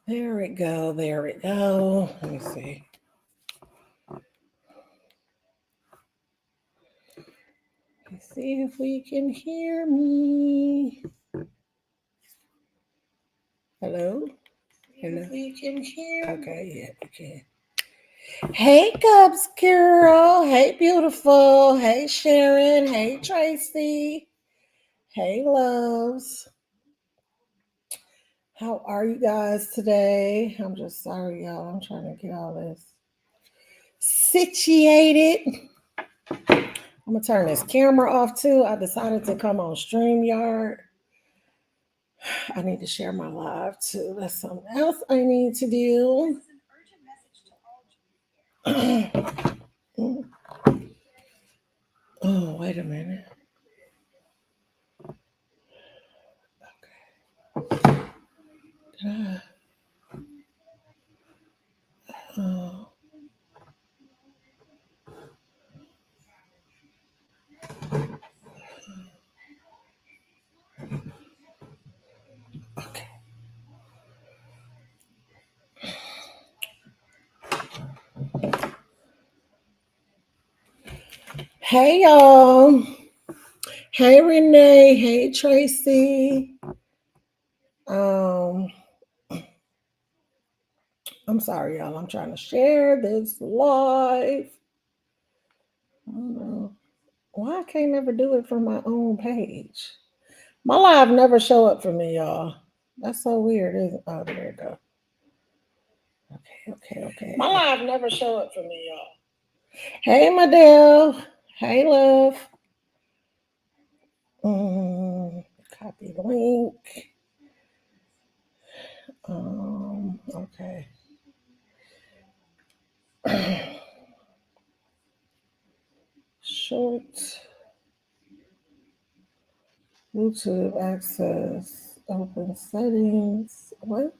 There we go. There we go. Let me see. Let's see if we can hear me. Hello? Hello? We can hear. Okay, yeah, we can. Hey, Cubs girl. Hey, beautiful. Hey, Sharon. Hey, Tracy. Hey, loves. How are you guys today? I'm just sorry, y'all. I'm trying to get all this situated. I'm gonna turn this camera off too. I decided to come on StreamYard. I need to share my live too. That's something else I need to do. Oh, wait a minute. Okay. Oh, okay. Hey y'all. Hey Renee. Hey Tracy. Um, I'm sorry, y'all. I'm trying to share this live. I don't know why I can't never do it from my own page. My live never show up for me, y'all. That's so weird, isn't it? Oh, there it go. Okay. My live never show up for me, y'all. Hey, Madelle. Hey, love. Copy link. Okay. Short. YouTube access. Open settings. What?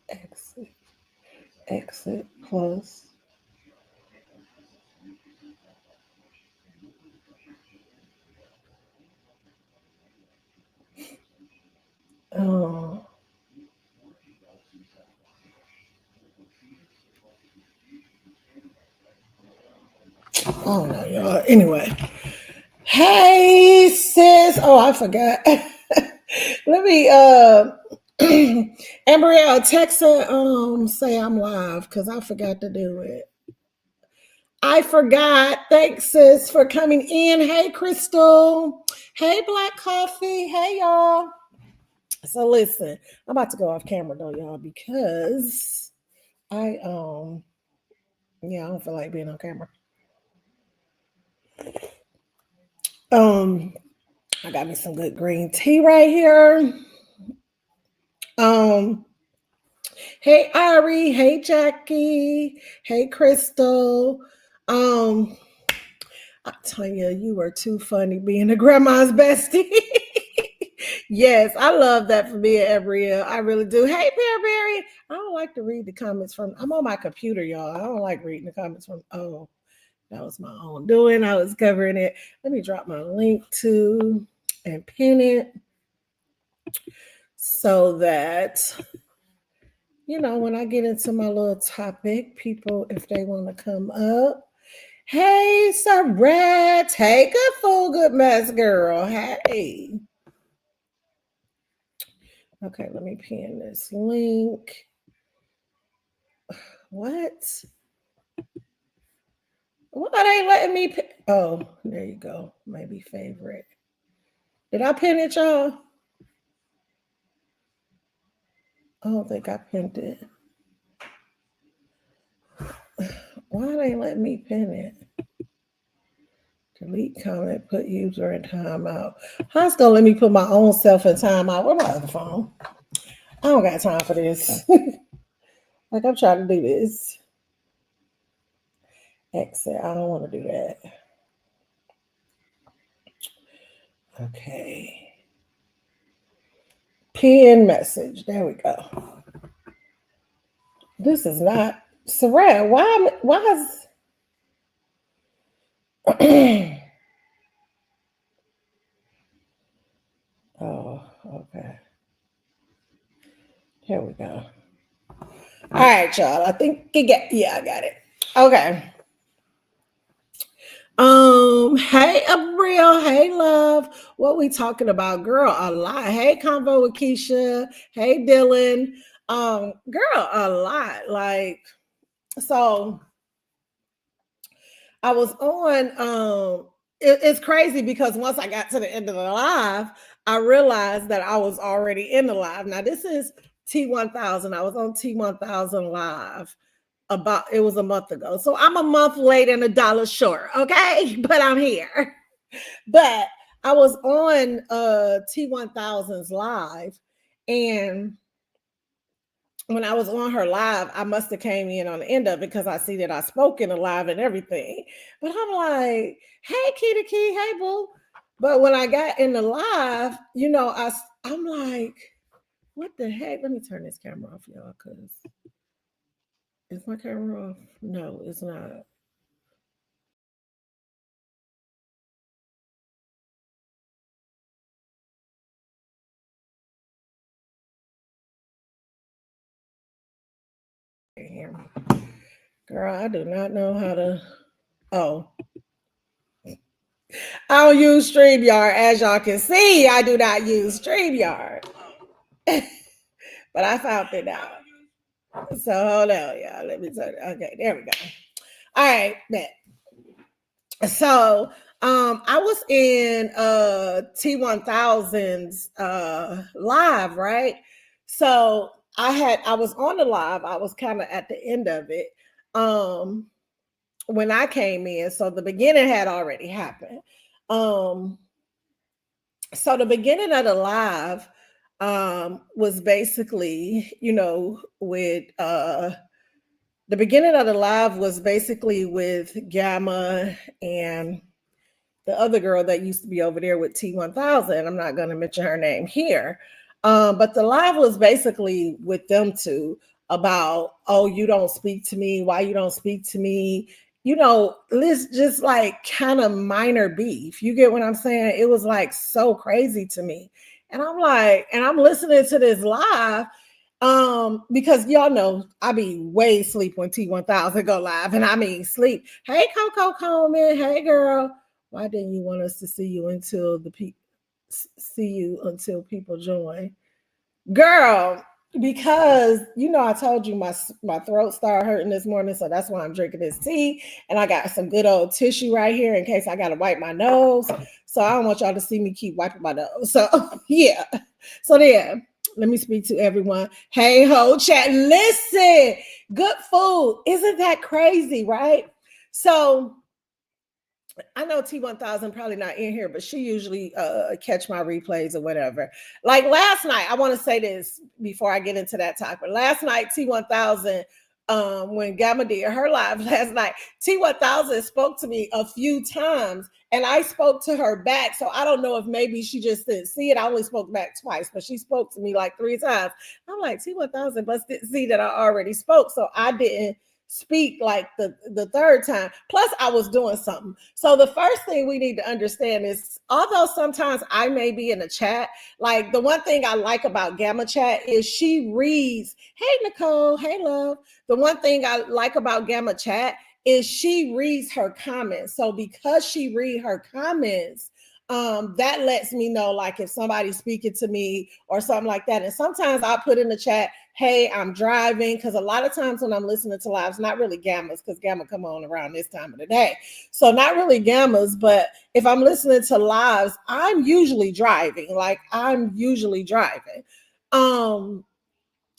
Exit. Exit plus. Oh. Oh no, y'all. Anyway. Hey sis. Oh, I forgot. Let me Ambrielle text her say I'm live because I forgot to do it. I forgot. Thanks, sis, for coming in. Hey, Crystal. Hey, Black Coffee. Hey, y'all. So listen, I'm about to go off camera though, y'all, because I I don't feel like being on camera. Um, I got me some good green tea right here. Um, hey Ari, hey Jackie, hey Crystal. Um, I tell you were too funny being a grandma's bestie. Yes, I love that for me and Abrielle. I really do. Hey, Bearberry. I don't like to read the comments from. I'm on my computer, y'all. I don't like reading the comments from. Oh, that was my own doing. I was covering it. Let me drop my link to and pin it so that when I get into my little topic, people, if they want to come up. Hey, Sarat. Hey, good fool, good mess, girl. Hey. Okay, let me pin this link. What? Why they letting me? Oh, there you go. Maybe favorite. Did I pin it, y'all? I don't think I pinned it. Why they let me pin it? Delete comment, put user in timeout. How's gonna let me put my own self in timeout? Where my other phone? I don't got time for this. Like I'm trying to do this. Exit. I don't want to do that. Okay. Pin message. There we go. This is not Saran. Why is Okay. Here we go. All right, y'all. I think I got it. Okay. Hey Abriel, hey love. What we talking about? Girl, a lot. Hey, Convo with Keisha. Hey Dylan. Girl, a lot. Like, so I was on it's crazy because once I got to the end of the live, I realized that I was already in the live. Now this is T1000. I was on T1000 live about it was a month ago. So I'm a month late and $1 short, okay? But I'm here. But I was on T1000's live, and when I was on her live, I must have came in on the end of it because I see that I spoke in the live and everything. But I'm like, hey, Kitty Key, hey, boo. But when I got in the live, you know, I'm like, what the heck? Let me turn this camera off, y'all, because is my camera off? No, it's not. Girl, I do not know how to. Oh, I don't use StreamYard. As y'all can see, I do not use StreamYard. But I found it out. So hold on, y'all. Let me turn it. Okay, there we go. All right, bet. So I was in T1000's live, right? So I was on the live, I was kind of at the end of it. When I came in, so the beginning had already happened. So the beginning of the live was basically, you know, with the beginning of the live was basically with Gamma and the other girl that used to be over there with T1000. I'm not going to mention her name here. But the live was basically with them two about, oh, you don't speak to me. Why you don't speak to me? You know, it's just like kind of minor beef. You get what I'm saying? It was like so crazy to me. And I'm like, and I'm listening to this live because y'all know I be way sleep when T1000 go live, and I mean sleep. Hey, Coco Coleman. Hey, girl. Why didn't you want us to see you until people join? Girl, because you know I told you my throat started hurting this morning, so that's why I'm drinking this tea. And I got some good old tissue right here in case I gotta wipe my nose. So I don't want y'all to see me keep wiping my nose. So yeah. So there. Let me speak to everyone. Hey ho chat. Listen, good food. Isn't that crazy, right? So I know T1000 probably not in here, but she usually catch my replays or whatever. Like last night, I want to say this before I get into that topic. Last night, T1000, when Gamma did her live last night, T1000 spoke to me a few times, and I spoke to her back. So I don't know if maybe she just didn't see it. I only spoke back twice, but she spoke to me like 3 times. I'm like, T1000 must didn't see that I already spoke, so I didn't speak like the third time. Plus I was doing something. So the first thing we need to understand is, although sometimes I may be in the chat, like the one thing I like about Gamma Chat is she reads. Hey Nicole, hey love. The one thing I like about Gamma Chat is she reads her comments. So because she read her comments, that lets me know like if somebody's speaking to me or something like that. And sometimes I put in the chat, hey, I'm driving, because a lot of times when I'm listening to lives, not really Gammas, because Gamma come on around this time of the day. So not really Gammas, but if I'm listening to lives, I'm usually driving.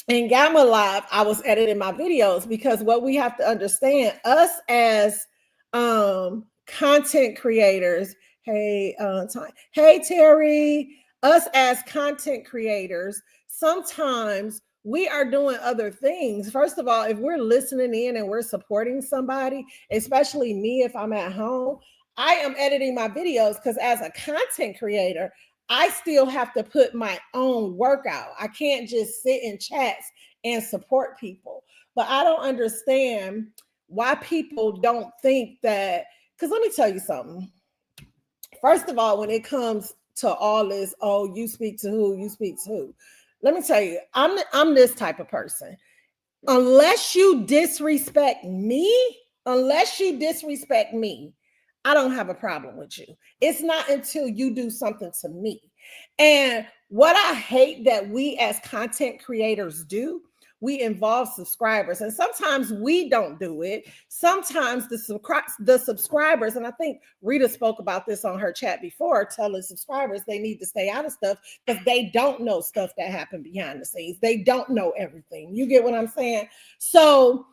In Gamma Live, I was editing my videos because what we have to understand, us as content creators, hey Terry, us as content creators, sometimes we are doing other things. First of all, if we're listening in and we're supporting somebody, especially me if I'm at home, I am editing my videos because as a content creator, I still have to put my own work out. I can't just sit in chats and support people. But I don't understand why people don't think that, because let me tell you something. First of all, when it comes to all this, oh, you speak to who, you speak to who. Let me tell you, I'm this type of person. Unless you disrespect me, I don't have a problem with you. It's not until you do something to me. And what I hate that we as content creators do, we involve subscribers, and sometimes we don't do it. Sometimes the subscribers, and I think Rita spoke about this on her chat before, telling subscribers they need to stay out of stuff because they don't know stuff that happened behind the scenes. They don't know everything. You get what I'm saying? So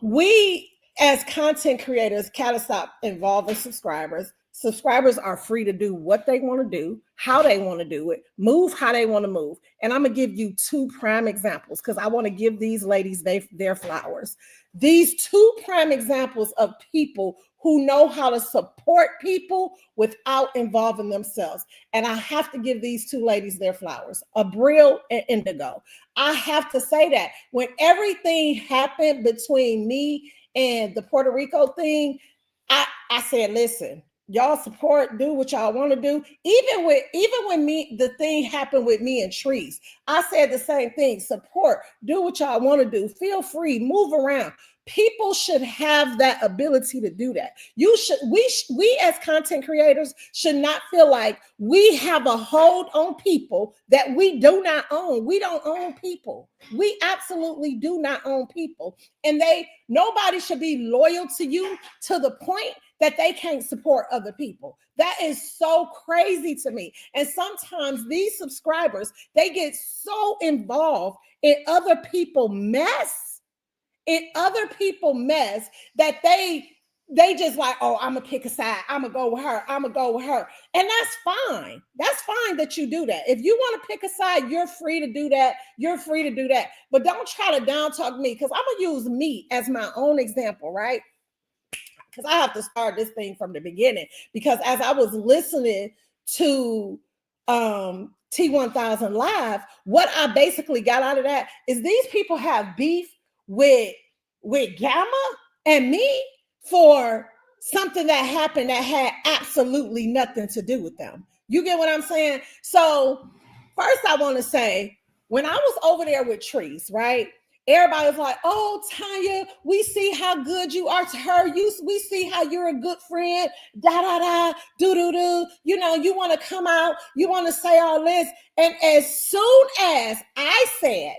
we as content creators gotta stop involving subscribers. Subscribers are free to do what they want to do, how they want to do it, move how they want to move. And I'm going to give you two prime examples because I want to give these ladies their flowers. These two prime examples of people who know how to support people without involving themselves. And I have to give these two ladies their flowers, Abril and Indigo. I have to say that when everything happened between me and the Puerto Rico thing, I said, listen, y'all support, do what y'all want to do. Even when the thing happened with me and Trees, I said the same thing. Support, do what y'all want to do. Feel free, move around. People should have that ability to do that. We as content creators should not feel like we have a hold on people that we do not own. We don't own people. We absolutely do not own people. And nobody should be loyal to you to the point that they can't support other people. That is so crazy to me. And sometimes these subscribers, they get so involved in other people's mess, that they just like, oh, I'm gonna pick a side. I'm gonna go with her. And that's fine. That's fine that you do that. If you want to pick a side, you're free to do that. But don't try to down talk me, because I'm gonna use me as my own example, right? Because I have to start this thing from the beginning. Because as I was listening to T1000 Live, what I basically got out of that is these people have beef with Gamma and me for something that happened that had absolutely nothing to do with them. You get what I'm saying? So first I want to say, when I was over there with Trees, right? Everybody was like, oh, Tanya, we see how good you are to her. We see how you're a good friend, do. You know, you want to come out, you want to say all this. And as soon as I said,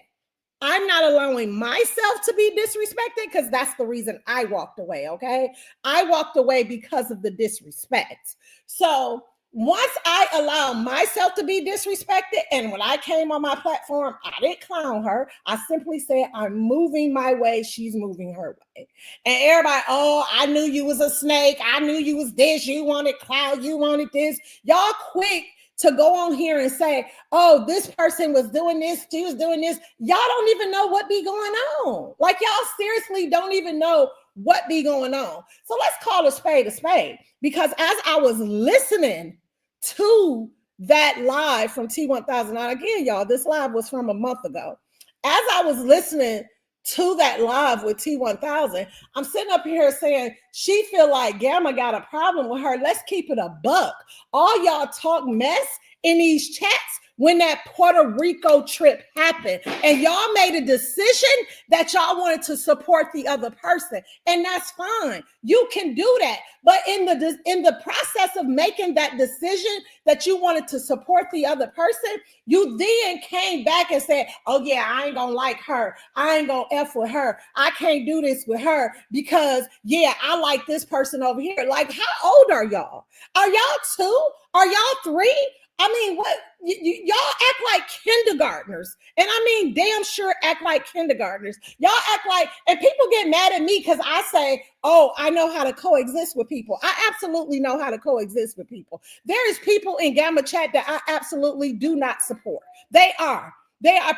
I'm not allowing myself to be disrespected, because that's the reason I walked away, okay? I walked away because of the disrespect. So once I allowed myself to be disrespected, and when I came on my platform, I didn't clown her. I simply said, I'm moving my way, she's moving her way. And everybody, oh, I knew you was a snake. I knew you was this. You wanted clout. You wanted this. Y'all quick to go on here and say, oh, this person was doing this, she was doing this. Y'all don't even know what be going on. Like, y'all seriously don't even know what be going on. So let's call a spade. Because as I was listening to that live from T1000, now again, y'all, this live was from a month ago. As I was listening to that live with T1000, I'm sitting up here saying, she feel like Gamma got a problem with her. Let's keep it a buck. All y'all talk mess in these chats when that Puerto Rico trip happened, and y'all made a decision that y'all wanted to support the other person, and that's fine. You can do that. But in the process of making that decision that you wanted to support the other person, you then came back and said, oh yeah, I ain't gonna like her. I ain't gonna F with her. I can't do this with her because, yeah, I like this person over here. Like, how old are y'all? Are y'all 2? Are y'all 3? I mean, what y'all act like kindergartners, and I mean, damn sure act like kindergartners. Y'all act like, and people get mad at me because I say, oh, I know how to coexist with people. I absolutely know how to coexist with people. There is people in Gamma Chat that I absolutely do not support. They are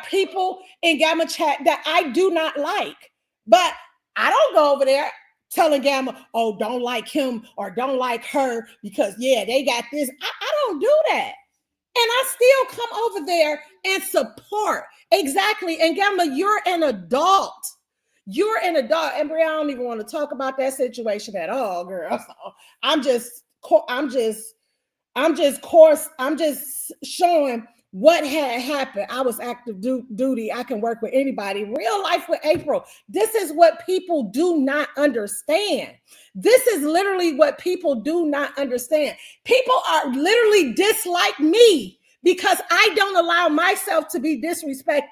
people in Gamma Chat that I do not like, but I don't go over there telling Gamma, oh, don't like him or don't like her because, yeah, they got this. I don't do that. And I still come over there and support. Exactly. And Gamma, you're an adult. And Bria, I don't even want to talk about that situation at all, girl. So I'm just I'm just showing what had happened. I was active duty. I can work with anybody. Real life with April. This is what people do not understand. This is literally what people do not understand. People are literally dislike me because I don't allow myself to be disrespected.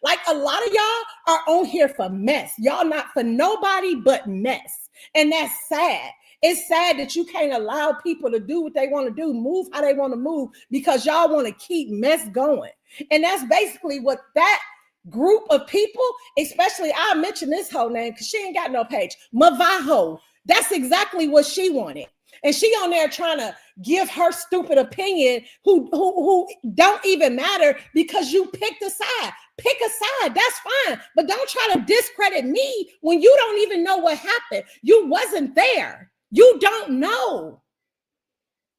Like a lot of y'all are on here for mess. Y'all not for nobody but mess. And that's sad. It's sad that you can't allow people to do what they want to do, move how they want to move, because y'all want to keep mess going. And that's basically what that group of people, especially, I'll mention this whole name because she ain't got no page, Mavajo. That's exactly what she wanted. And she on there trying to give her stupid opinion who don't even matter because you picked a side. Pick a side, that's fine. But don't try to discredit me when you don't even know what happened. You wasn't there. You don't know.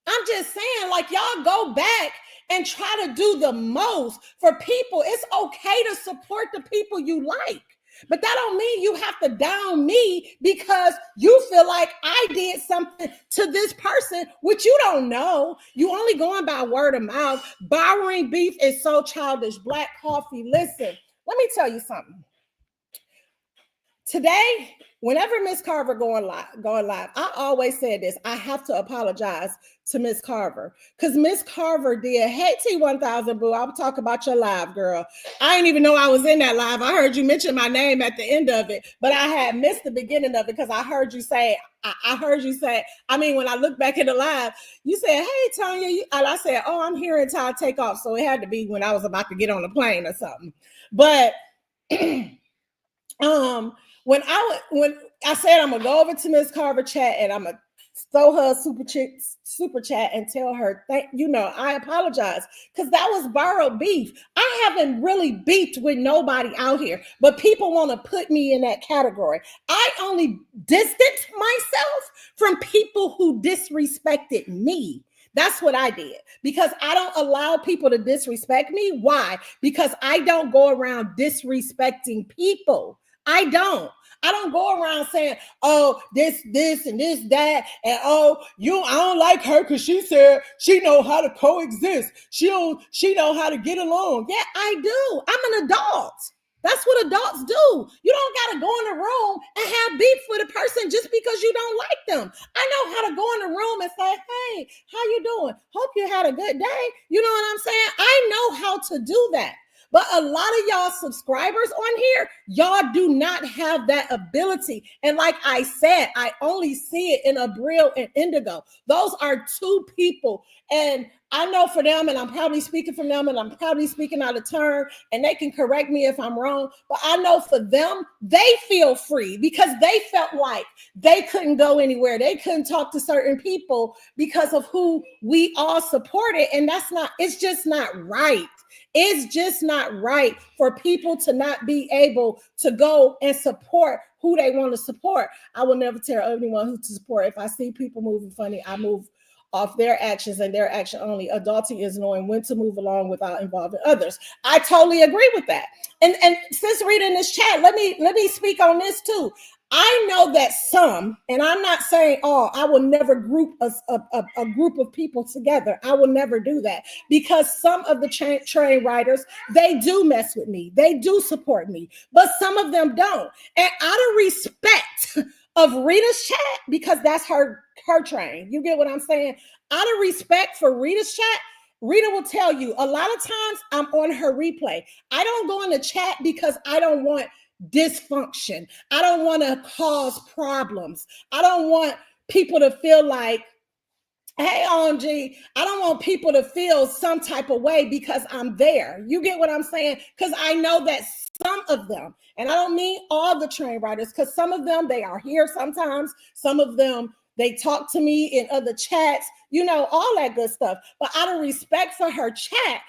I'm just saying, like, y'all go back and try to do the most for people. It's okay to support the people you like. But that don't mean you have to down me because you feel like I did something to this person, which you don't know. You only going by word of mouth. Borrowing beef is so childish. Black coffee. Listen, let me tell you something. Today, whenever Miss Carver going live, I always said this. I have to apologize to Miss Carver because Miss Carver did. Hey, T1000 Boo, I'll talk about your live, girl. I didn't even know I was in that live. I heard you mention my name at the end of it, but I had missed the beginning of it because I heard you say. I mean, when I look back in the live, you said, "Hey, Tanya," and I said, "Oh, I'm here until I take off." So it had to be when I was about to get on the plane or something. But when I said I'm gonna go over to Miss Carver chat and I'm gonna throw her a super chat and tell her, I apologize because that was borrowed beef. I haven't really beefed with nobody out here, but people want to put me in that category. I only distanced myself from people who disrespected me. That's what I did because I don't allow people to disrespect me. Why? Because I don't go around disrespecting people. I don't go around saying, "Oh, this, and this, that, and I don't like her because she said she know how to coexist. She know how to get along." Yeah, I do. I'm an adult. That's what adults do. You don't got to go in the room and have beef with a person just because you don't like them. I know how to go in the room and say, "Hey, how you doing? Hope you had a good day." You know what I'm saying? I know how to do that. But a lot of y'all subscribers on here, y'all do not have that ability. And like I said, I only see it in Abril and Indigo. Those are two people. And I know for them, and I'm probably speaking from them, and I'm probably speaking out of turn, and they can correct me if I'm wrong. But I know for them, they feel free because they felt like they couldn't go anywhere. They couldn't talk to certain people because of who we all supported. And it's just not right. It's just not right for people to not be able to go and support who they want to support. I will never tell anyone who to support. If I see people moving funny, I move off their actions and their action only. Adulting is knowing when to move along without involving others. I totally agree with that. And since reading this chat, let me speak on this too. I know that some, and I'm not saying all, I will never group a group of people together. I will never do that because some of the train riders, they do mess with me. They do support me, but some of them don't. And out of respect of Rita's chat, because that's her train. You get what I'm saying? Out of respect for Rita's chat, Rita will tell you a lot of times I'm on her replay. I don't go in the chat because I don't want dysfunction. I don't want to cause problems. I don't want people to feel like, hey, OMG, I don't want people to feel some type of way because I'm there. You get what I'm saying? Because I know that some of them, and I don't mean all the train riders, because some of them, they are here sometimes. Some of them, they talk to me in other chats, all that good stuff. But out of respect for her chat,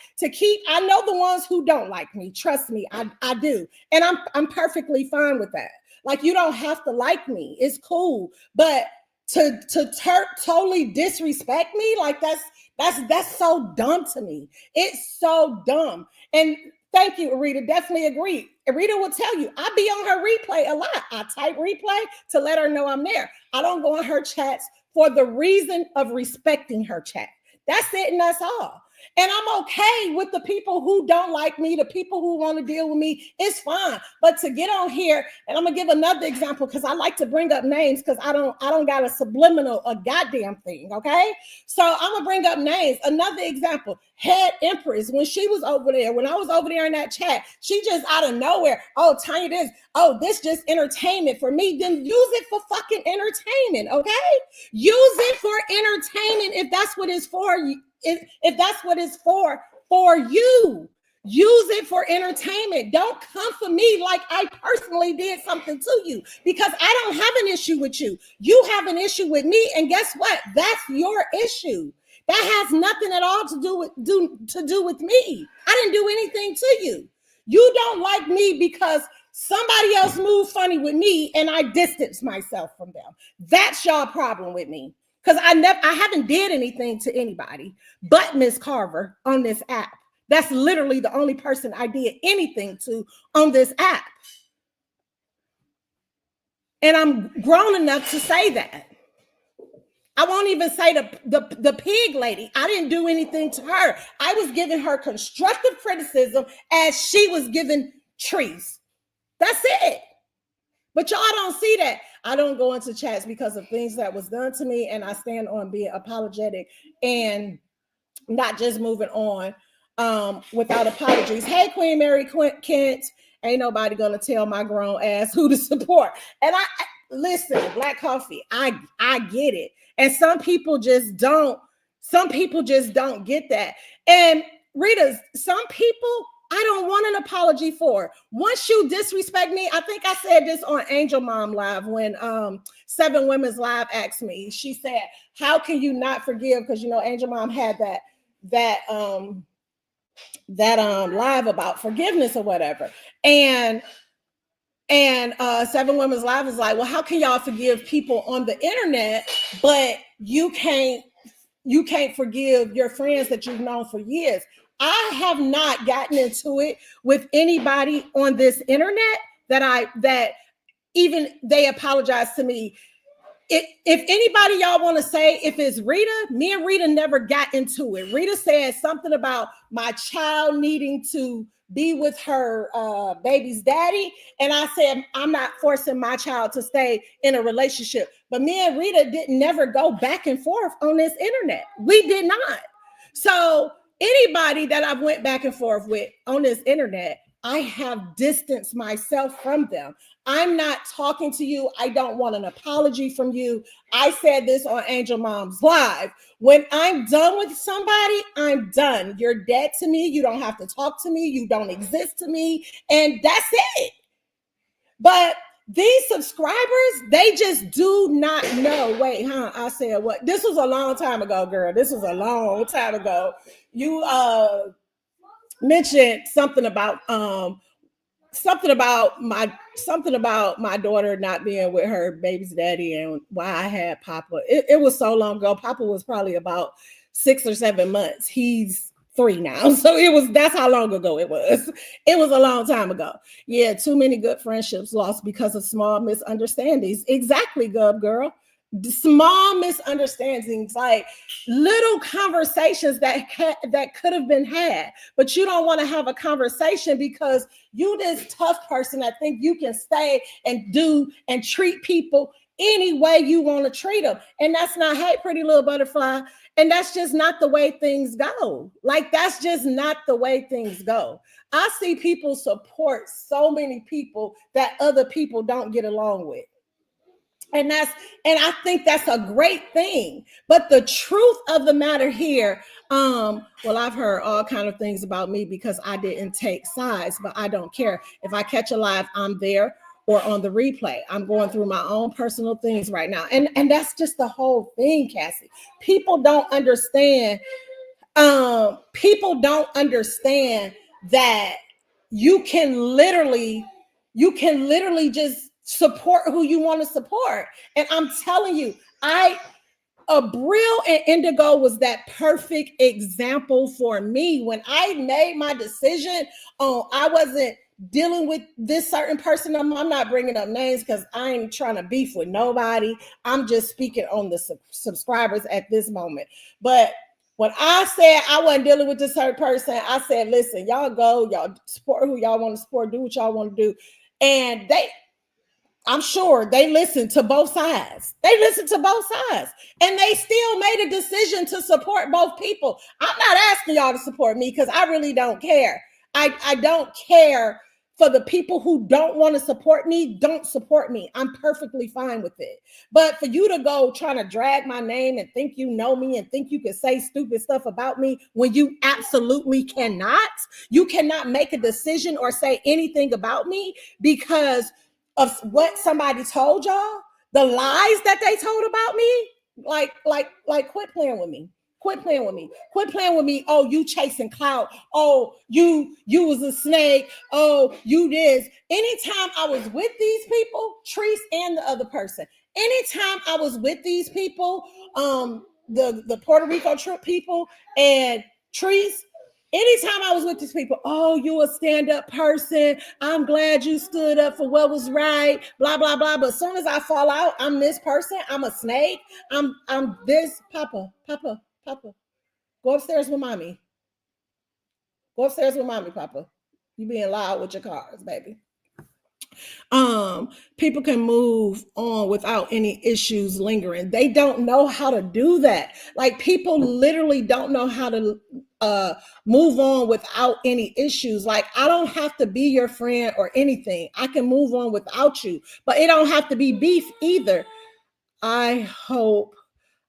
I know the ones who don't like me. Trust me, I do. And I'm perfectly fine with that. Like, you don't have to like me. It's cool. But to totally disrespect me, like that's so dumb to me. It's so dumb. And thank you, Rita. Definitely agree. Rita will tell you, I be on her replay a lot. I type replay to let her know I'm there. I don't go on her chats for the reason of respecting her chat. That's it, and that's all. And I'm okay with the people who don't like me, the people who want to deal with me. It's fine. But to get on here, and I'm gonna give another example because I like to bring up names because I don't got a subliminal, a goddamn thing. Okay. So I'm gonna bring up names. Another example, Head Empress, when she was over there, when I was over there in that chat, she just out of nowhere, oh, Tanya, this just entertainment for me. Then use it for fucking entertainment. Okay. Use it for entertainment if that's what it's for you. If that's what it's for you, use it for entertainment. Don't come for me like I personally did something to you, because I don't have an issue with you. You have an issue with me, and guess what? That's your issue. That has nothing at all to do with me. I didn't do anything to you. You don't like me because somebody else moved funny with me and I distanced myself from them. That's your problem with me. Because I haven't did anything to anybody but Miss Carver on this app. That's literally the only person I did anything to on this app. And I'm grown enough to say that. I won't even say the pig lady. I didn't do anything to her. I was giving her constructive criticism as she was giving trees. That's it. But y'all don't see that. I don't go into chats because of things that was done to me, and I stand on being apologetic and not just moving on without apologies. Hey, Queen Mary Kent, ain't nobody gonna tell my grown ass who to support. And I listen, Black Coffee, I get it. And some people just don't get that. And Rita, some people I don't want an apology for. Once you disrespect me, I think I said this on Angel Mom Live when 7 Women's Live asked me. She said, "How can you not forgive?" Because Angel Mom had that live about forgiveness or whatever. And 7 Women's Live is like, well, how can y'all forgive people on the internet, but you can't forgive your friends that you've known for years? I have not gotten into it with anybody on this internet that even they apologize to me. If anybody y'all want to say, if it's Rita, me and Rita never got into it. Rita said something about my child needing to be with her baby's daddy. And I said, I'm not forcing my child to stay in a relationship. But me and Rita didn't never go back and forth on this internet. We did not. So anybody that I've went back and forth with on this internet, I have distanced myself from them. I'm not talking to you. I don't want an apology from you. I said this on Angel Mom's Live. When I'm done with somebody, I'm done. You're dead to me. You don't have to talk to me. You don't exist to me. And that's it. But these subscribers, they just do not know. Wait, I said what? This was a long time ago, girl. This was a long time ago. You mentioned something about my daughter not being with her baby's daddy and why I had Papa. It was so long ago. Papa was probably about 6 or 7 months. He's 3 now. So that's how long ago it was. It was a long time ago. Yeah, too many good friendships lost because of small misunderstandings. Exactly, Gub girl. Small misunderstandings, like little conversations that could have been had, but you don't want to have a conversation because you this tough person that think you can stay and do and treat people any way you want to treat them. And that's not, hey, pretty little butterfly. And that's just not the way things go. Like, that's just not the way things go. I see people support so many people that other people don't get along with. And I think that's a great thing. But the truth of the matter here, well, I've heard all kind of things about me because I didn't take sides, but I don't care. If I catch a live, I'm there or on the replay. I'm going through my own personal things right now. And that's just the whole thing, Cassie. People don't understand. People don't understand that you can literally just support who you want to support. And I'm telling you, Abril and Indigo was that perfect example for me. When I made my decision on I wasn't dealing with this certain person. I'm not bringing up names because I ain't trying to beef with nobody. I'm just speaking on the subscribers at this moment. But When I said I wasn't dealing with this certain person, I said, listen, y'all go, y'all support who y'all want to support, do what y'all want to do. And I'm sure they listened to both sides. They listened to both sides. And they still made a decision to support both people. I'm not asking y'all to support me because I really don't care. I don't care for the people who don't want to support me, don't support me. I'm perfectly fine with it. But for you to go trying to drag my name and think you know me and think you can say stupid stuff about me when you absolutely cannot, you cannot make a decision or say anything about me because of what somebody told y'all, the lies that they told about me. Like, quit playing with me. Quit playing with me. Quit playing with me. Oh, you chasing clout. Oh, you was a snake. Oh, you this. Anytime I was with these people, Treese and the other person, anytime I was with these people, the Puerto Rico trip people and Treese, anytime I was with these people, oh, you a stand-up person. I'm glad you stood up for what was right, blah, blah, blah. But as soon as I fall out, I'm this person. I'm a snake. I'm this. Papa. Go upstairs with mommy. Go upstairs with mommy, Papa. You being loud with your cars, baby. People can move on without any issues lingering. They don't know how to do that. Like, people literally don't know how to move on without any issues. Like, I don't have to be your friend or anything. I can move on without you, but it don't have to be beef either. I hope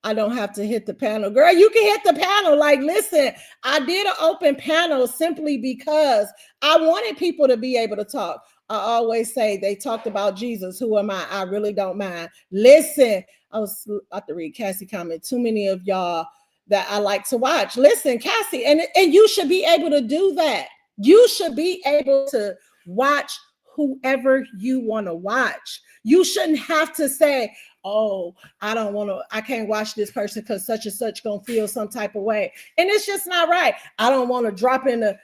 I don't have to hit the panel. Girl, you can hit the panel. Like, listen, I did an open panel simply because I wanted people to be able to talk. I always say they talked about Jesus. Who am I? I really don't mind. Listen, I was about to read Cassie comment. Too many of y'all that I like to watch. Listen, Cassie, and you should be able to do that. You should be able to watch whoever you want to watch. You shouldn't have to say, oh, I can't watch this person because such and such gonna feel some type of way. And it's just not right. I don't want to drop in the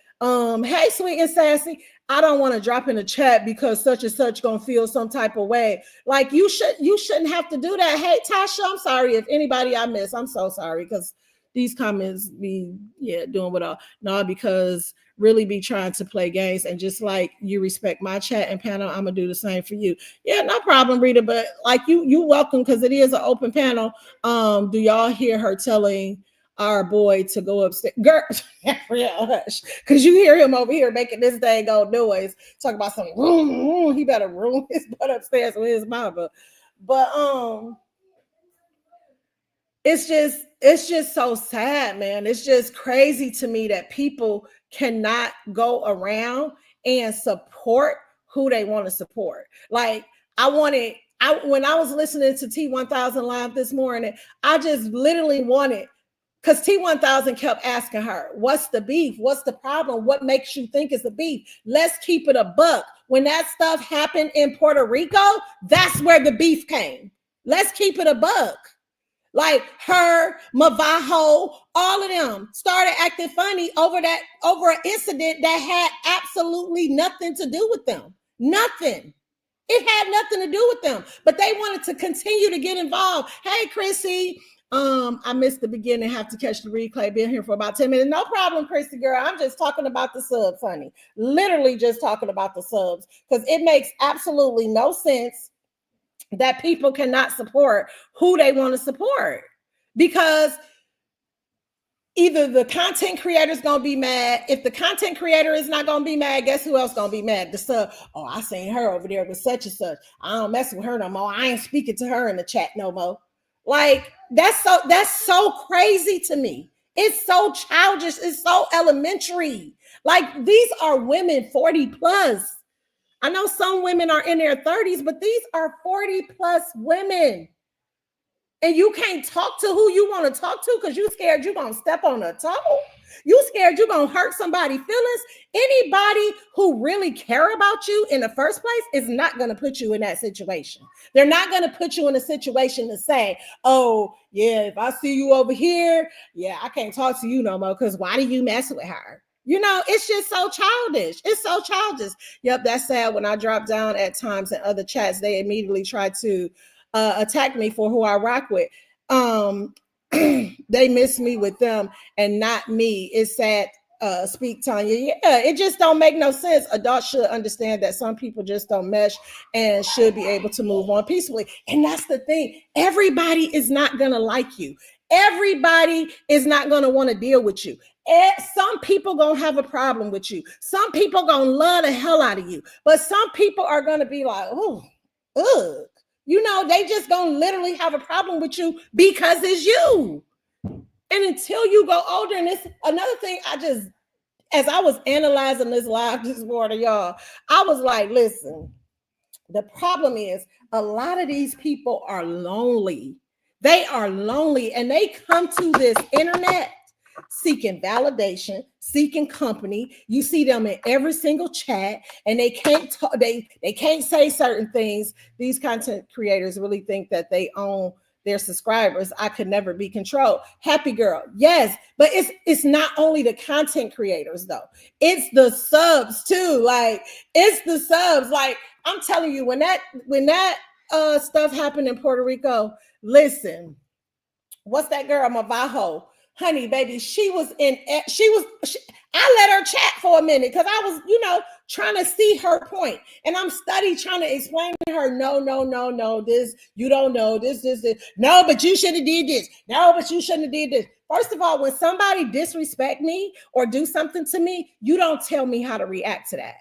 hey, sweet and sassy. I don't want to drop in the chat because such and such gonna feel some type of way. Like, you shouldn't have to do that. Hey, Tasha, I'm sorry if anybody I miss. I'm so sorry because these comments be doing what all. No, because really be trying to play games, and just like you respect my chat and panel, I'm gonna do the same for you. Yeah, no problem, Rita. But like, you welcome, because it is an open panel. Do y'all hear her telling our boy to go upstairs? Girl, real hush, because you hear him over here making this dang old noise, talking about something. He better room his butt upstairs with his mama. But it's just so sad, man. It's just crazy to me that people cannot go around and support who they want to support. Like, when I was listening to T1000 live this morning, I just literally wanted, because T1000 kept asking her, what's the beef? What's the problem? What makes you think it's a beef? Let's keep it a buck. When that stuff happened in Puerto Rico, that's where the beef came. Let's keep it a buck. Like, her, Mavajo, all of them started acting funny over an incident that had absolutely nothing to do with them. Nothing. It had nothing to do with them, but they wanted to continue to get involved. Hey, Chrissy, I missed the beginning, have to catch the replay. Been here for about 10 minutes. No problem, Chrissy girl. I'm just talking about the subs, honey. Literally just talking about the subs, because it makes absolutely no sense that people cannot support who they want to support, because either the content creator is going to be mad. If the content creator is not going to be mad, guess who else going to be mad? The sub. Oh, I seen her over there with such and such. I don't mess with her no more. I ain't speaking to her in the chat no more. Like, that's so crazy to me. It's so childish. It's so elementary. Like, these are women 40 plus. I know some women are in their 30s, but these are 40 plus women. And you can't talk to who you want to talk to because you scared you're going to step on a toe. You scared you're going to hurt somebody's feelings. Anybody who really care about you in the first place is not going to put you in that situation. They're not going to put you in a situation to say, oh, yeah, if I see you over here, yeah, I can't talk to you no more because why do you mess with her? You know, it's just so childish. It's so childish. Yep, that's sad. When I drop down at times in other chats, they immediately try to attack me for who I rock with. they miss me with them and not me. It's sad. Speak, Tanya. Yeah, it just don't make no sense. Adults should understand that some people just don't mesh and should be able to move on peacefully. And that's the thing. Everybody is not gonna like you. Everybody is not gonna want to deal with you. Some people gonna have a problem with you. Some people gonna love the hell out of you. But some people are gonna be like, oh, ugh. You know, they just gonna literally have a problem with you because it's you. And until you go older, and it's another thing, as I was analyzing this live this morning, y'all, I was like, listen, the problem is a lot of these people are lonely. They are lonely and they come to this internet seeking validation, seeking company. You see them in every single chat and they can't talk, they can't say certain things. These content creators really think that they own their subscribers. I could never be controlled. Happy girl. Yes, but it's not only the content creators though. It's the subs too. Like it's the subs. Like I'm telling you, when that stuff happened in Puerto Rico, listen, what's that girl, Mavajo? Honey, baby, I let her chat for a minute because I was, trying to see her point. And I'm trying to explain to her, no, this, you don't know, this. No, but you should have did this. No, but you shouldn't have did this. First of all, when somebody disrespect me or do something to me, you don't tell me how to react to that.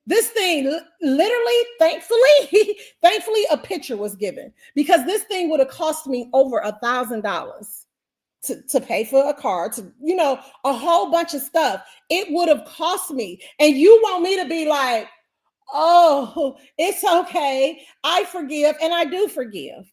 This thing, literally, thankfully, a picture was given because this thing would have cost me over $1,000 to pay for a car, to, a whole bunch of stuff. It would have cost me. And you want me to be like, oh, it's okay. I forgive. And I do forgive.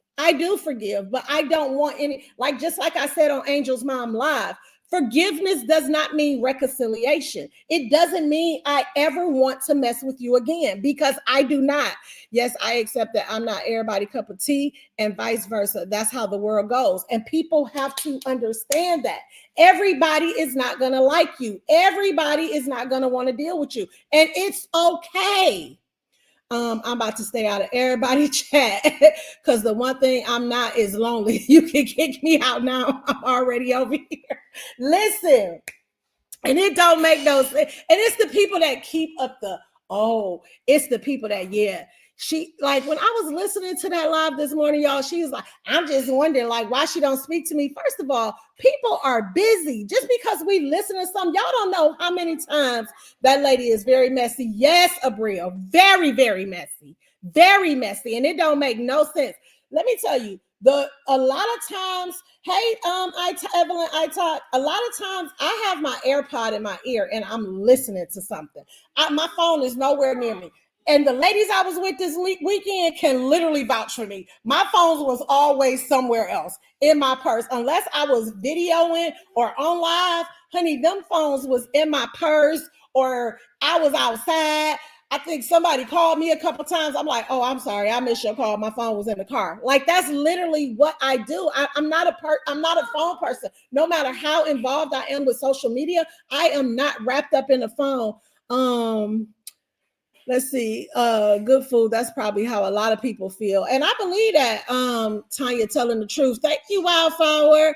But I don't want any, just like I said on Angel's Mom Live, forgiveness does not mean reconciliation. It doesn't mean I ever want to mess with you again because I do not. Yes, I accept that I'm not everybody's cup of tea and vice versa. That's how the world goes. And people have to understand that. Everybody is not going to like you. Everybody is not going to want to deal with you. And it's okay. I'm about to stay out of everybody's chat because the one thing I'm not is lonely. You can kick me out now. I'm already over here. Listen, and it don't make no sense. And it's the people that keep up it's the people that, she, like, when I was listening to that live this morning, y'all, she was like, I'm just wondering, like, why she don't speak to me. First of all, people are busy. Just because we listen to some, y'all don't know how many times that lady is very messy. Yes, Abril, very, very messy. Very messy. And it don't make no sense. Let me tell you, a lot of times, hey, Evelyn, a lot of times I have my AirPod in my ear and I'm listening to something. My phone is nowhere near me. And the ladies I was with this weekend can literally vouch for me. My phone was always somewhere else in my purse. Unless I was videoing or on live, honey, them phones was in my purse or I was outside. I think somebody called me a couple times. I'm like, oh, I'm sorry, I missed your call. My phone was in the car. Like, that's literally what I do. I'm not a phone person. No matter how involved I am with social media, I am not wrapped up in the phone. Let's see, good food. That's probably how a lot of people feel. And I believe that, Tanya telling the truth. Thank you, Wildflower.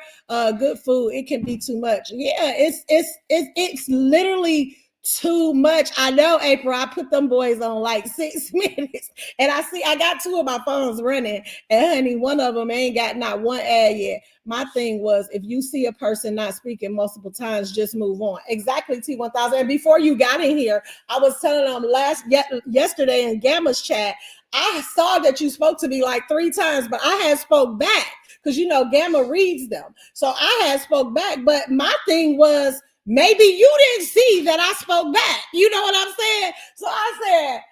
Good food. It can be too much. Yeah, it's literally too much. I know, April. I put them boys on like 6 minutes. And I got 2 of my phones running. And honey, one of them ain't got not one ad yet. My thing was, if you see a person not speaking multiple times, just move on. Exactly, T1000. And before you got in here, I was telling them yesterday in Gamma's chat, I saw that you spoke to me like 3 times, but I had spoke back because, Gamma reads them. So I had spoke back. But my thing was, maybe you didn't see that I spoke back. You know what I'm saying? So I said,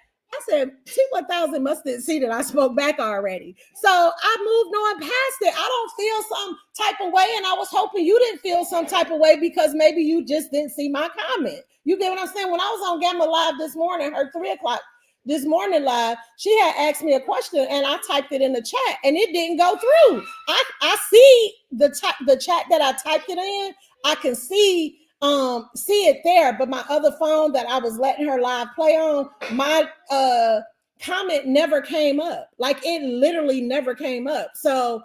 T1000 must have see that I spoke back already. So I moved on past it. I don't feel some type of way. And I was hoping you didn't feel some type of way because maybe you just didn't see my comment. You get what I'm saying? When I was on Gamma Live this morning, her 3:00 this morning live, she had asked me a question and I typed it in the chat and it didn't go through. I see the chat that I typed it in. I can see it there, but my other phone that I was letting her live play on, my comment never came up. Like, it literally never came up. So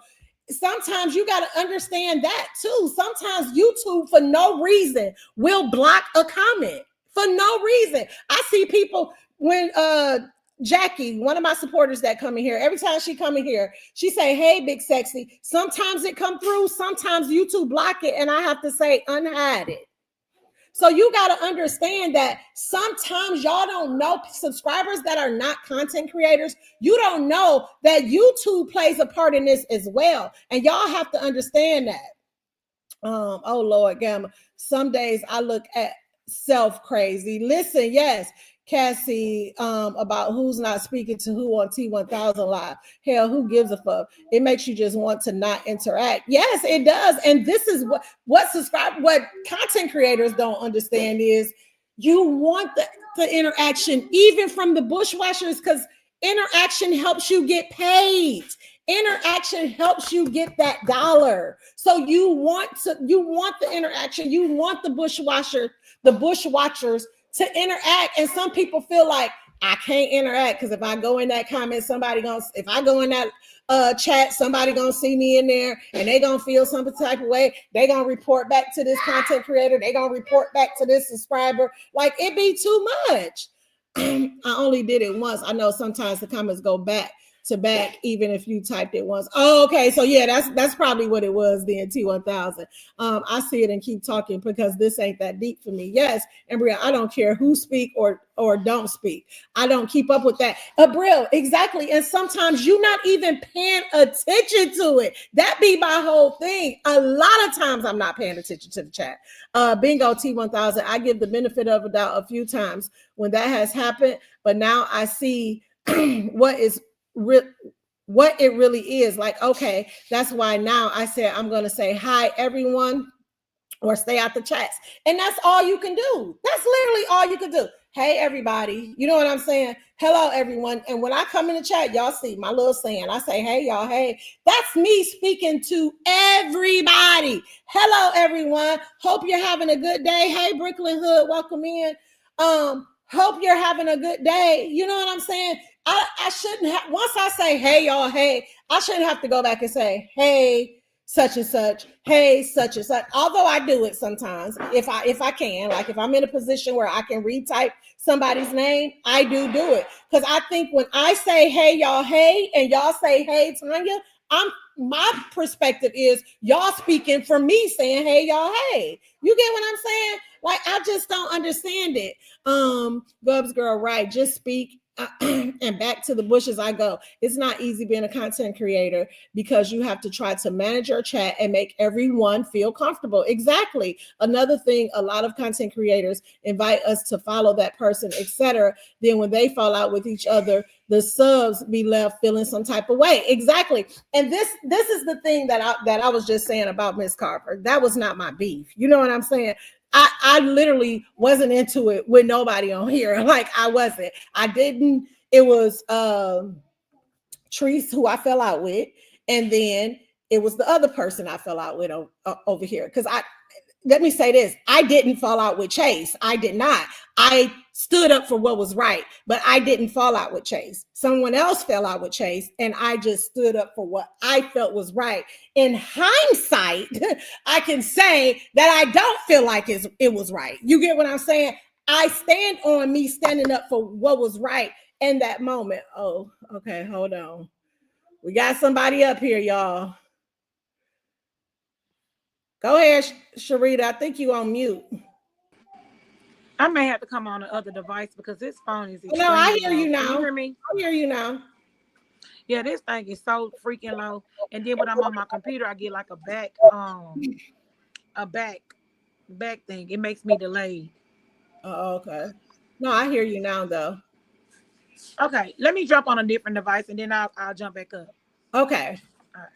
sometimes you got to understand that too. Sometimes YouTube, for no reason, will block a comment for no reason. I see people when Jackie, one of my supporters that come in here, every time she come in here, she say, "Hey, big sexy." Sometimes it come through, sometimes YouTube block it, and I have to say, unhide it. So you got to understand that sometimes y'all don't know, subscribers that are not content creators, you don't know that YouTube plays a part in this as well. And y'all have to understand that. Oh Lord, Gamma. Some days I look at self crazy. Listen, yes, Cassie, about who's not speaking to who on T1000 Live. Hell, who gives a fuck? It makes you just want to not interact. Yes, it does. And this is what content creators don't understand is you want the interaction, even from the bushwashers, because interaction helps you get paid. Interaction helps you get that dollar. So you want the interaction, you want the bushwatchers to interact. And some people feel like, I can't interact because if I go in that comment, if I go in that chat, somebody gonna see me in there and they gonna feel some type of way. They gonna report back to this content creator. They gonna report back to this subscriber. Like, it be too much. I only did it once. I know sometimes the comments go back to back, even if you typed it once. Oh, okay. So yeah, that's probably what it was then, T1000. I see it and keep talking because this ain't that deep for me. Yes, and Bria, I don't care who speak or don't speak. I don't keep up with that. Bria, exactly. And sometimes you're not even paying attention to it. That be my whole thing. A lot of times I'm not paying attention to the chat. Bingo, T1000. I give the benefit of a doubt a few times when that has happened, but now I see what it really is. Like, okay, that's why now I said I'm going to say hi everyone or stay out the chats, and that's all you can do. That's literally all you can do. Hey everybody, you know what I'm saying? Hello everyone. And when I come in the chat, y'all see my little saying, I say, hey y'all, hey. That's me speaking to everybody. Hello everyone, hope you're having a good day. Hey Brooklyn Hood, welcome in. Hope you're having a good day. You know what I'm saying? I shouldn't have, once I say, hey, y'all, hey, I shouldn't have to go back and say, hey, such and such, hey, such and such. Although I do it sometimes, if I can, like if I'm in a position where I can retype somebody's name, I do it. Because I think when I say, hey, y'all, hey, and y'all say, hey, Tanya, my perspective is y'all speaking for me saying, hey, y'all, hey. You get what I'm saying? Like, I just don't understand it. Gubs girl, right, just speak. And back to the bushes I go. It's not easy being a content creator because you have to try to manage your chat and make everyone feel comfortable. Exactly. Another thing, a lot of content creators invite us to follow that person, etc. Then when they fall out with each other, the subs be left feeling some type of way. Exactly. And this is the thing that I was just saying about Miss Carver. That was not my beef. You know what I'm saying? I literally wasn't into it with nobody on here. Like, I wasn't. I didn't. It was Treese, who I fell out with, and then it was the other person I fell out with over here. Because let me say this, I didn't fall out with Chase. I did not. I stood up for what was right, but I didn't fall out with Chase. Someone else fell out with Chase, and I just stood up for what I felt was right. In hindsight, I can say that I don't feel like it was right. You get what I'm saying? I stand on me standing up for what was right in that moment. Oh, okay, hold on. We got somebody up here, y'all. Go ahead, Sharita. I think you on mute. I may have to come on the other device because this phone is extremely No, I hear low. you now. Can you hear me? I hear you now. Yeah, this thing is so freaking low. And then when I'm on my computer, I get like a back thing. It makes me delayed. Oh, okay. No, I hear you now though. Okay, let me jump on a different device and then I'll jump back up. Okay. All right.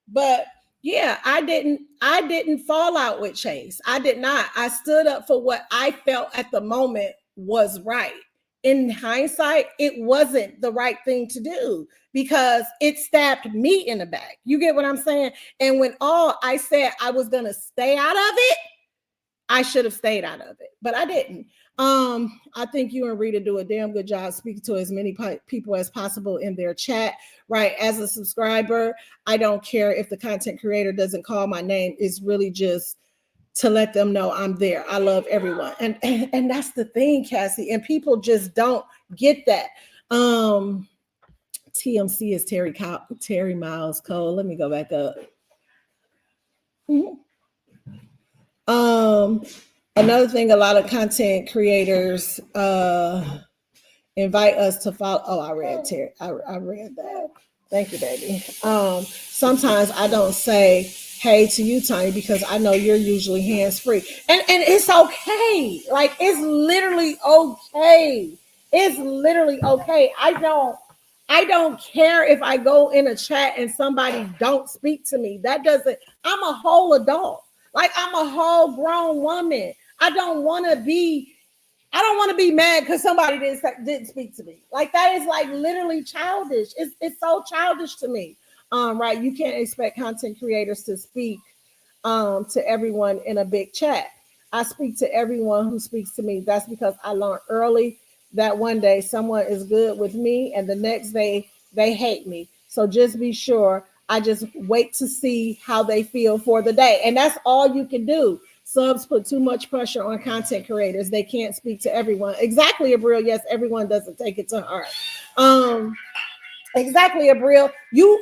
But yeah, I didn't fall out with Chase. I did not. I stood up for what I felt at the moment was right. In hindsight, it wasn't the right thing to do because it stabbed me in the back. You get what I'm saying? And when all I said I was going to stay out of it, I should have stayed out of it, but I didn't. I think you and Rita do a damn good job speaking to as many people as possible in their chat, right? As a subscriber, I don't care if the content creator doesn't call my name. It's really just to let them know I'm there. I love everyone. And that's the thing, Cassie. And people just don't get that. TMC is Terry Miles Cole. Let me go back up. Another thing, a lot of content creators invite us to follow. Oh, I read Terry. I read that. Thank you, baby. Sometimes I don't say hey to you, Tanya, because I know you're usually hands-free. And it's okay. Like, it's literally okay. It's literally okay. I don't care if I go in a chat and somebody don't speak to me. That doesn't, I'm a whole adult. Like, I'm a whole grown woman. I don't want to be mad because somebody didn't speak to me. Like, that is like literally childish. It's so childish to me. Right? You can't expect content creators to speak to everyone in a big chat. I speak to everyone who speaks to me. That's because I learned early that one day someone is good with me and the next day they hate me. So just be sure I just wait to see how they feel for the day. And that's all you can do. Subs put too much pressure on content creators. They can't speak to everyone. Exactly, Abril. Yes, everyone doesn't take it to heart. Exactly, Abril.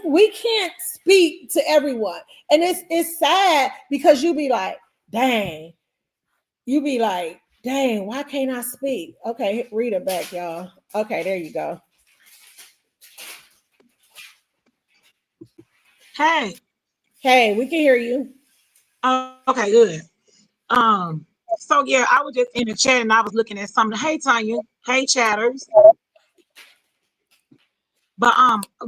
We can't speak to everyone. And it's sad because you be like, dang. You be like, dang, why can't I speak? Okay, read it back, y'all. Okay, there you go. Hey, we can hear you. Okay, good. So yeah, I was just in the chat and I was looking at something. Hey, Tanya. Hey, chatters. But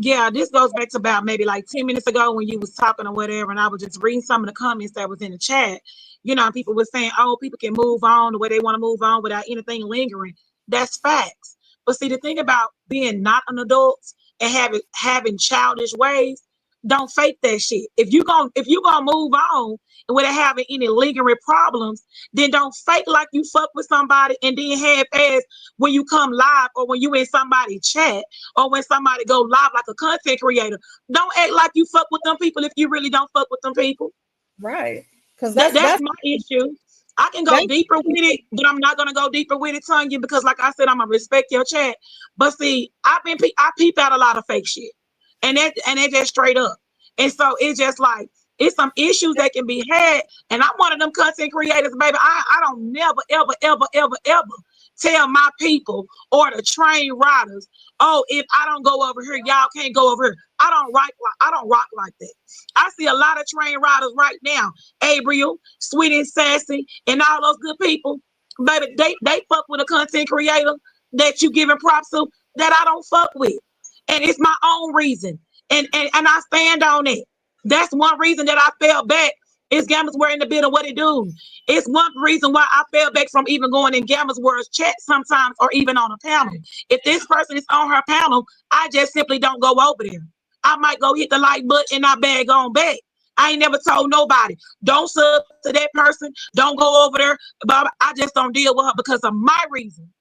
yeah, this goes back to about maybe like 10 minutes ago when you was talking or whatever, and I was just reading some of the comments that was in the chat. You know, people were saying, oh, people can move on the way they want to move on without anything lingering. That's facts. But see, the thing about being not an adult and having childish ways, don't fake that shit. If you gonna move on without having any lingering problems, then don't fake like you fuck with somebody and then have ass when you come live or when you in somebody's chat or when somebody go live like a content creator. Don't act like you fuck with them people if you really don't fuck with them people. Right. Because that's my issue. I can go deeper with it, but I'm not gonna go deeper with it, Tanya, because like I said, I'm gonna respect your chat. But see, I peep out a lot of fake shit. And that's just straight up. And so it's just like it's some issues that can be had. And I'm one of them content creators, baby. I don't never, ever, ever, ever, ever tell my people or the train riders, oh, if I don't go over here, y'all can't go over here. I don't rock like that. I see a lot of train riders right now, Abriel, Sweet and Sassy, and all those good people, baby, they fuck with a content creator that you giving props to that I don't fuck with. And it's my own reason. And I stand on it. That's one reason that I fell back. Is Gamma's World in the building, what it do? It's one reason why I fell back from even going in Gamma's World's chat sometimes or even on a panel. If this person is on her panel, I just simply don't go over there. I might go hit the like button and I bag on back. I ain't never told nobody, don't sub to that person, don't go over there. But I just don't deal with her because of my reason.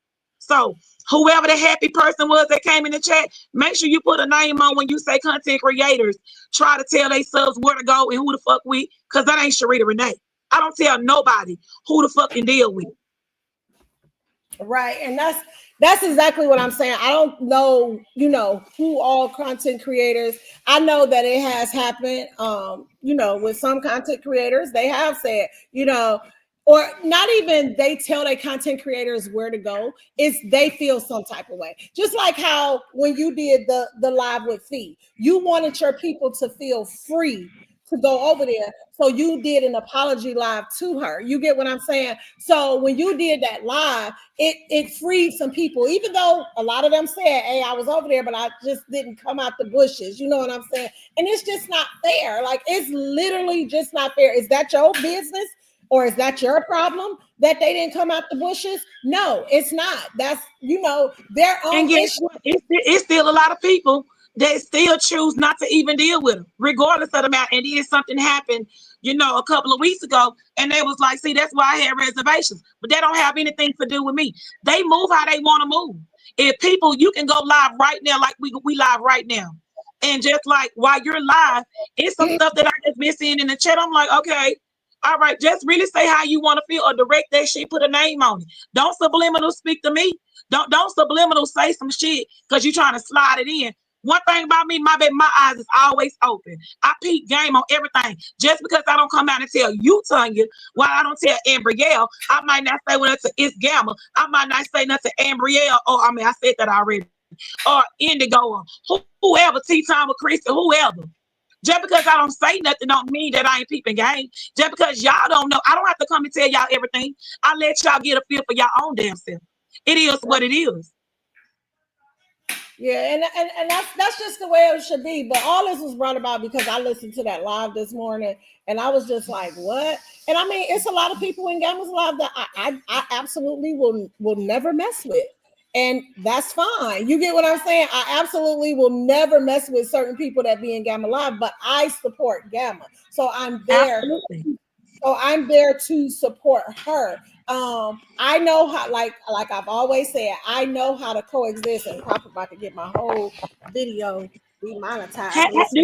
So whoever the happy person was that came in the chat, make sure you put a name on when you say content creators. Try to tell they subs where to go and who the fuck with, because that ain't Sharita Renee. I don't tell nobody who the fuck can deal with. Right. And that's exactly what I'm saying. I don't know, who all content creators. I know that it has happened, with some content creators. They have said, or not even they tell their content creators where to go, is they feel some type of way. Just like how when you did the live with Fee, you wanted your people to feel free to go over there. So you did an apology live to her. You get what I'm saying? So when you did that live, it freed some people, even though a lot of them said, hey, I was over there, but I just didn't come out the bushes. You know what I'm saying? And it's just not fair. Like, it's literally just not fair. Is that your business? Or is that your problem that they didn't come out the bushes? No, it's not. That's, their own. And guess what? It's still a lot of people that still choose not to even deal with them, regardless of the matter. And then something happened a couple of weeks ago, and they was like, see, that's why I had reservations. But they don't have anything to do with me. They move how they want to move. If people, you can go live right now, like we live right now. And just like while you're live, it's some stuff that I just been seeing in the chat. I'm like, okay, all right, just really say how you want to feel or direct that shit, put a name on it. Don't subliminal speak to me. Don't subliminal say some shit because you're trying to slide it in. One thing about me, my eyes is always open. I peep game on everything. Just because I don't come out and tell you, Tanya, while I don't tell Ambrielle, I might not say when it's Gamma. I might not say nothing to Ambrielle. I said that already. Or Indigo, or whoever, T-Time or Krista, whoever. Just because I don't say nothing don't mean that I ain't peeping game. Just because y'all don't know, I don't have to come and tell y'all everything. I let y'all get a feel for y'all own damn self. It is what it is. Yeah, and that's just the way it should be. But all this was brought about because I listened to that live this morning, and I was just like, "What?" And I mean, it's a lot of people in Gamma's live that I absolutely will never mess with, and that's fine. You get what I'm saying? I absolutely will never mess with certain people that be in Gamma live, but I support Gamma, so I'm there. Absolutely. So I'm there to support her. I know how, like I've always said, I know how to coexist. And probably about to get my whole video demonetized. Do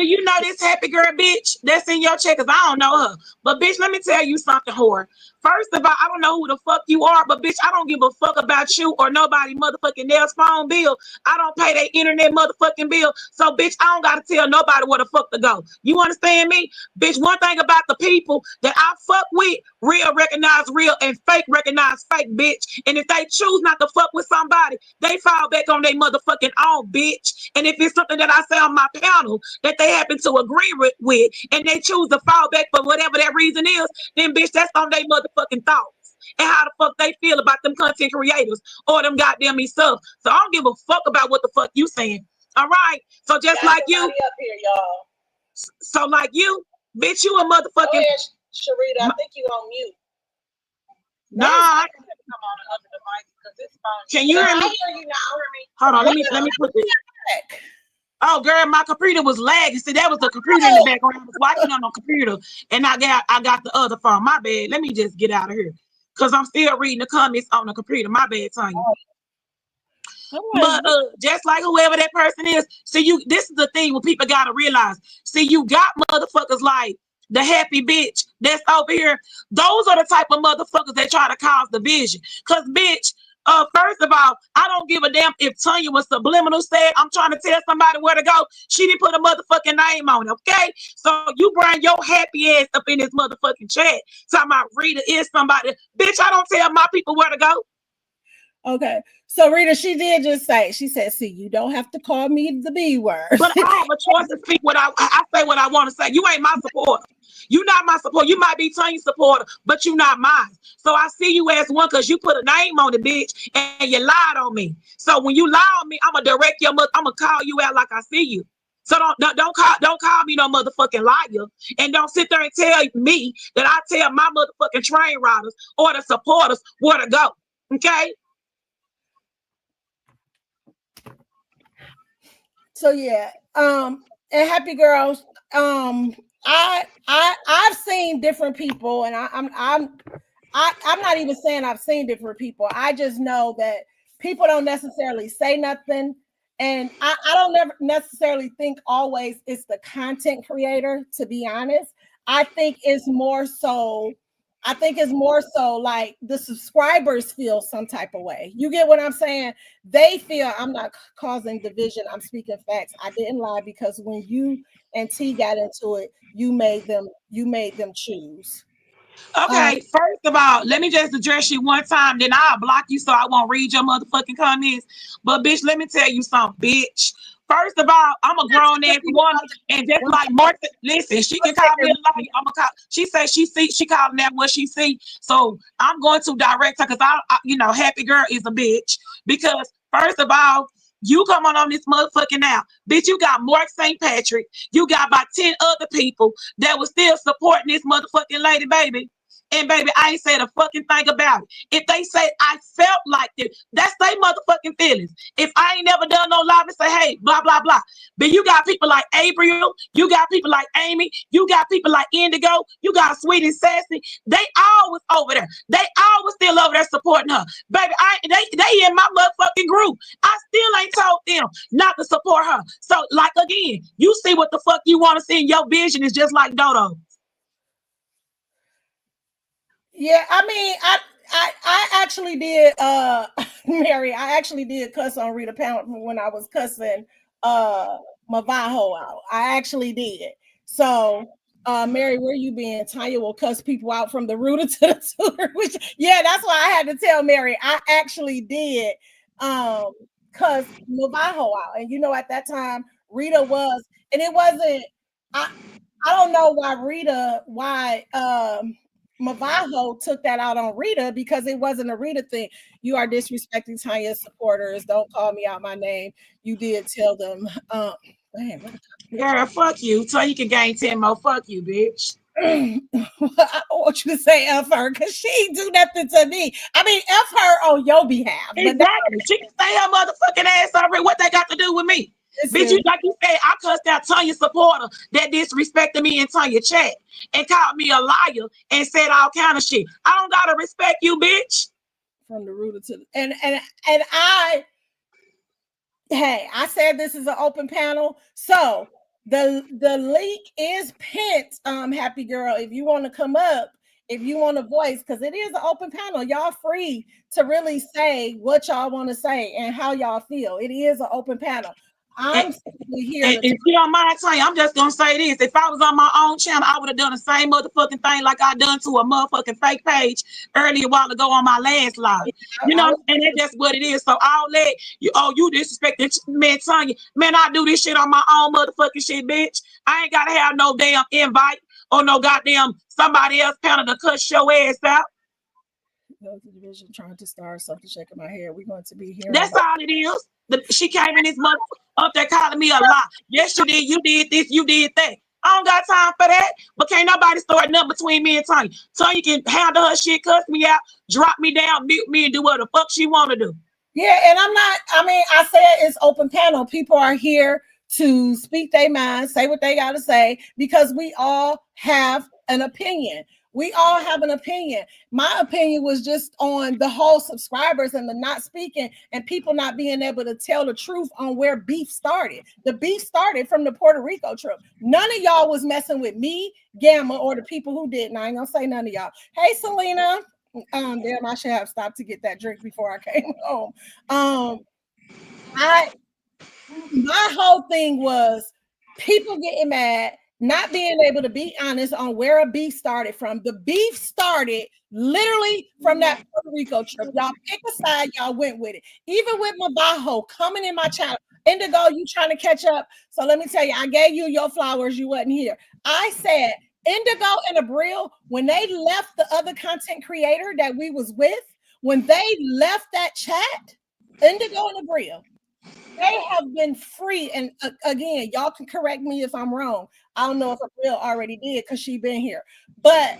you know this happy girl bitch that's in your chat? Cause I don't know her. But bitch, let me tell you something, whore. First of all, I don't know who the fuck you are, but bitch, I don't give a fuck about you or nobody motherfucking Nell's phone bill. I don't pay their internet motherfucking bill. So bitch, I don't gotta tell nobody where the fuck to go. You understand me? Bitch, one thing about the people that I fuck with, real recognize real and fake recognize fake, bitch. And if they choose not to fuck with somebody, they fall back on their motherfucking own, bitch. And if it's something that I say on my panel that they happen to agree with and they choose to fall back for whatever that reason is, then bitch, that's on their motherfucking thoughts and how the fuck they feel about them content creators or them goddamn me stuff. So I don't give a fuck about what the fuck you saying. All right. So just like you up here, y'all. So like you, bitch, you a motherfucking. Go ahead, Sharita, I think you on mute. No, I come on the other device because it's phone. Can you hear me? I hear you now. Hold on, let me put this. Oh, girl, my computer was lagging. See, that was the computer in the background. I was watching on the computer, and I got the other phone. My bad. Let me just get out of here, cause I'm still reading the comments on the computer. My bad, Tanya. But just like whoever that person is, see, this is the thing what people gotta realize. See, you got motherfuckers like the happy bitch that's over here. Those are the type of motherfuckers that try to cause division. Cause bitch. First of all, I don't give a damn if Tanya was subliminal said I'm trying to tell somebody where to go. She didn't put a motherfucking name on it, okay? So you bring your happy ass up in this motherfucking chat talking about Rita is somebody. Bitch, I don't tell my people where to go. Okay. So Rita, she did just say, she said, see, you don't have to call me the B word. But I have a choice to speak what I say what I want to say. You ain't my supporter. You're not my supporter. You might be Tanya's supporter, but you're not mine. So I see you as one because you put a name on it, bitch, and you lied on me. So when you lie on me, I'm gonna direct your mother. I'm gonna call you out like I see you. So don't call me no motherfucking liar, and don't sit there and tell me that I tell my motherfucking train riders or the supporters where to go. Okay. So yeah, and happy girls. I've seen different people, and I'm not even saying I've seen different people. I just know that people don't necessarily say nothing, and I don't never necessarily think always it's the content creator. To be honest, I think it's more so like the subscribers feel some type of way. You get what I'm saying? They feel I'm not causing division. I'm speaking facts. I didn't lie because when you and T got into it, you made them choose. Okay, first of all, let me just address you one time, then I'll block you so I won't read your motherfucking comments. But bitch, let me tell you something, bitch. First of all, I'm a grown ass woman, and just like Martha, listen, she can call me a liar. I'm a call. She says she calling that what she see. So I'm going to direct her because I happy girl is a bitch. Because first of all, you come on this motherfucking now, bitch. You got Mark St. Patrick. You got about 10 other people that was still supporting this motherfucking lady, baby. And baby, I ain't said a fucking thing about it. If they say I felt like it, that's their motherfucking feelings. If I ain't never done no live and say, hey, blah, blah, blah. But you got people like April, you got people like Amy, you got people like Indigo, you got Sweet and Sassy. They always over there. They always still over there supporting her. Baby, they in my motherfucking group. I still ain't told them not to support her. So, like, again, you see what the fuck you want to see, and your vision is just like Dodo. Yeah, I mean, I actually did, Mary, I actually did cuss on Rita Pound when I was cussing Mavajo out. I actually did. So, Mary, where you been? Tanya will cuss people out from the rooter to the tutor. Which, yeah, that's why I had to tell Mary. I actually did cuss Mavajo out. And you know, at that time, Rita was, and it wasn't, I don't know why Mavajo took that out on Rita, because it wasn't a Rita thing. You are disrespecting Tanya's supporters. Don't call me out my name. You did tell them. Girl, fuck you. So you can gain 10 more. Fuck you, bitch. I want you to say F her, because she do nothing to me. I mean, F her on your behalf. Exactly. She can stay her motherfucking ass over. What they got to do with me? Bitch, you, like you said, I cussed out Tanya supporter that disrespected me in Tanya chat and called me a liar and said all kind of shit. I don't gotta respect you, bitch. From the rooter to the, and I said this is an open panel, so the link is pinned. Happy girl, if you want to come up, if you want to voice, because it is an open panel, y'all free to really say what y'all want to say and how y'all feel. It is an open panel. I'm here. And if you don't mind, Tanya, I'm just gonna say this: if I was on my own channel, I would have done the same motherfucking thing like I done to a motherfucking fake page earlier a while ago on my last live. You know, and that's just what it is. So I'll let you. Oh, you disrespecting man, Tanya? Man, I do this shit on my own motherfucking shit, bitch. I ain't gotta have no damn invite or no goddamn somebody else panel to cuss your ass out. Go to division, trying to start something, shaking my head. We're going to be here. That's all it is. She came in this month up there calling me a lie. Yes, you did. You did this. You did that. I don't got time for that. But can't nobody start nothing between me and Tanya. Tanya can handle her shit, cuss me out, drop me down, mute me, and do what the fuck she want to do. Yeah, and I'm not, I mean, I said it's open panel. People are here to speak their mind, say what they got to say, because we all have an opinion. We all have an opinion. My opinion was just on the whole subscribers and the not speaking and people not being able to tell the truth on where beef started. The beef started from the Puerto Rico trip. None of y'all was messing with me, Gamma, or the people who didn't. I ain't gonna say none of y'all. Hey, Selena. Damn, I should have stopped to get that drink before I came home. My whole thing was people getting mad, not being able to be honest on where a beef started from. The beef started literally from that Puerto Rico trip. Y'all pick a side, y'all went with it. Even with Mavajo coming in my channel. Indigo, you trying to catch up. So let me tell you, I gave you your flowers. You wasn't here. I said, Indigo and Abril, when they left the other content creator that we was with, when they left that chat, Indigo and Abril, they have been free. And again, y'all can correct me if I'm wrong. I don't know if Abril already did because she been here, but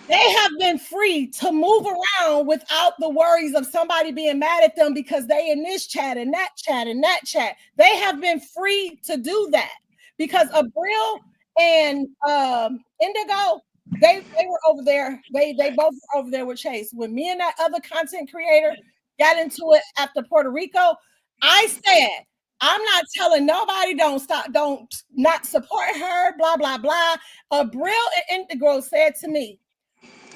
they have been free to move around without the worries of somebody being mad at them because they in this chat and that chat and that chat. They have been free to do that because Abril and Indigo, they were over there. They both were over there with Chase. When me and that other content creator got into it after Puerto Rico, I said, I'm not telling nobody don't not support her, blah, blah, blah. Abril and Indigo said to me,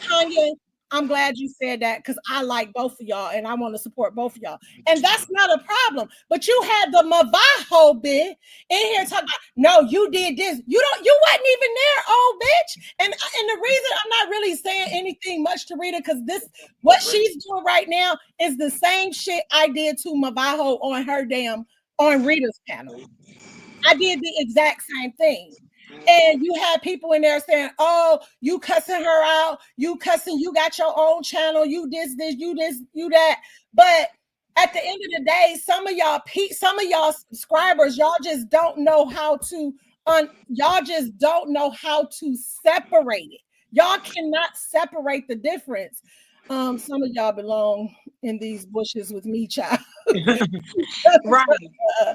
Tanya, I'm glad you said that because I like both of y'all and I want to support both of y'all. And that's not a problem. But you had the Mavajo bit in here talking about, no, you did this. You wasn't even there, old bitch. And the reason I'm not really saying anything much to Rita, because what she's doing right now is the same shit I did to Mavajo on Rita's panel. I did the exact same thing. And you had people in there saying, oh, you cussing her out, you got your own channel, you this, you that. But at the end of the day, some of y'all subscribers, y'all just don't know how to separate it. Y'all cannot separate the difference. Some of y'all belong in these bushes with me, child. Right.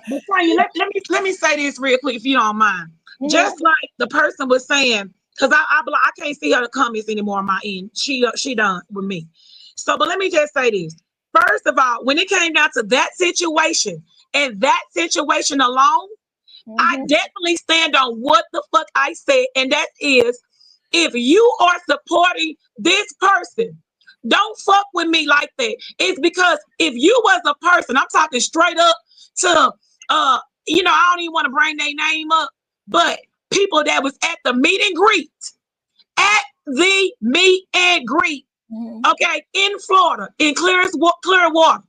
But Tanya, let me say this real quick, if you don't mind. Just like the person was saying, because I can't see her comments anymore on my end. She done with me. So, but let me just say this. First of all, when it came down to that situation and that situation alone, I definitely stand on what the fuck I said, and that is, if you are supporting this person, don't fuck with me like that. It's because if you was a person, I'm talking straight up to I don't even want to bring their name up, but people that was at the meet and greet, okay, in Florida, in Clearwater,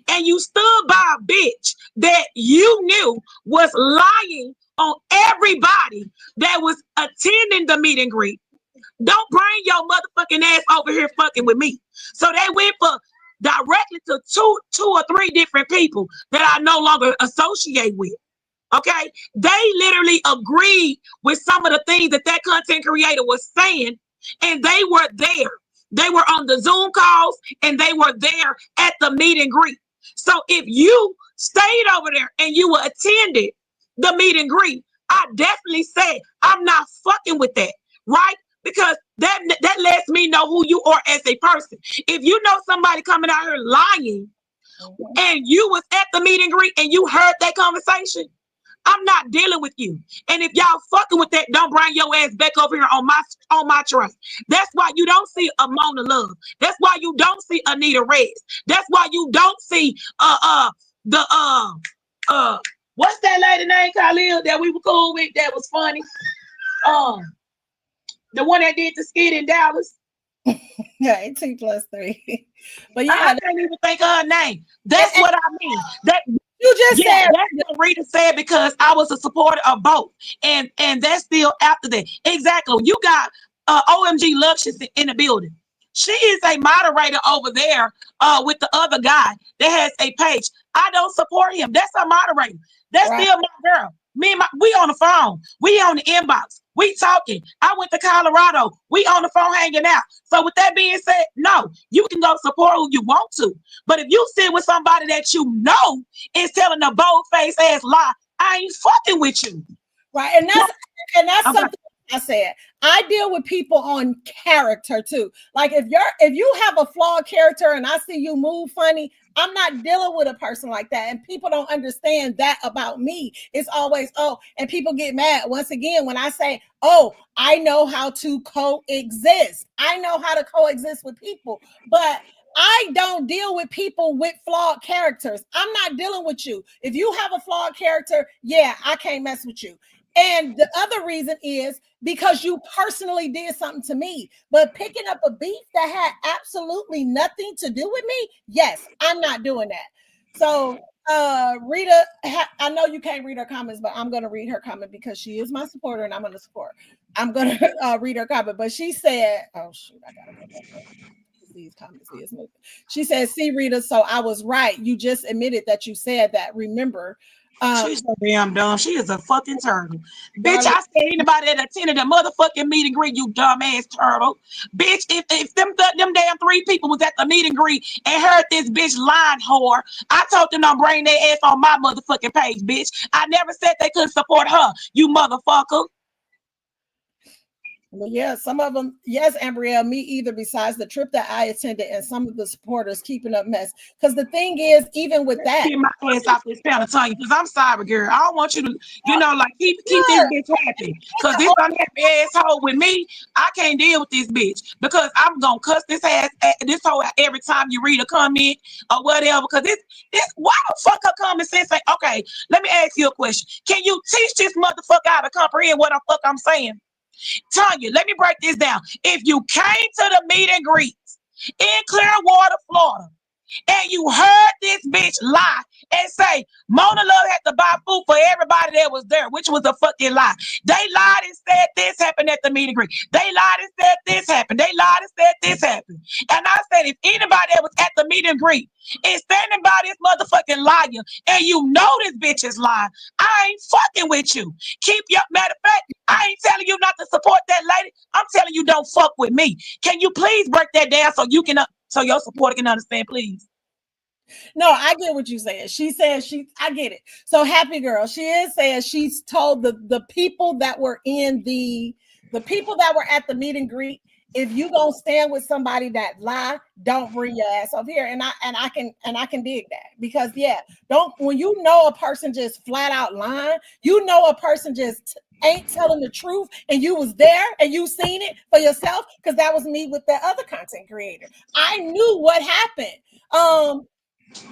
and you stood by a bitch that you knew was lying on everybody that was attending the meet and greet. Don't bring your motherfucking ass over here fucking with me. So they went for directly to two or three different people that I no longer associate with. Okay, they literally agreed with some of the things that content creator was saying, and they were there. They were on the Zoom calls, and they were there at the meet and greet. So if you stayed over there and you attended the meet and greet, I definitely say I'm not fucking with that, right? Because that lets me know who you are as a person. If you know somebody coming out here lying, and you was at the meet and greet and you heard that conversation, I'm not dealing with you. And if y'all fucking with that, don't bring your ass back over here on my train. That's why you don't see a Mona Love. That's why you don't see Anita Reyes. That's why you don't see what's that lady name, Khalil, that we were cool with that was funny? The one that did the skit in Dallas. Yeah, 18+3. But yeah, I can't even think of her name. That's what I mean. That you just said that's what Rita said, because I was a supporter of both, and that's still after that. Exactly. You got OMG Luscious in the building. She is a moderator over there with the other guy that has a page. I don't support him. That's a moderator. That's still my girl. We on the phone. We on the inbox. We talking. I went to Colorado. We on the phone hanging out. So with that being said, no, you can go support who you want to. But if you sit with somebody that you know is telling a bold-faced ass lie, I ain't fucking with you. Right. And that's something I said. I deal with people on character too. Like if you have a flawed character and I see you move funny, I'm not dealing with a person like that. And people don't understand that about me. It's always, and people get mad once again when I say, I know how to coexist. I know how to coexist with people, but I don't deal with people with flawed characters. I'm not dealing with you. If you have a flawed character, I can't mess with you. And the other reason is because you personally did something to me. But picking up a beef that had absolutely nothing to do with me, yes, I'm not doing that. So Rita, I know you can't read her comments, but I'm going to read her comment because she is my supporter and I'm going to support her. I'm going to read her comment. But she said, oh, shoot, I got to go back up. These comments is moving. She said, see, Rita, so I was right. You just admitted that you said that. Remember, she's so damn dumb. She is a fucking turtle. Bitch, I said anybody that attended a motherfucking meet and greet, you dumbass turtle. Bitch, if them damn three people was at the meet and greet and heard this bitch lying whore, I told them don't bring their ass on my motherfucking page, bitch. I never said they couldn't support her, you motherfucker. Well, yeah, some of them, yes, Ambrielle, me either, besides the trip that I attended and some of the supporters keeping up mess. Because the thing is, even with that, keep my ass off this panel, Tanya, because I'm sorry, girl. I don't want you to, keep this bitch happy. Because this unhappy asshole with me, I can't deal with this bitch. Because I'm gonna cuss this hoe every time you read a comment or whatever. Because why the fuck her common sense say, okay, let me ask you a question. Can you teach this motherfucker how to comprehend what the fuck I'm saying? Tanya, let me break this down. If you came to the meet and greets in Clearwater, Florida, and you heard this bitch lie and say Mona Love had to buy food for everybody that was there, which was a fucking lie. They lied and said this happened at the meet and greet. They lied and said this happened. They lied and said this happened. And I said, if anybody that was at the meet and greet is standing by this motherfucking liar and you know this bitch is lying, I ain't fucking with you. Keep your, matter of fact, I ain't telling you not to support that lady. I'm telling you don't fuck with me. Can you please break that down so you can so your supporter can understand, please. No, I get what you said. She says I get it. So happy girl. She is saying she's told the people that were in the people that were at the meet and greet, if you gonna stand with somebody that lie, don't bring your ass up here. And I can dig that, because don't, when you know a person just flat out lying, you know a person just ain't telling the truth, and you was there and you seen it for yourself, because that was me with that other content creator. I knew what happened.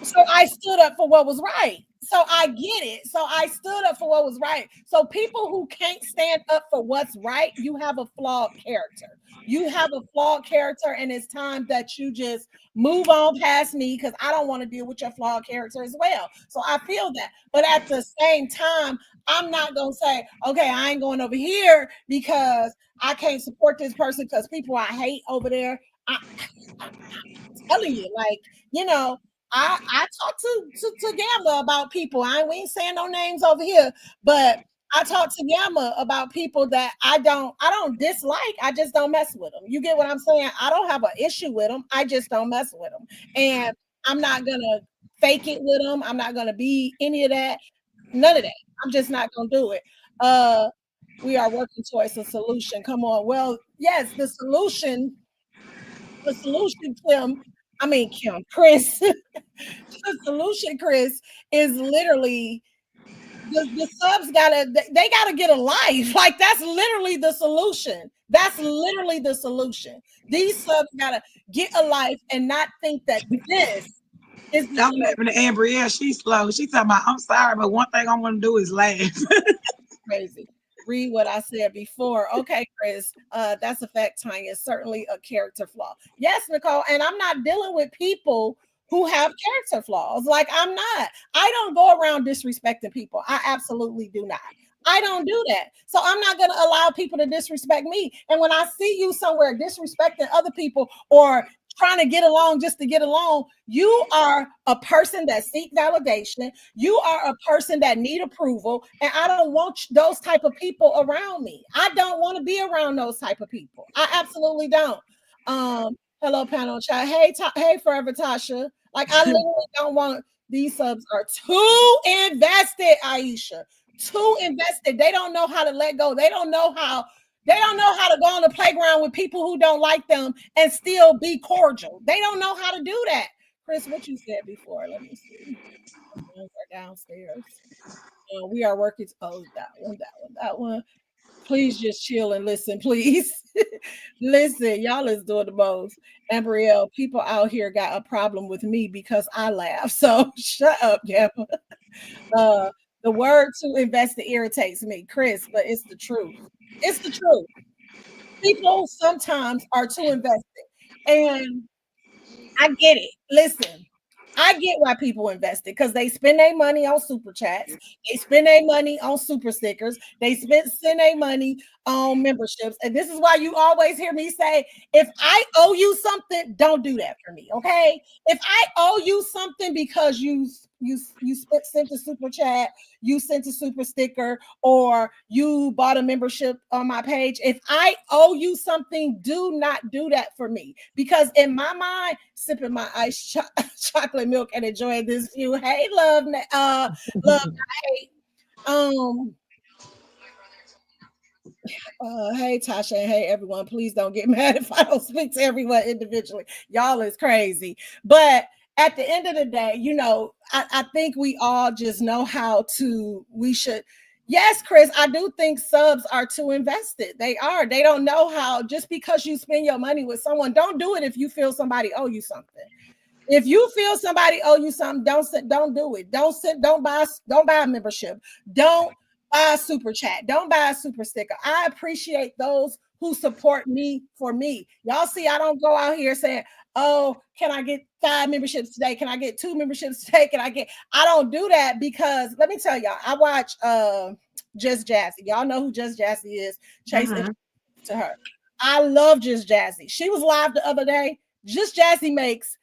So I stood up for what was right. So I get it. So I stood up for what was right. So people who can't stand up for what's right, you have a flawed character. You have a flawed character, and it's time that you just move on past me, because I don't want to deal with your flawed character as well. So I feel that. But at the same time, I'm not going to say, okay, I ain't going over here because I can't support this person because people I hate over there. I'm telling you, like, you know, I talk to Gamma about people. We ain't saying no names over here, but I talk to Gamma about people that I don't dislike. I just don't mess with them. You get what I'm saying? I don't have an issue with them. I just don't mess with them. And I'm not gonna fake it with them. I'm not gonna be any of that. None of that. I'm just not gonna do it. We are working towards a solution. Come on. Well, yes, the solution, Chris. The solution, Chris, is literally the subs they gotta get a life. Like, that's literally the solution. That's literally the solution. These subs gotta get a life and not think that this is I'm laughing at Ambrielle. She's slow. She's talking about, I'm sorry, but one thing I'm gonna do is laugh. crazy. Read what I said before. Okay, Chris, that's a fact, Tanya. Certainly a character flaw. Yes, Nicole, and I'm not dealing with people who have character flaws. Like, I'm not. I don't go around disrespecting people. I absolutely do not. I don't do that. So I'm not going to allow people to disrespect me. And when I see you somewhere disrespecting other people or trying to get along just to get along, you are a person that seek validation. You are a person that need approval, and I don't want those type of people around me. I don't want to be around those type of people. I absolutely don't. Hello, panel chat. Hey, Forever Tasha. Like, I literally don't want, these subs are too invested, Aisha. Too invested. They don't know how to let go. They don't know how to go on the playground with people who don't like them and still be cordial. They don't know how to do that. Chris, what you said before? Let me see. We're downstairs. We are working. Oh, that one. Please just chill and listen, please. Listen, y'all is doing the most. Ambrielle, people out here got a problem with me because I laugh. So shut up, Gamma. The word "too invested" irritates me, Chris, but it's the truth. It's the truth. People sometimes are too invested, and I get it. Listen, I get why people invested, because they spend their money on super chats, they spend their money on super stickers, they send their money on memberships. And this is why you always hear me say, if I owe you something, don't do that for me. Okay. If I owe you something because you sent a super chat, you sent a super sticker, or you bought a membership on my page, if I owe you something, do not do that for me. Because in my mind, sipping my iced chocolate milk and enjoying this view. Hey, love, hey, hey, Tasha, and hey, everyone. Please don't get mad if I don't speak to everyone individually. Y'all is crazy, but at the end of the day, I think we all just know how to. Yes, Chris, I do think subs are too invested. They are. They don't know how. Just because you spend your money with someone, don't do it if you feel somebody owe you something. If you feel somebody owe you something, don't do it. Don't buy a membership. Don't buy a super chat. Don't buy a super sticker. I appreciate those who support me for me. Y'all see, I don't go out here saying, oh, can I get 5 memberships today? Can I get 2 memberships today? I don't do that, because let me tell y'all, I watch Just Jazzy. Y'all know who Just Jazzy is. Chase to her. I love Just Jazzy. She was live the other day. Just Jazzy makes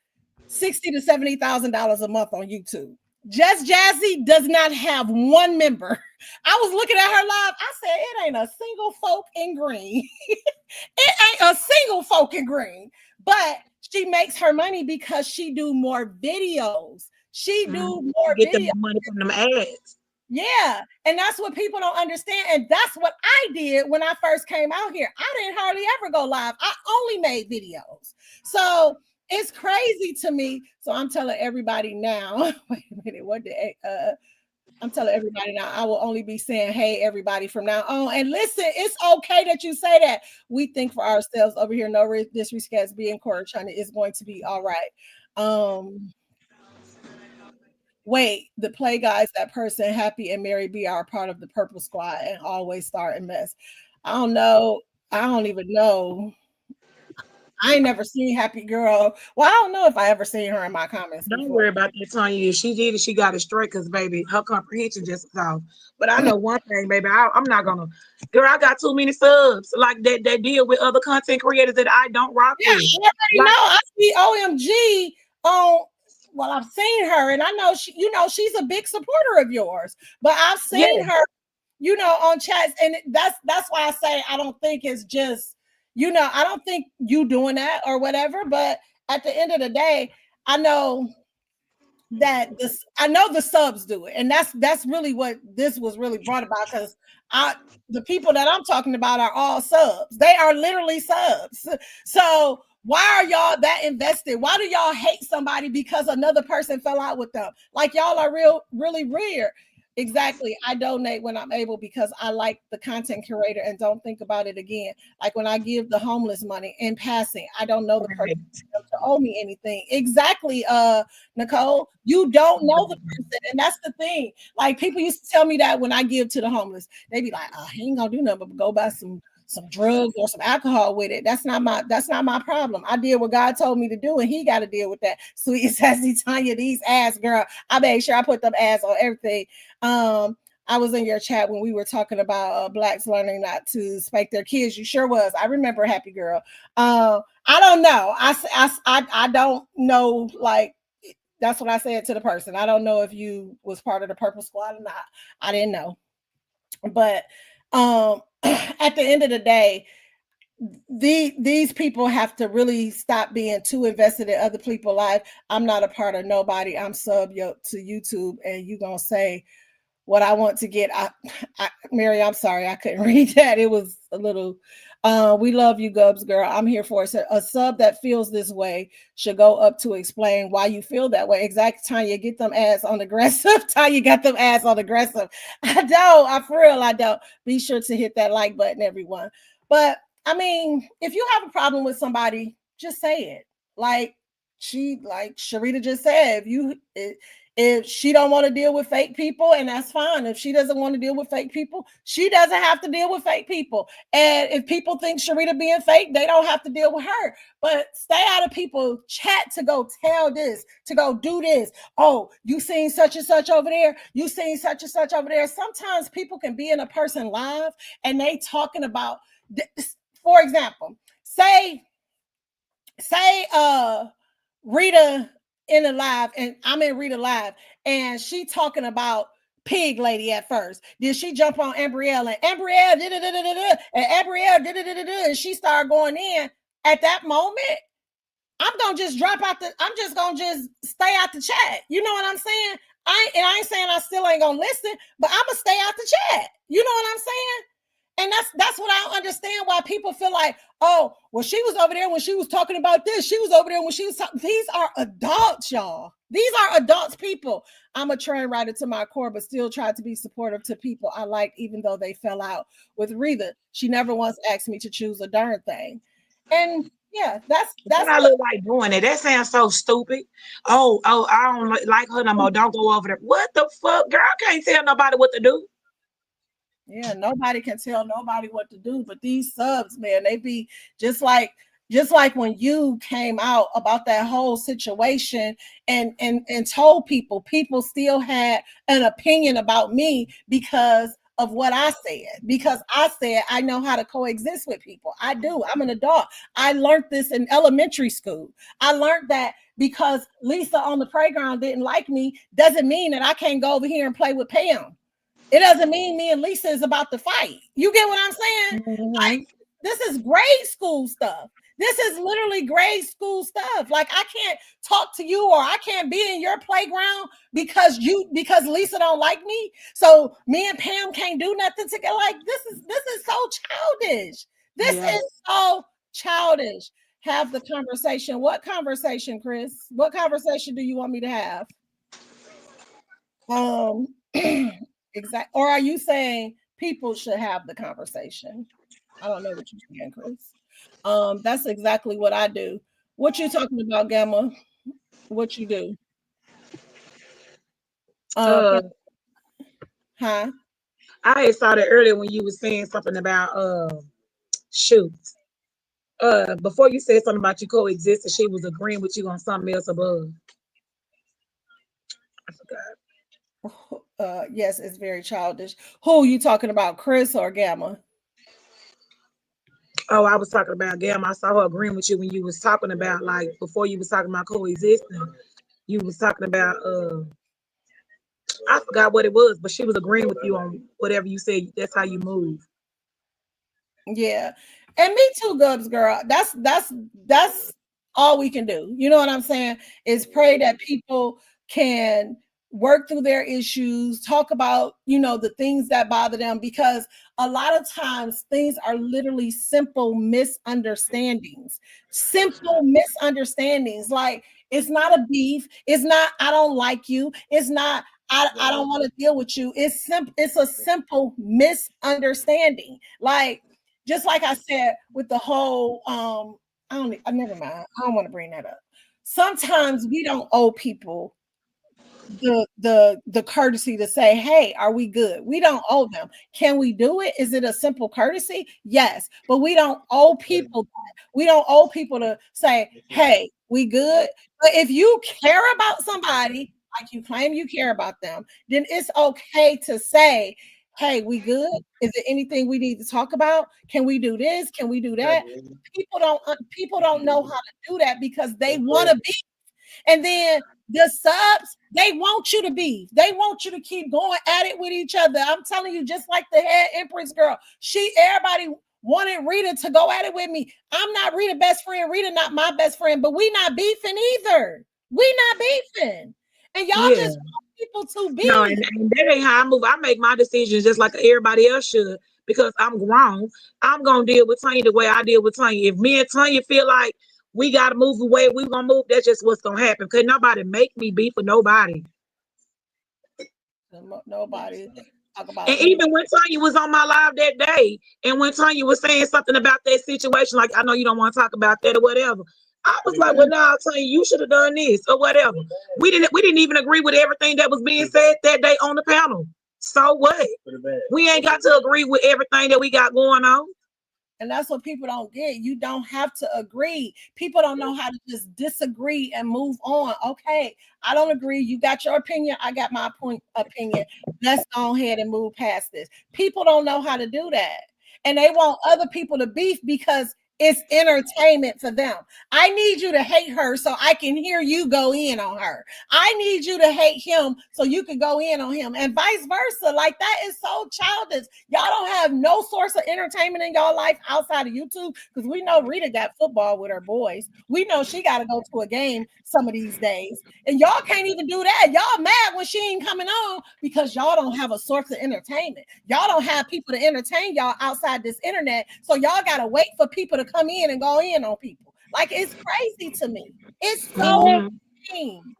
$60,000 to $70,000 a month on YouTube. Just Jazzy does not have one member. I was looking at her live. I said, it ain't a single folk in green. It ain't a single folk in green. But she makes her money because she do more videos. She do more Get videos. the money from them ads. Yeah, and that's what people don't understand. And that's what I did when I first came out here. I didn't hardly ever go live. I only made videos. So it's crazy to me. So I'm telling everybody now. Wait a minute. What did I'm telling everybody now, I will only be saying, hey, everybody from now on. And listen, it's okay that you say that. We think for ourselves over here. No disrespect, being Cora China is going to be all right. Wait, the play guys, that person, Happy and Mary B are part of the Purple Squad and always start a mess. I don't know. I don't even know. I ain't never seen Happy Girl. Well, I don't know if I ever seen her in my comments Don't before. worry about that, Tanya. If she did it, she got it straight because, baby, her comprehension just is off. But I know one thing, baby. I'm not gonna. Girl, I got too many subs like that deal with other content creators that I don't rock Yeah, with. I already know. I see OMG on. Well, I've seen her, and I know she. She's a big supporter of yours. But I've seen her, on chats, and that's why I say I don't think it's just. I don't think you doing that or whatever. But at the end of the day, I know that I know the subs do it, and that's really what this was really brought about, because the people that I'm talking about are all subs. They are literally subs. So why are y'all that invested? Why do y'all hate somebody because another person fell out with them? Like, y'all are really weird. Exactly. I donate when I'm able because I like the content curator and don't think about it again. Like when I give the homeless money in passing, I don't know the person to owe me anything. Exactly, Nicole. You don't know the person, and that's the thing. Like, people used to tell me that when I give to the homeless, they be like, "Oh, he ain't gonna do nothing but go buy some drugs or some alcohol with it." That's not my problem. I did what God told me to do, and he got to deal with that. Sweet sassy Tanya, these ass, girl. I made sure I put them ass on everything. I was in your chat when we were talking about blacks learning not to spank their kids. You sure was. I remember, Happy Girl. I don't know. I don't know. Like, that's what I said to the person. I don't know if you was part of the Purple Squad or not. I didn't know. But at the end of the day, these people have to really stop being too invested in other people's life. I'm not a part of nobody. I'm sub to YouTube, and you gonna say what I want to get. Mary, I'm sorry I couldn't read that. It was a little. We love you, Gubs girl. I'm here for it. A sub that feels this way should go up to explain why you feel that way. Exactly, Tanya. Get them ads on aggressive. Tanya got them ads on aggressive. I don't. For real, I don't. Be sure to hit that like button, everyone. But I mean, if you have a problem with somebody, just say it. Like Sharita just said, if she don't want to deal with fake people, and that's fine. If she doesn't want to deal with fake people, she doesn't have to deal with fake people. And if people think Sharita being fake, they don't have to deal with her. But stay out of people's chat to go tell this, to go do this. Oh, you seen such and such over there? You seen such and such over there? Sometimes people can be in a person live and they talking about this. For example, say Rita in a live, and I'm in Rita live, and she talking about Pig Lady at first. Then she jump on Ambrielle, and Ambrielle and Ambrielle and she started going in. At that moment, I'm gonna just I'm just gonna just stay out the chat. You know what I'm saying? I ain't saying I still ain't gonna listen, but I'm gonna stay out the chat. You know what I'm saying? And that's what I don't understand, why people feel like, oh, well, she was over there when she was talking about this. She was over there when she was talking. These are adults, y'all. These are adults people. I'm a train rider to my core, but still try to be supportive to people I like, even though they fell out with Rita. She never once asked me to choose a darn thing. And yeah, that's I look like doing it. That sounds so stupid. Oh, I don't like her no more. Don't go over there. What the fuck, girl? I can't tell nobody what to do. Yeah, nobody can tell nobody what to do, but these subs, man, they be just like when you came out about that whole situation and told people still had an opinion about me because of what I said, because I said I know how to coexist with people. I do. I'm an adult. I learned this in elementary school. I learned that because Lisa on the playground didn't like me doesn't mean that I can't go over here and play with Pam. It doesn't mean me and Lisa is about to fight. You get what I'm saying? Mm-hmm. Like, this is grade school stuff. This is literally grade school stuff. Like, I can't talk to you, or I can't be in your playground because Lisa don't like me. So me and Pam can't do nothing together. Like, this is so childish. This is so childish. Have the conversation. What conversation, Chris? What conversation do you want me to have? Exactly. Or are you saying people should have the conversation? I don't know what you're saying, Chris. That's exactly what I do. What you talking about, Gamma? What you do? Huh? I saw that earlier when you were saying something about shoot. Before you said something about you coexisting, she was agreeing with you on something else above. I forgot. Yes, it's very childish. Who are you talking about, Chris or Gamma? Oh, I was talking about Gamma. I saw her agreeing with you when you was talking about, like, before you was talking about coexisting. You was talking about I forgot what it was, but she was agreeing with you on whatever you said. That's how you move. Yeah, and me too, Gubs girl. That's all we can do. You know what I'm saying? Is pray that people can work through their issues, talk about, the things that bother them, because a lot of times things are literally simple misunderstandings. Like, it's not a beef. It's not, I don't like you. It's not, I don't want to deal with you. It's a simple misunderstanding. Like, just like I said with the whole, never mind. I don't want to bring that up. Sometimes we don't owe people the courtesy to say, hey, are we good? We don't owe them. Can we do it? Is it a simple courtesy? Yes, but we don't owe people that. We don't owe people to say, hey, we good. But if you care about somebody, like you claim you care about them, then it's okay to say, hey, we good? Is there anything we need to talk about? Can we do this? Can we do that? People don't know how to do that because they want to be. And then the subs, they want you to be. They want you to keep going at it with each other. I'm telling you, just like the head Empress girl, everybody wanted Rita to go at it with me. I'm not Rita's best friend. Rita not my best friend, but we not beefing either. We not beefing. And y'all just want people to be. No, and that ain't how I move. I make my decisions just like everybody else should, because I'm grown. I'm gonna deal with Tanya the way I deal with Tanya. If me and Tanya feel like we gotta move the way we're gonna move, that's just what's gonna happen. Cause nobody make me beef with nobody. Nobody. And even when Tanya was on my live that day, and when Tanya was saying something about that situation, like, I know you don't want to talk about that or whatever, I was like, well, no, Tanya, you should have done this or whatever. We didn't even agree with everything that was being said that day on the panel. So what? We ain't got to agree with everything that we got going on. And that's what people don't get. You don't have to agree. People don't know how to just disagree and move on. Okay, I don't agree. You got your opinion. I got my opinion. Let's go ahead and move past this. People don't know how to do that. And they want other people to beef because it's entertainment for them. I need you to hate her so I can hear you go in on her. I need you to hate him so you can go in on him, and vice versa. Like, that is so childish. Y'all don't have no source of entertainment in y'all life outside of YouTube, because we know Rita got football with her boys. We know she got to go to a game some of these days, and y'all can't even do that. Y'all mad when she ain't coming on because y'all don't have a source of entertainment. Y'all don't have people to entertain y'all outside this internet, so y'all got to wait for people to come in and go in on people. Like, it's crazy to me. It's so insane.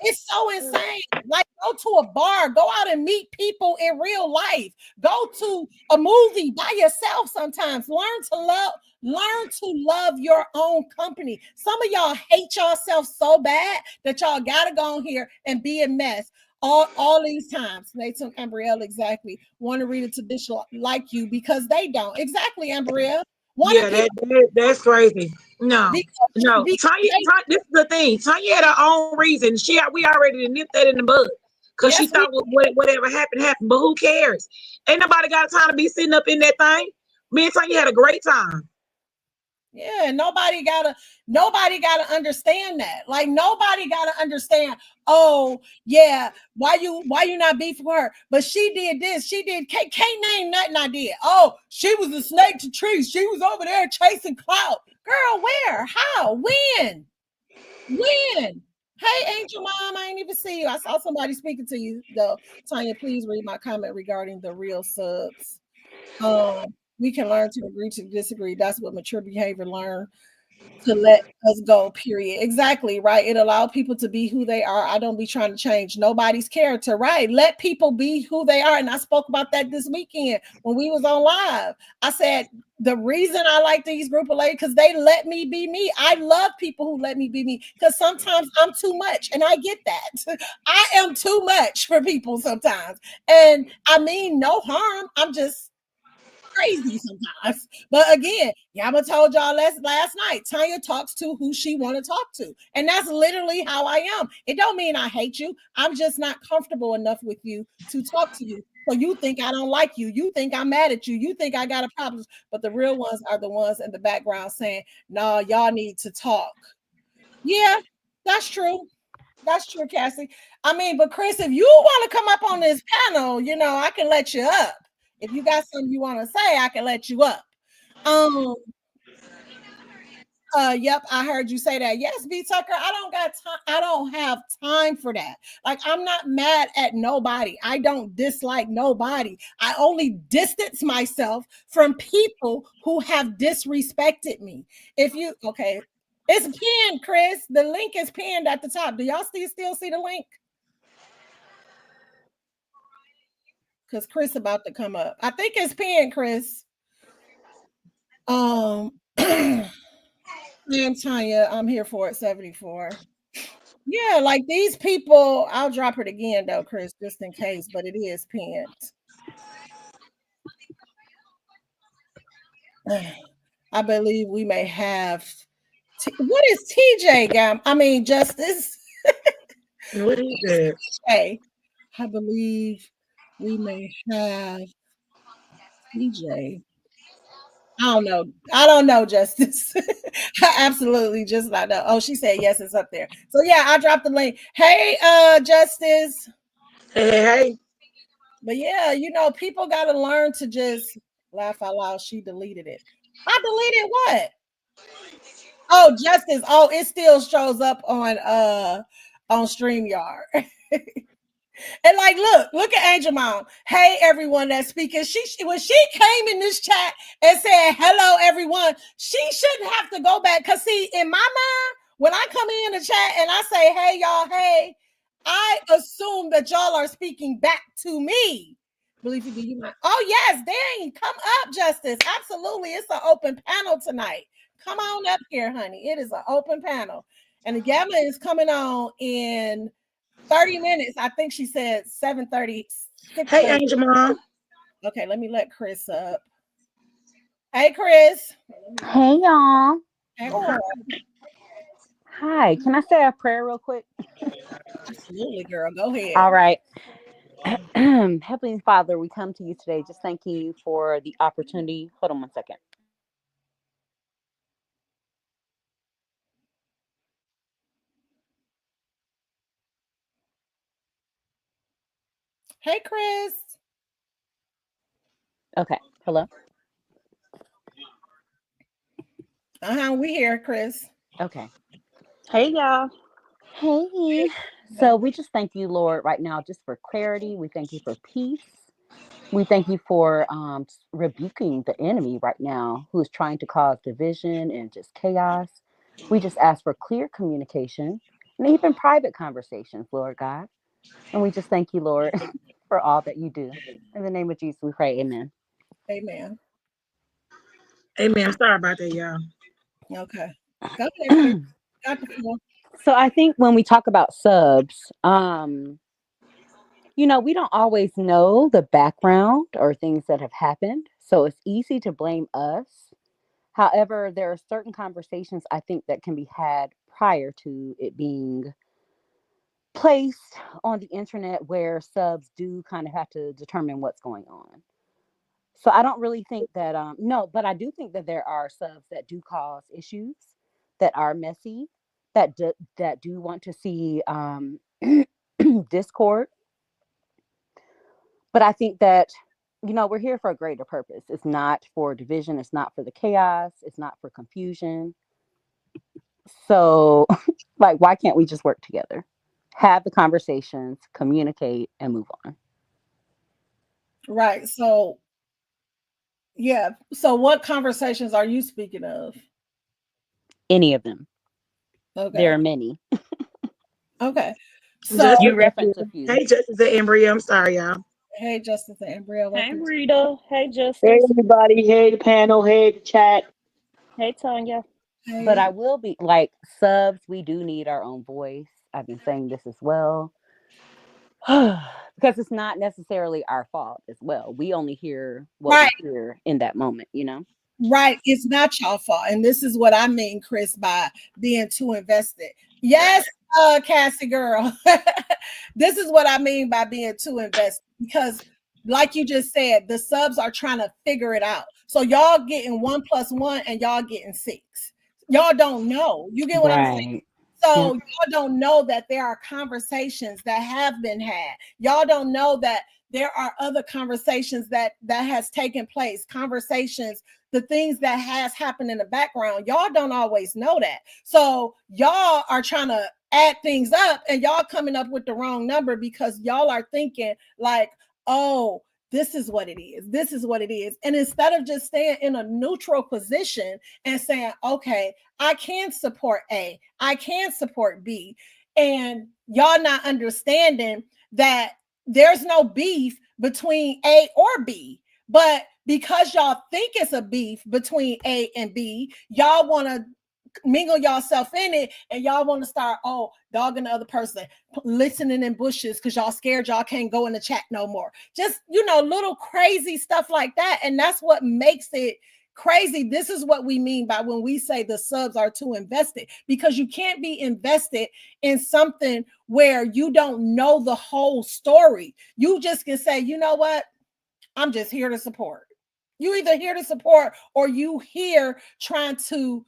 It's so insane. Like, go to a bar, go out and meet people in real life. Go to a movie by yourself sometimes. Learn to love your own company. Some of y'all hate yourself so bad that y'all gotta go on here and be a mess. All these times, Nathan and Ambrielle, exactly, want to read a tradition like you because they don't. Exactly, Ambrielle. That's crazy. No. Tanya, this is the thing. Tanya had her own reason. We already nipped that in the bud because she thought whatever happened. But who cares? Ain't nobody got time to be sitting up in that thing. Me and Tanya had a great time. Yeah, nobody gotta understand that. Like nobody gotta understand. Oh yeah, why you not beefing with her? But she did this. She did. Can't name nothing I did. Oh, she was a snake to trees. She was over there chasing clout. Girl, where? How? When? When? Hey, Angel Mom, I ain't even see you. I saw somebody speaking to you though. Tanya, please read my comment regarding the real subs. We can learn to agree to disagree. That's what mature behavior learn to let us go, period. Exactly, right? It allows people to be who they are. I don't be trying to change nobody's character, right? Let people be who they are. And I spoke about that this weekend when we was on live. I said, the reason I like these group of ladies, because they let me be me. I love people who let me be me, because sometimes I'm too much, and I get that. I am too much for people sometimes. And I mean no harm. I'm just crazy sometimes. But again, Yama told y'all last night, Tanya talks to who she want to talk to. And that's literally how I am. It don't mean I hate you. I'm just not comfortable enough with you to talk to you. So you think I don't like you. You think I'm mad at you. You think I got a problem. But the real ones are the ones in the background saying, no, y'all need to talk. Yeah, that's true. That's true, Cassie. I mean, but Chris, if you want to come up on this panel, I can let you up. If you got something you want to say, I can let you up. Yep, I heard you say that. Yes, B Tucker, I don't got time. I don't have time for that. Like, I'm not mad at nobody. I don't dislike nobody. I only distance myself from people who have disrespected me. Okay, it's pinned, Chris. The link is pinned at the top. Do y'all still see the link? Because Chris about to come up. I think it's pinned, Chris. I'm Tanya. I'm here for it, 74. Yeah, like these people, I'll drop it again though, Chris, just in case, but it is pinned. I believe we may have what is TJ Gam? I mean Justice. What is that? Hey, I believe we may have TJ. I don't know, Justice. I absolutely just not know. Oh, she said yes, it's up there. So yeah, I dropped the link. Hey, Justice. Hey. But yeah, people gotta learn to just laugh out loud. She deleted it. I deleted what? Oh, Justice. Oh, it still shows up on StreamYard. And like, look at Angel Mom. Hey, everyone that's speaking. She when she came in this chat and said, hello, everyone, she shouldn't have to go back. Because see, in my mind, when I come in the chat and I say, hey, y'all, hey, I assume that y'all are speaking back to me. Believe you, do you mind? Oh, yes, dang, come up, Justice. Absolutely. It's an open panel tonight. Come on up here, honey. It is an open panel. And the Gamma is coming on in 30 minutes. I think she said 7:30. Hey, Angel Mom. Okay, let me let Chris up. Hey, Chris. Hey, y'all. Hey, hi. Can I say a prayer real quick? Absolutely, girl. Go ahead. All right. Heavenly Father, we come to you today just thanking you for the opportunity. Hold on one second. Hey, Chris. Okay. Hello. We here, Chris. Okay. Hey, y'all. Hey. So we just thank you, Lord, right now, just for clarity. We thank you for peace. We thank you for rebuking the enemy right now who is trying to cause division and just chaos. We just ask for clear communication and even private conversations, Lord God. And we just thank you, Lord, for all that you do. In the name of Jesus, we pray. Amen. Amen. Amen. Sorry about that, y'all. Okay. Go ahead, Chris. Got the floor. So I think when we talk about subs, we don't always know the background or things that have happened. So it's easy to blame us. However, there are certain conversations I think that can be had prior to it being placed on the internet where subs do kind of have to determine what's going on. So I don't really think that no, but I do think that there are subs that do cause issues, that are messy, that do want to see discord. But I think that, we're here for a greater purpose. It's not for division, it's not for the chaos, it's not for confusion. So like, why can't we just work together? Have the conversations, communicate, and move on. Right. So, yeah. So, what conversations are you speaking of? Any of them. Okay. There are many. Okay. So, Just You reference a few. hey, Justice and Embryo. I'm sorry, y'all. hey, Justice and Embryo. Hey, welcome to- Rita. Hey, Hey, Justice. everybody. Hey, the panel. Hey, the chat. Hey, Tanya. Hey. But I will be like, subs, we do need our own voice. I've been saying this as well. Because it's not necessarily our fault as well. We only hear what Right. we hear in that moment, Right. It's not your fault. And this is what I mean, Chris, by being too invested. Yes, Cassie girl. This is what I mean by being too invested. Because like you just said, the subs are trying to figure it out. So y'all getting 1 + 1 and y'all getting 6. Y'all don't know. You get what I'm saying? So y'all don't know that there are conversations that have been had. Y'all don't know that there are other conversations that has taken place, conversations, the things that has happened in the background. Y'all don't always know that. So y'all are trying to add things up and y'all coming up with the wrong number because y'all are thinking like, oh, this is what it is. This is what it is. And instead of just staying in a neutral position and saying, okay, I can support A, I can support B, and y'all not understanding that there's no beef between A or B, but because y'all think it's a beef between A and B, y'all want to mingle yourself in it and y'all want to start dogging the other person, listening in bushes because y'all scared y'all can't go in the chat no more. Just little crazy stuff like that. And that's what makes it crazy. This is what we mean by when we say the subs are too invested, because you can't be invested in something where you don't know the whole story. You just can say, you know what, I'm just here to support. You either here to support or you here trying to.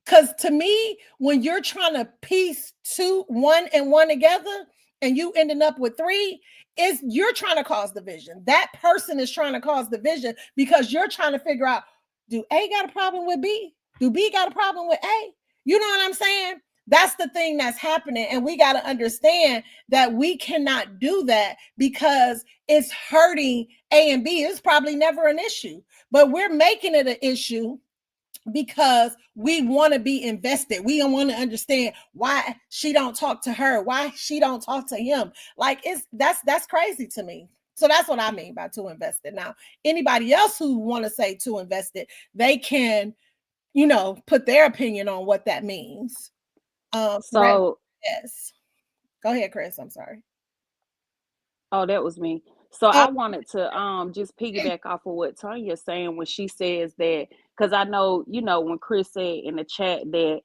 Because to me, when you're trying to piece 2, 1 and 1 together and you ending up with 3, you're trying to cause division. That person is trying to cause division because you're trying to figure out, do A got a problem with B? Do B got a problem with A? You know what I'm saying? That's the thing that's happening. And we got to understand that we cannot do that because it's hurting A and B. It's probably never an issue, but we're making it an issue because we want to be invested. We don't want to understand why she don't talk to her, why she don't talk to him. Like that's crazy to me. So that's what I mean by too invested. Now, anybody else who want to say too invested, they can, put their opinion on what that means. So, yes. Go ahead, Chris. I'm sorry. oh, that was me. So I wanted to just piggyback off of what Tanya's saying when she says that, because I know, when Chris said in the chat that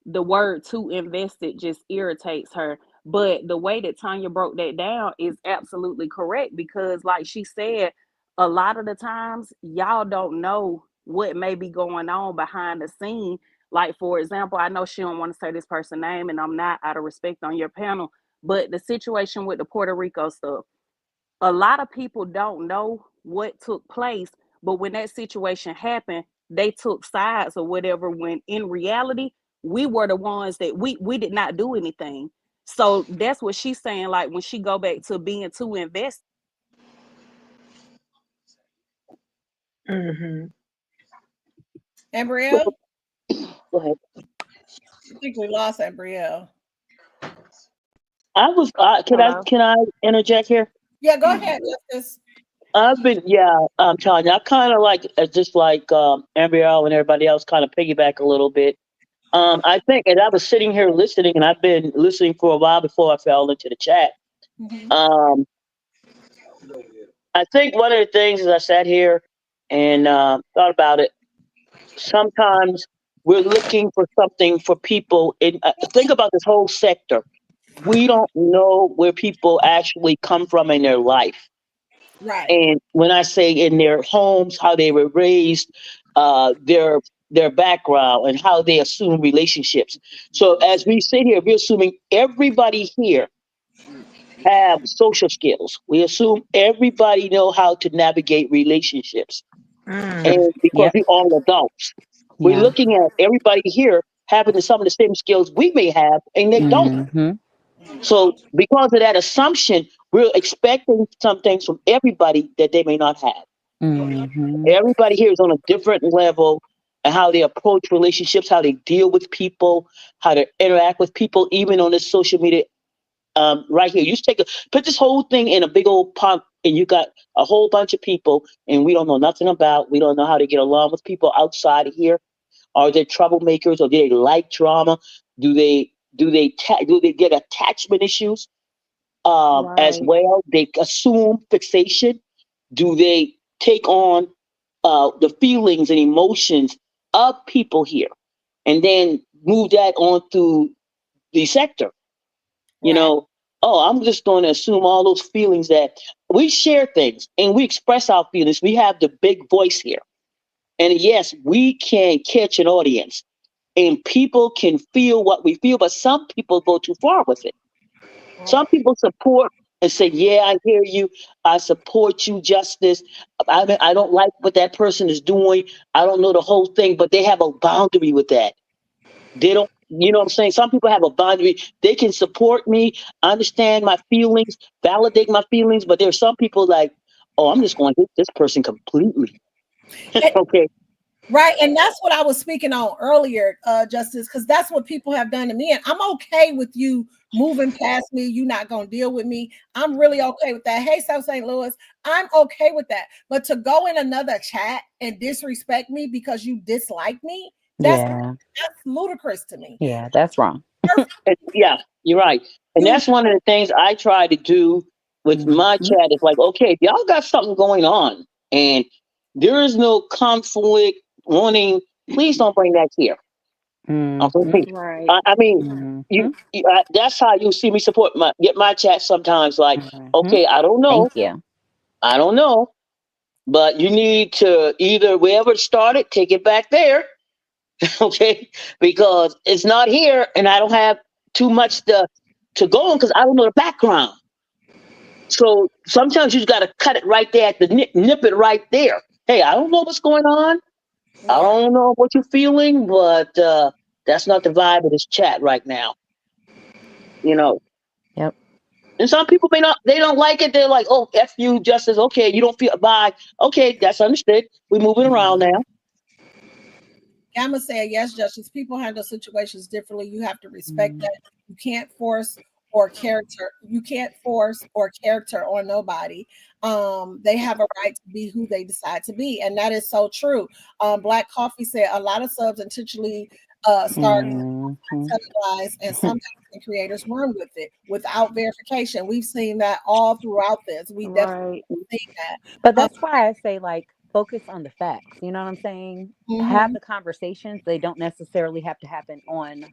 the word too invested just irritates her. But the way that Tanya broke that down is absolutely correct, because like she said, a lot of the times y'all don't know what may be going on behind the scene. Like, for example, I know she don't want to say this person's name, and I'm not, out of respect on your panel, but the situation with the Puerto Rico stuff, a lot of people don't know what took place, but when that situation happened, they took sides or whatever, when in reality, we were the ones that we did not do anything. So that's what she's saying, like when she go back to being too invested. Mm-hmm. Embryo? Go ahead. I think we lost Embryo. Can I interject here? Yeah, go ahead, Justice. Tanya, I kind of like, just like Embryo and everybody else, kind of piggyback a little bit. I think, and I was sitting here listening, and I've been listening for a while before I fell into the chat. Mm-hmm. I think one of the things, as I sat here and thought about it, sometimes we're looking for something for people. Think about this whole sector. We don't know where people actually come from in their life. Right. And when I say in their homes, how they were raised, their background, and how they assume relationships. So as we sit here, we're assuming everybody here have social skills. We assume everybody know how to navigate relationships. And because Yep. we all adults, we're Yeah. looking at everybody here having some of the same skills we may have, and they don't. Mm-hmm. So because of that assumption, we're expecting some things from everybody that they may not have. Mm-hmm. Everybody here is on a different level, and how they approach relationships, how they deal with people, how to interact with people, even on this social media. Right here, you just put this whole thing in a big old pot, and you got a whole bunch of people, and we don't know nothing about. We don't know how to get along with people outside of here. Are they troublemakers, or do they like drama? Do they get attachment issues as Right. well? They assume fixation. Do they take on the feelings and emotions of people here, and then move that on to the sector? You Right. know, oh, I'm just going to assume all those feelings that we share things and we express our feelings. We have the big voice here. And yes, we can catch an audience and people can feel what we feel, but some people go too far with it. Some people support and say, yeah, I hear you. I support you, Justice. I don't like what that person is doing. I don't know the whole thing, but they have a boundary with that. They don't, you know what I'm saying? Some people have a boundary. They can support me, understand my feelings, validate my feelings, but there's some people like, oh, I'm just going to hit this person completely. Okay. Right. And that's what I was speaking on earlier, Justice, because that's what people have done to me. And I'm okay with you moving past me. You're not going to deal with me. I'm really okay with that. Hey, South St. Louis, I'm okay with that. But to go in another chat and disrespect me because you dislike me, that's ludicrous to me. Yeah, that's wrong. Yeah, you're right. And You, that's one of the things I try to do with my Mhm. chat is like, okay, if y'all got something going on and there is no conflict wanting, please don't bring that here. Mhm. Okay? Right. I mean, Mhm. that's how you see me get my chat sometimes. Like, Mhm. okay, Thank you. I don't know, but you need to either wherever it started, take it back there, okay? Because it's not here, and I don't have too much to go on because I don't know the background. So sometimes you just got to cut it right there at the nip it right there. Hey, I don't know what's going on. I yeah. don't know what you're feeling, but that's not the vibe of this chat right now. You know, Yep. and some people may not, they don't like it. They're like, oh, F you, Justice. Okay, you don't feel, bye. Okay, that's understood. We're moving around now. Gamma said, yes, Justice. People handle situations differently. You have to respect that. You can't force or character. You can't force or character on nobody. They have a right to be who they decide to be, and that is so true. Black Coffee said a lot of subs intentionally start Mhm. telling lies, and sometimes the creators run with it without verification. We've seen that all throughout this. We definitely Right. seen that. But that's why I say, like, focus on the facts. You know what I'm saying? Have Mhm. the conversations. They don't necessarily have to happen on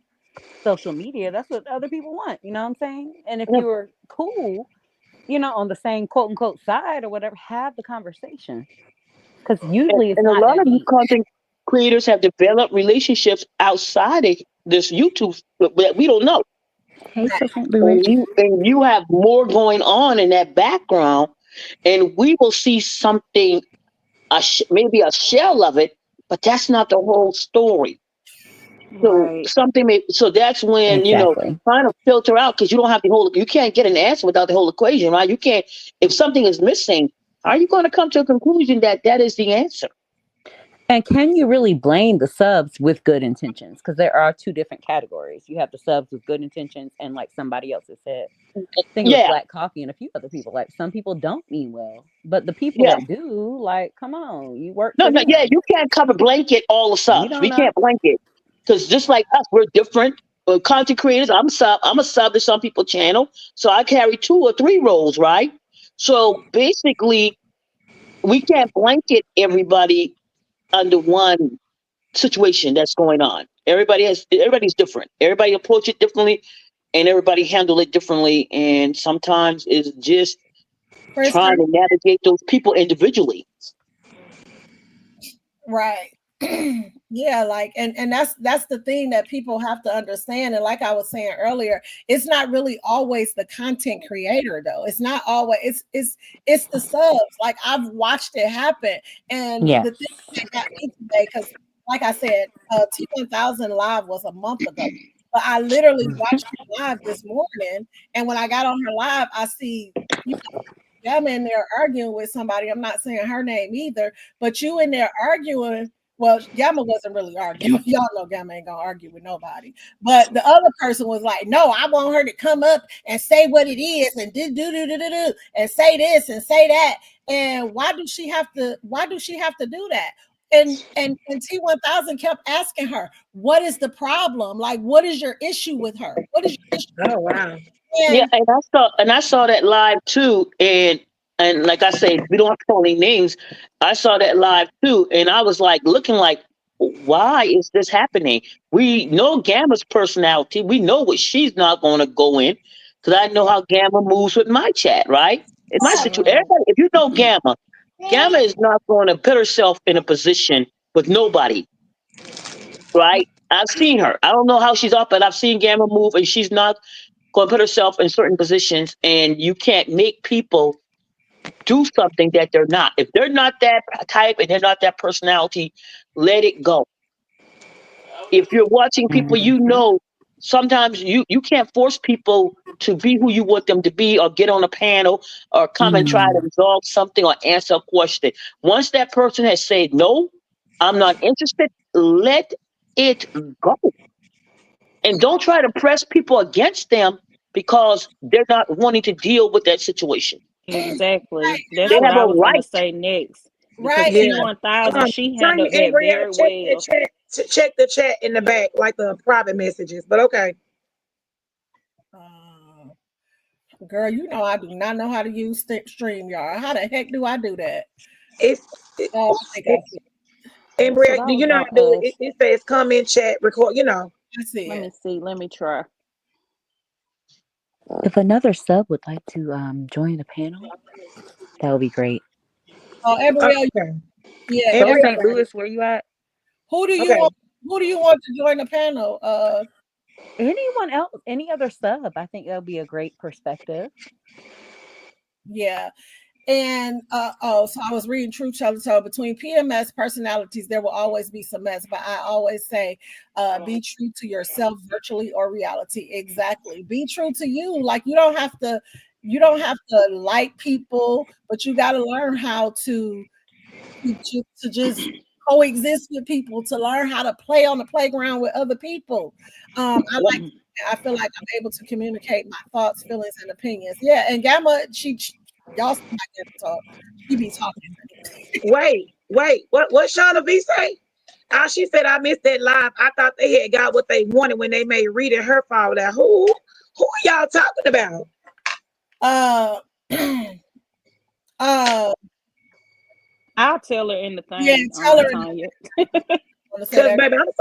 social media. That's what other people want. You know what I'm saying? And if Yeah. you're cool, on the same quote unquote side or whatever, have the conversation. Because usually it's And a not lot that of these deep. content creators have developed relationships outside of this YouTube that we don't know. Hey, Right. so St. Louis. And you have more going on in that background, and we will see something, maybe a shell of it, but that's not the whole story. So Right. so that's when Exactly. trying to filter out, because you can't get an answer without the whole equation, right? You can't, if something is missing, how are you going to come to a conclusion that that is the answer? And can you really blame the subs with good intentions? Because there are two different categories. You have the subs with good intentions, and like somebody else has said, I think it was Yeah, Black Coffee and a few other people. Like, some people don't mean well, but the people yeah. that do, like, come on, you work No, for no, yeah, them. you can't cover blanket all the We subs. don't We know. can't blanket, because just like us, we're different. Content creators, I'm a sub to some people channel, so I carry 2 or 3 roles, right? So basically, we can't blanket everybody under one situation that's going on. Everybody's different. Everybody approach it differently, and everybody handle it differently. And sometimes it's just trying to navigate those people individually. Right. Yeah, like and that's the thing that people have to understand. And like I was saying earlier, it's not really always the content creator though. It's not always it's the subs. Like I've watched it happen. And Yeah. the thing that got me today, because like I said, T1000 live was a month ago. But I literally watched her live this morning. And when I got on her live, I see Gamma in there arguing with somebody. I'm not saying her name either, but you in there arguing. Well, Gamma wasn't really arguing. Y'all know Gamma ain't gonna argue with nobody. But the other person was like, "No, I want her to come up and say what it is, and do and say this and say that." And why do she have to? Why do she have to do that? And T1000 kept asking her, "What is the problem? Like, what is your issue with her? What is your issue?" Oh wow. Yeah, and I saw that live too, and like I say, we don't have to call any names. I saw that live too, and I was like looking like, why is this happening? We know Gamma's personality. We know what she's not going to go in, because I know how Gamma moves with my chat, right? In my situation, everybody, if you know Gamma, Gamma is not going to put herself in a position with nobody, right? I've seen her. I don't know how she's off, but I've seen Gamma move, and she's not going to put herself in certain positions, and you can't make people do something that they're not. If they're not that type and they're not that personality, let it go. If you're watching people, you know, sometimes you can't force people to be who you want them to be, or get on a panel, or come and try to resolve something or answer a question. Once that person has said, no, I'm not interested, let it go. And don't try to press people against them because they're not wanting to deal with that situation. Exactly. That's They what have I a was gonna right. say next. Because Right. T1000, she handled that very well. Check the chat in the back, like the private messages. But okay. Girl, you know I do not know how to use StreamYard. How the heck do I do that? And Bria, do you know how to do it? It says comment, chat, record, you know. Let me see. Let me try. If another sub would like to join the panel, that would be great. Oh, Embrielle, yeah. So St. Louis, where you at? Who do you want to join the panel? Anyone else? Any other sub? I think that would be a great perspective. Yeah. And so I was reading Truth Teller. Between PMS personalities, there will always be some mess. But I always say, be true to yourself, virtually or reality. Exactly. Be true to you. Like you don't have to like people, but you got to learn how to just coexist with people, to learn how to play on the playground with other people. I feel like I'm able to communicate my thoughts, feelings, and opinions. Yeah, and Gamma, y'all not get to talk. She be talking. Wait. What Shauna V say? She said I missed that live. I thought they had got what they wanted when they made Rita her fall out. Who are y'all talking about? I'll tell her in the thing. Yeah, tell her. Because baby, I'm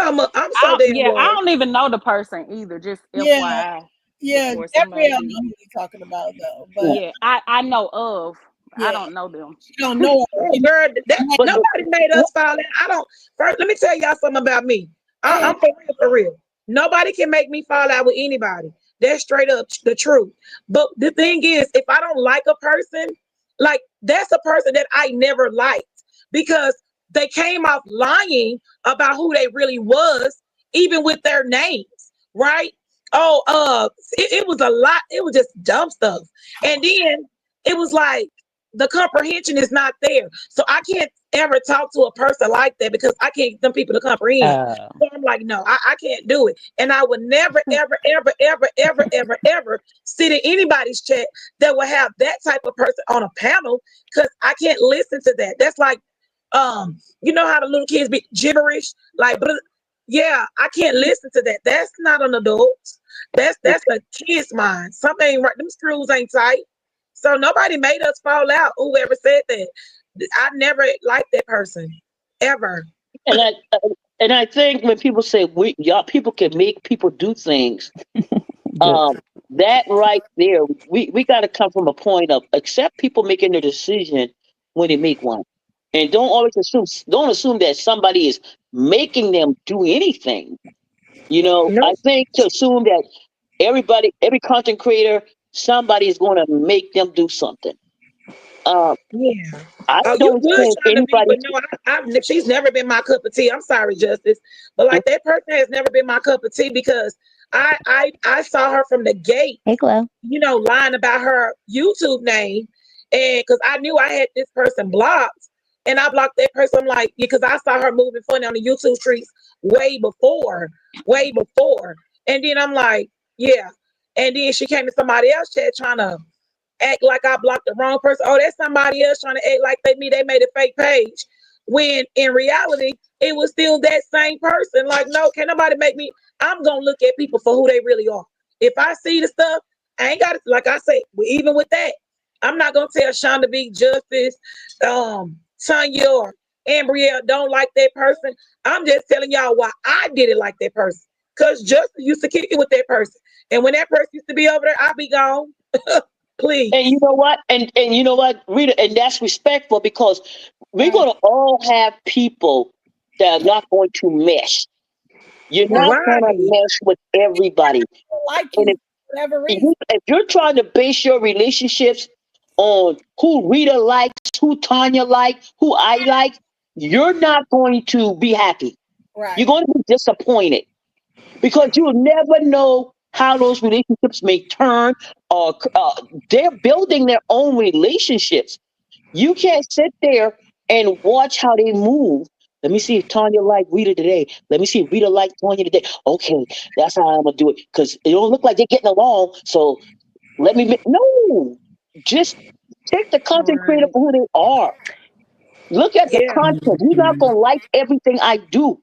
so damn. Yeah, I don't even know the person either. Just FYI. Yeah, Gabrielle know who you're talking about though. But yeah, I know of. Yeah. I don't know them. You don't know them. Girl, nobody made us fall out. First, let me tell y'all something about me. I'm for real. Nobody can make me fall out with anybody. That's straight up the truth. But the thing is, if I don't like a person, like that's a person that I never liked, because they came off lying about who they really was, even with their names, right? It was a lot. It was just dumb stuff. And then it was like the comprehension is not there. So I can't ever talk to a person like that because I can't get them people to comprehend. So I'm like, no, I can't do it. And I would never, ever sit in anybody's chat that would have that type of person on a panel, because I can't listen to that. That's like, you know how the little kids be gibberish? Like, yeah, I can't listen to that. That's not an adult. That's a kid's mind. Something ain't right. Them screws ain't tight. So nobody made us fall out. Whoever said that, I never liked that person ever. And I think when people say y'all people can make people do things, That right there, we got to come from a point of accept people making their decision when they make one, and don't assume that somebody is making them do anything. No, I think to assume that every content creator, somebody is going to make them do something. Uh, yeah. I Oh, you don't good think trying to be, anybody. but no, she's never been my cup of tea. I'm sorry, Justice, but like that person has never been my cup of tea because I saw her from the gate, Hey, Glow. lying about her YouTube name, and because I knew I had this person blocked, and I blocked that person. I'm like, because I saw her moving funny on the YouTube streets way before, and then I'm like, yeah, and then she came to somebody else chat trying to act like I blocked the wrong person. Oh, that's somebody else trying to act like they made a fake page. When in reality, it was still that same person. Like, no, can't nobody make me. I'm gonna look at people for who they really are. If I see the stuff, I ain't got it. Like I say, even with that, I'm not gonna tell Shonda B, Justice, Tanya or Ambrielle don't like that person. I'm just telling y'all why I did it like that person. Cause Justice used to kick it with that person, and when that person used to be over there, I'd be gone. Please. And you know what? And you know what, Rita, and that's respectful because we're going to all have people that are not going to mesh. You're not going to Right. mesh with everybody. Like And you, for whatever reason. if you're trying to base your relationships on who Rita likes, who Tanya likes, who I like, you're not going to be happy. Right. You're going to be disappointed because you'll never know how those relationships may turn, or they're building their own relationships. You can't sit there and watch how they move. Let me see if Tanya like Rita today. Let me see if Rita like Tanya today. Okay, that's how I'm gonna do it because it don't look like they're getting along. So no, just take the content creator Right. for who they are. Look at the Yeah. content. You're not gonna like everything I do.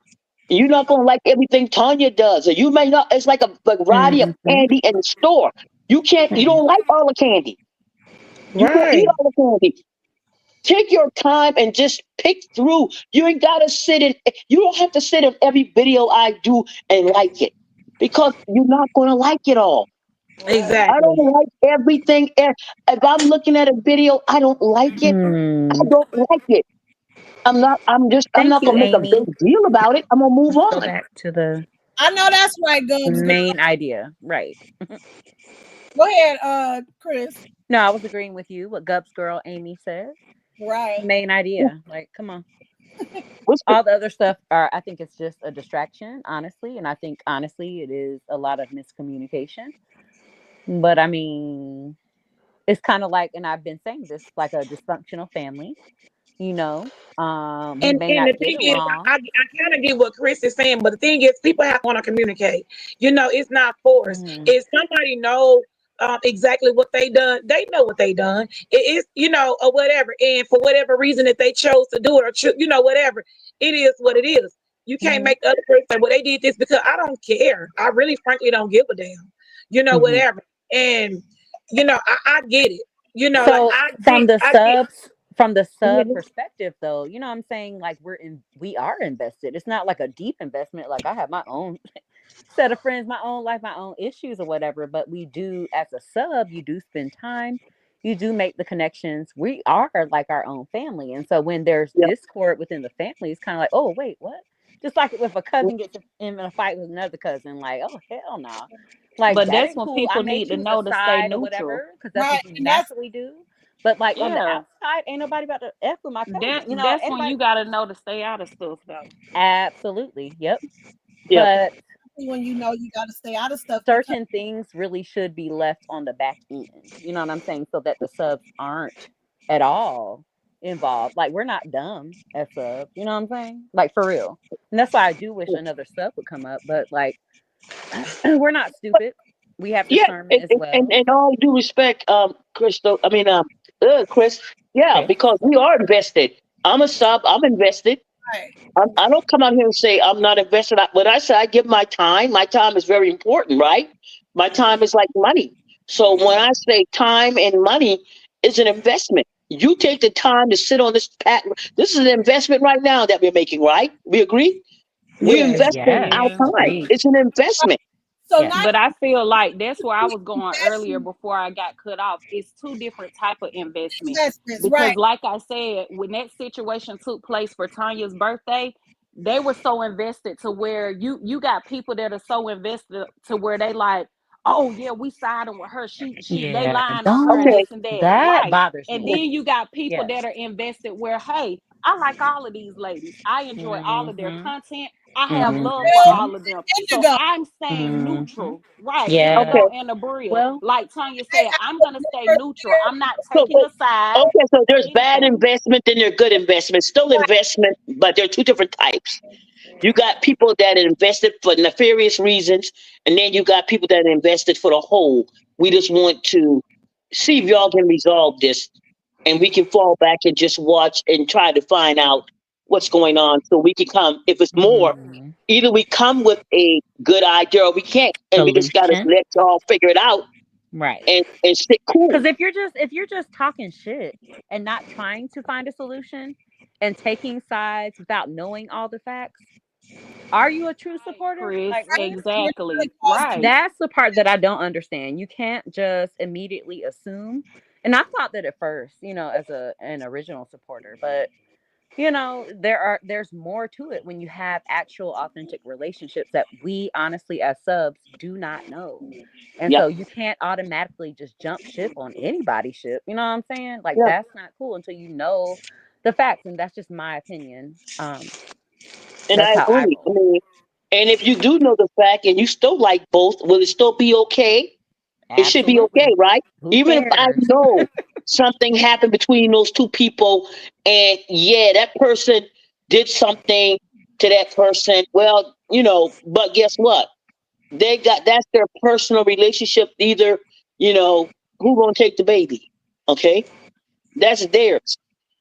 You're not gonna like everything Tanya does. Or you may not. It's like a variety of Mhm. candy in the store. You can't. You don't like all the candy. You won't eat Right. all the candy. Take your time and just pick through. You ain't gotta sit in. You don't have to sit in every video I do and like it because you're not gonna like it all. I don't Exactly. like everything. If I'm looking at a video, I don't like it. I Hmm. don't like it. I'm not. I'm Thank not you, gonna make a big Amy. deal about it. I'm gonna move Let's go on. back to the I know that's right, Gubs. main idea. Right. Go ahead, Chris. No, I was agreeing with you, what Gubs girl Amy said. Right. Main idea. Like, come on. What's the, All the other stuff I think it's just a distraction, honestly. And I think honestly it is a lot of miscommunication. But I mean, it's kind of like, and I've been saying this, like a dysfunctional family, you know. We may And the not get thing is, along. I kind of get what Chris is saying, but the thing is, people have to want to communicate. It's not forced. Mhm. If somebody know exactly what they done, they know what they done. It is, or whatever. And for whatever reason that they chose to do it, or whatever, it is what it is. You can't Mhm. make the other person say, "Well, they did this," because I don't care. I really, frankly, don't give a damn. Mhm. Whatever. And I get it. Like So from the sub Mhm. perspective though, you know what I'm saying? Like we are invested. It's not like a deep investment. Like I have my own set of friends, my own life, my own issues or whatever. But we do, as a sub, you do spend time, you do make the connections. We are like our own family. And so when there's yeah. discord within the family, it's kind of like, oh wait, what? Just like if a cousin gets in a fight with another cousin, like, oh hell no. Like But that that's ain't when cool. I people may need to choose a know to stay side or neutral. whatever, because that's Right. what you And that's naturally do. But like on the Yeah. outside, ain't nobody about to F with my cousin. That You know, that's when everybody you gotta know to stay out of stuff though. absolutely. Yep. Yeah. But when you know you got to stay out of stuff because certain things really should be left on the back end. You know what I'm saying? So that the subs aren't at all involved. Like we're not dumb as subs. You know what I'm saying? Like for real. And that's why I do wish another sub would come up. But like we're not stupid. We have Yeah. discernment as well. And all due respect, Crystal. I mean, Chris. Yeah, Okay. because we are invested. I'm a sub. I'm invested. right. I don't come out here and say I'm not invested. When I say I give my time is very important, right? My time is like money. So when I say time and money is an investment, you take the time to sit on this patent. This is an investment right now that we're making, right? We agree? We're Yes. investing Yes. our Yeah. time. Preach. It's an investment. So Yeah. not But I feel like that's where I was going earlier investment, before I got cut off. It's two different type of investment. investments, right? Because like I said, when that situation took place for Tanya's birthday, they were so invested to where you got people that are so invested to where they like, oh yeah, we siding with her. They Yeah. lying on her and Okay. this and that. That Right. bothers And me. then you got people Yes. that are invested where, hey, I like all of these ladies. I enjoy all of their Mm-hmm. content. I have love for Mm-hmm. all of them. So Indigo. I'm staying Mm-hmm. neutral. Right. Yeah. Okay. Indigo and Abria. Well, Like Tanya Hey, said, I I'm put gonna the stay first neutral. year, I'm not So, taking a side okay, so on there's bad anything. investment, then there's good investment. Still investment, but there are two different types. You got people that invested for nefarious reasons, and then you got people that invested for the whole. We just want to see if y'all can resolve this, and we can fall back and just watch and try to find out what's going on, so we can come. If it's more, mm, either we come with a good idea or we can't, and we just gotta solution. let y'all figure it out Right. and stick cool. Because if you're just talking shit and not trying to find a solution and taking sides without knowing all the facts, are you a true Right, supporter? Chris. Like right? what? You're gonna Exactly. cause Right. That's the part that I don't understand. You can't just immediately assume. And I thought that at first, as an original supporter, but there's more to it when you have actual authentic relationships that we honestly as subs do not know. And Yeah, so you can't automatically just jump ship on anybody's ship. You know what I'm saying? Like yeah, that's not cool until you know the facts. And that's just my opinion. and That's I how I agree. I roll. mean, and if you do know the fact and you still like both, will it still be okay? It should be okay, Absolutely. right? Who Even if I cares? know something happened between those two people, and yeah, that person did something to that person. Well, but guess what? That's their personal relationship. Either, who gonna take the baby? Okay, that's theirs.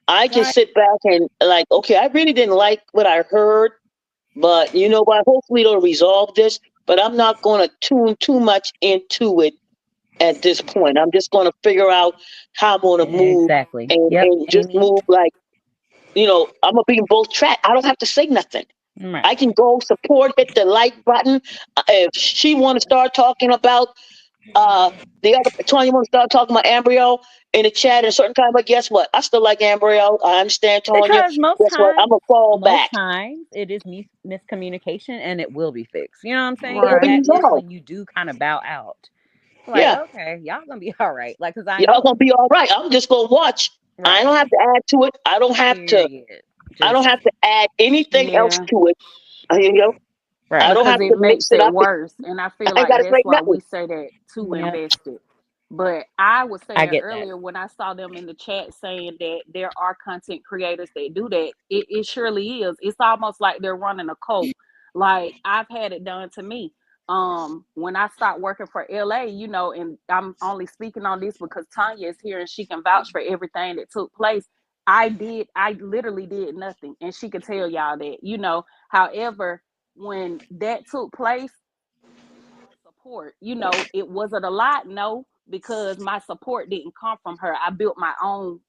I can right. sit back and like, okay, I really didn't like what I heard, but you know what? Hopefully they'll resolve this. But I'm not going to tune too much into it at this point. I'm just going to figure out how I'm going to move Exactly. Yep. and just Amy. move like, I'm going to be in both tracks. I don't have to say nothing. Right. I can go support, hit the like button. If she want to start talking about uh the other Tony want to start talking about Embryo in the chat at a certain time, but guess what? I still like Embryo. I understand Tonya. Because Guess what? I'm gonna fall most back. times it is miscommunication and it will be fixed. You know what I'm saying? It'll And be Right. that is resolved. when you do kind of bow out. Like, Yeah, okay, y'all gonna be all right. Like, cause I y'all know. gonna be all right. I'm just gonna watch. I Right. don't have to add to it. I don't have to. Period. I don't Just have to add anything else Yeah. to it. You know, I right. don't Because have it to mix makes it it up. worse. And I feel I ain't like gotta that's straighten why that we one. say that too Yep. invested. But I was I saying get that. earlier when I saw them in the chat saying that there are content creators that do that, it surely is. It's almost like they're running a cult. Like I've had it done to me. When I stopped working for LA, and I'm only speaking on this because Tanya is here and she can vouch for everything that took place. I literally did nothing, and she could tell y'all that. However, when that took place, support. It wasn't a lot, no, because my support didn't come from her. I built my own,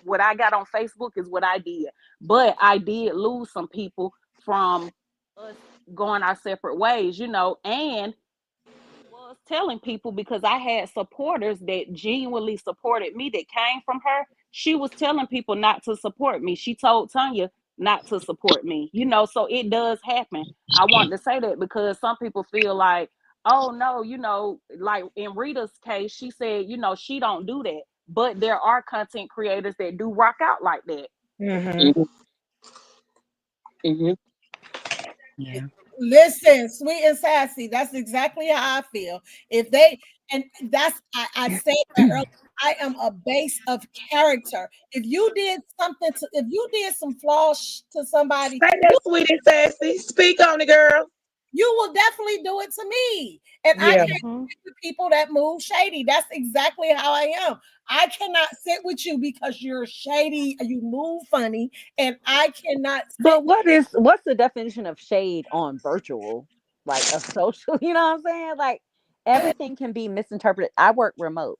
what I got on Facebook is what I did. But I did lose some people from us going our separate ways, and was telling people because I had supporters that genuinely supported me that came from her. She was telling people not to support me. She told Tanya not to support me, so it does happen. I want to say that because some people feel like, oh no, like in Rita's case, she said, she don't do that. But there are content creators that do rock out like that. Mm-hmm. Hmm. Hmm. Yeah. Listen, sweet and sassy. That's exactly how I feel. If they, and I said that earlier. I am a base of character. If you did something if you did some flaws to somebody, Say that, sweet and sassy. Speak on it, girl. you will definitely do it to me. And I Yeah. can't Mm-hmm. sit with people that move shady. That's exactly how I am. I cannot sit with you because you're shady, you move funny, and I cannot sit. But what's the definition of shade on virtual, like a social? You know what I'm saying? Like everything can be misinterpreted. I work remote.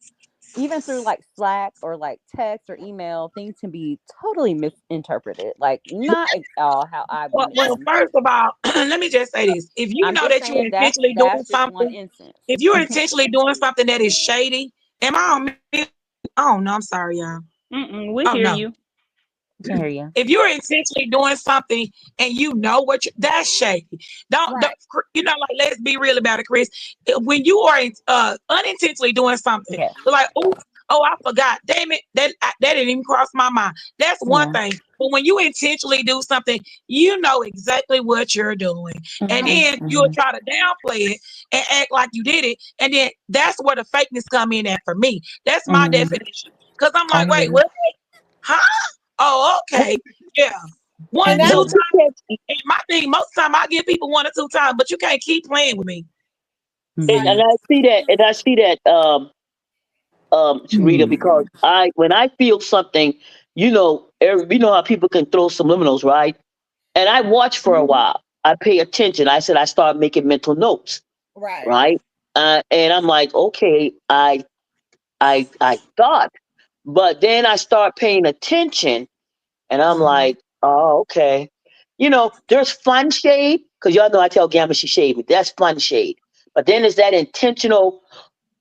even through like Slack or like text or email, things can be totally misinterpreted. Like not at all how I view Well, them. first of all, let me just say this: if you I'm know just that you're saying intentionally doing that's just one something, instance. if you're intentionally doing something that is shady, am I on mute? Oh no, I'm sorry, y'all. We Oh hear no. you. Can hear you. If you're intentionally doing something and you know that's shady. Don't Right. like, let's be real about it, Chris. When you are unintentionally doing something, Yes. like, oh, I forgot. Damn it, that didn't even cross my mind. That's one Yeah. thing. But when you intentionally do something, you know exactly what you're doing, and then you'll Mm-hmm. try to downplay it and act like you did it, and then that's where the fakeness come in at for me. That's my Mm-hmm. definition. Because I'm I like, hear wait, you. what? Huh? Oh, okay. Yeah. One, And two that's Well, times. you can't, And my thing, most of the time I give people 1 or 2 times, but you can't keep playing with me. right. and I see that, Rita, because when I feel something, you know how people can throw subliminals, right? And I watch for a while. I pay attention. I said I start making mental notes, Right. right? And I'm like, okay, I thought, but then I start paying attention, and I'm like, oh, okay. There's fun shade, because y'all know I tell Gamma she shade me. That's fun shade. But then there's that intentional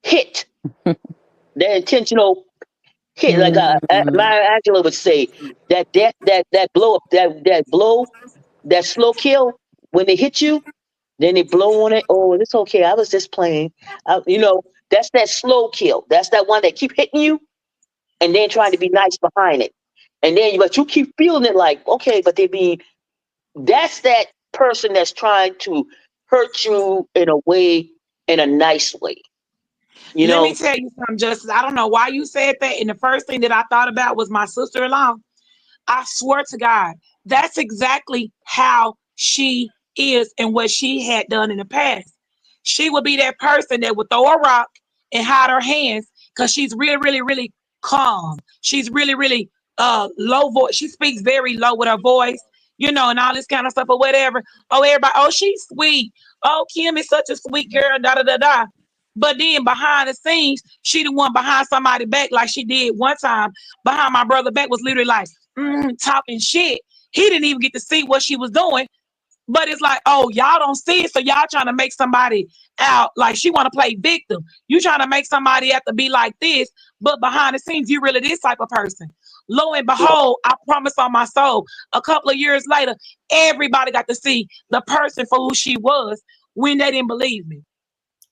hit, that intentional hit, like Mm-hmm. Maya Angelou would say, that blow up, that slow kill when they hit you, then they blow on it. Oh, it's okay. I was just playing. That's that slow kill. That's that one that keep hitting you, and then trying to be nice behind it, and then but you keep feeling it like okay, but they be that's that person that's trying to hurt you in a way, in a nice way. You Let me know. tell you something, Justice. I don't know why you said that. And the first thing that I thought about was my sister-in-law. I swear to God, that's exactly how she is and what she had done in the past. She would be that person that would throw a rock and hide her hands because she's really, really, really calm. She's really, really low voice. She speaks very low with her voice, and all this kind of stuff or whatever. Oh, everybody, oh, she's sweet. Oh, Kim is such a sweet girl, da da da da. But then behind the scenes, she the one behind somebody back, like she did one time behind my brother back, was literally like, talking shit. He didn't even get to see what she was doing. But it's like, oh, y'all don't see it, so y'all trying to make somebody out like she want to play victim. You trying to make somebody have to be like this, but behind the scenes, you really this type of person. Lo and behold, I promise on my soul, a couple of years later, everybody got to see the person for who she was when they didn't believe me.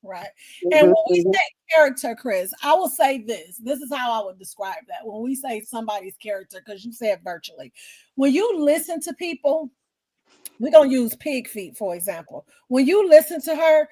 Right. And Mhm, when we mhm. say character, Chris, I will say this. This is how I would describe that. When we say somebody's character, because you said virtually, when you listen to people, we're gonna use Pig Feet for example. When you listen to her,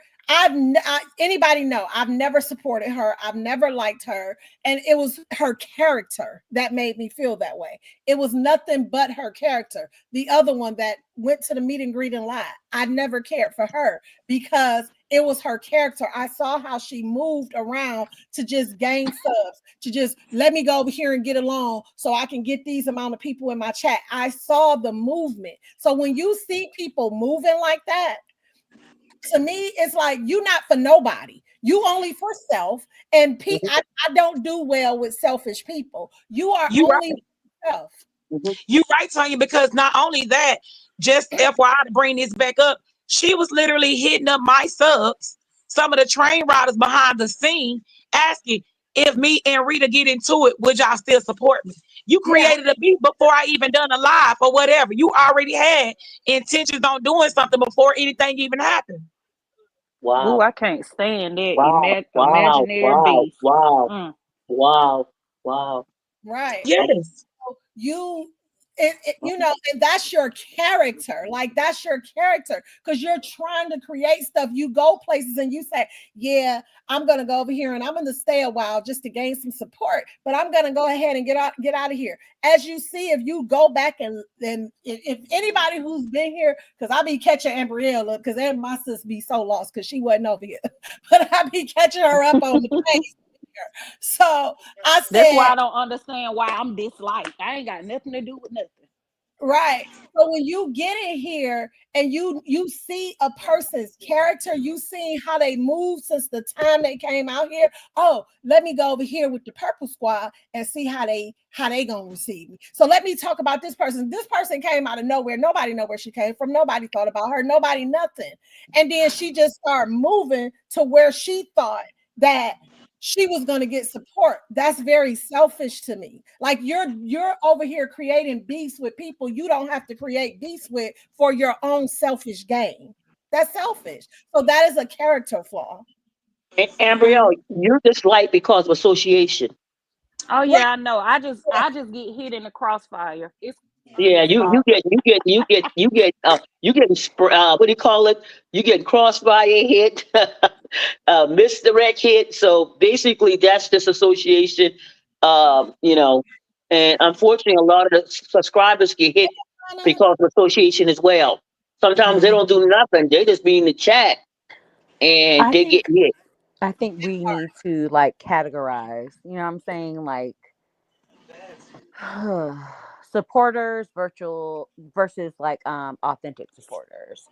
anybody know I've never supported her. I've never liked her, and it was her character that made me feel that way. It was nothing but her character. The other one that went to the meet and greet and lied, I never cared for her because it was her character. I saw how she moved around to just gain subs, to just let me go over here and get along so I can get these amount of people in my chat. I saw the movement. So when you see people moving like that, to me, it's like you're not for nobody. You only for self. And I don't do well with selfish people. You are You only right. for self. You right, Tanya, because not only that, just FYI to bring this back up, she was literally hitting up my subs, some of the train riders behind the scene, asking if me and Rita get into it, would y'all still support me? You Yeah, created a beat before I even done a live or whatever. You already had intentions on doing something before anything even happened. Ooh, Wow. I can't stand that Wow. Wow. imaginary Wow. beef. Wow. Mm. Wow. Wow. right. Yes. You and that's your character. Like that's your character because you're trying to create stuff. You go places and you say, yeah, I'm gonna go over here and I'm gonna stay a while just to gain some support, but I'm gonna go ahead and get out of here. As you see, if you go back and if anybody who's been here, because I be catching Ambrielle up because my sis be so lost because she wasn't over here, but I be catching her up on the place. So I That's why said, I don't understand why I'm disliked. I ain't got nothing to do with nothing. Right. So when you get in here and you see a person's character, you see how they move since the time they came out here. Oh, let me go over here with the purple squad and see how they gonna receive me. So let me talk about this person. This person came out of nowhere. Nobody know where she came from. Nobody thought about her. Nobody nothing. And then she just started moving to where she thought that she was going to get support. That's very selfish to me. Like you're over here creating beefs with people you don't have to create beefs with for your own selfish gain. That's selfish. So that is a character flaw. Ambrielle, you're disliked because of association. Oh yeah, I know. I just get hit in the crossfire. It's Yeah, Tanya's fault. you get what do you call it? You get crossfire hit, misdirect hit. So basically, that's disassociation. And unfortunately, a lot of the subscribers get hit because of association as well. Sometimes they don't do nothing; they just be in the chat and they get hit. I think we need to like categorize. You know what I'm saying? Like supporters, virtual versus like authentic supporters,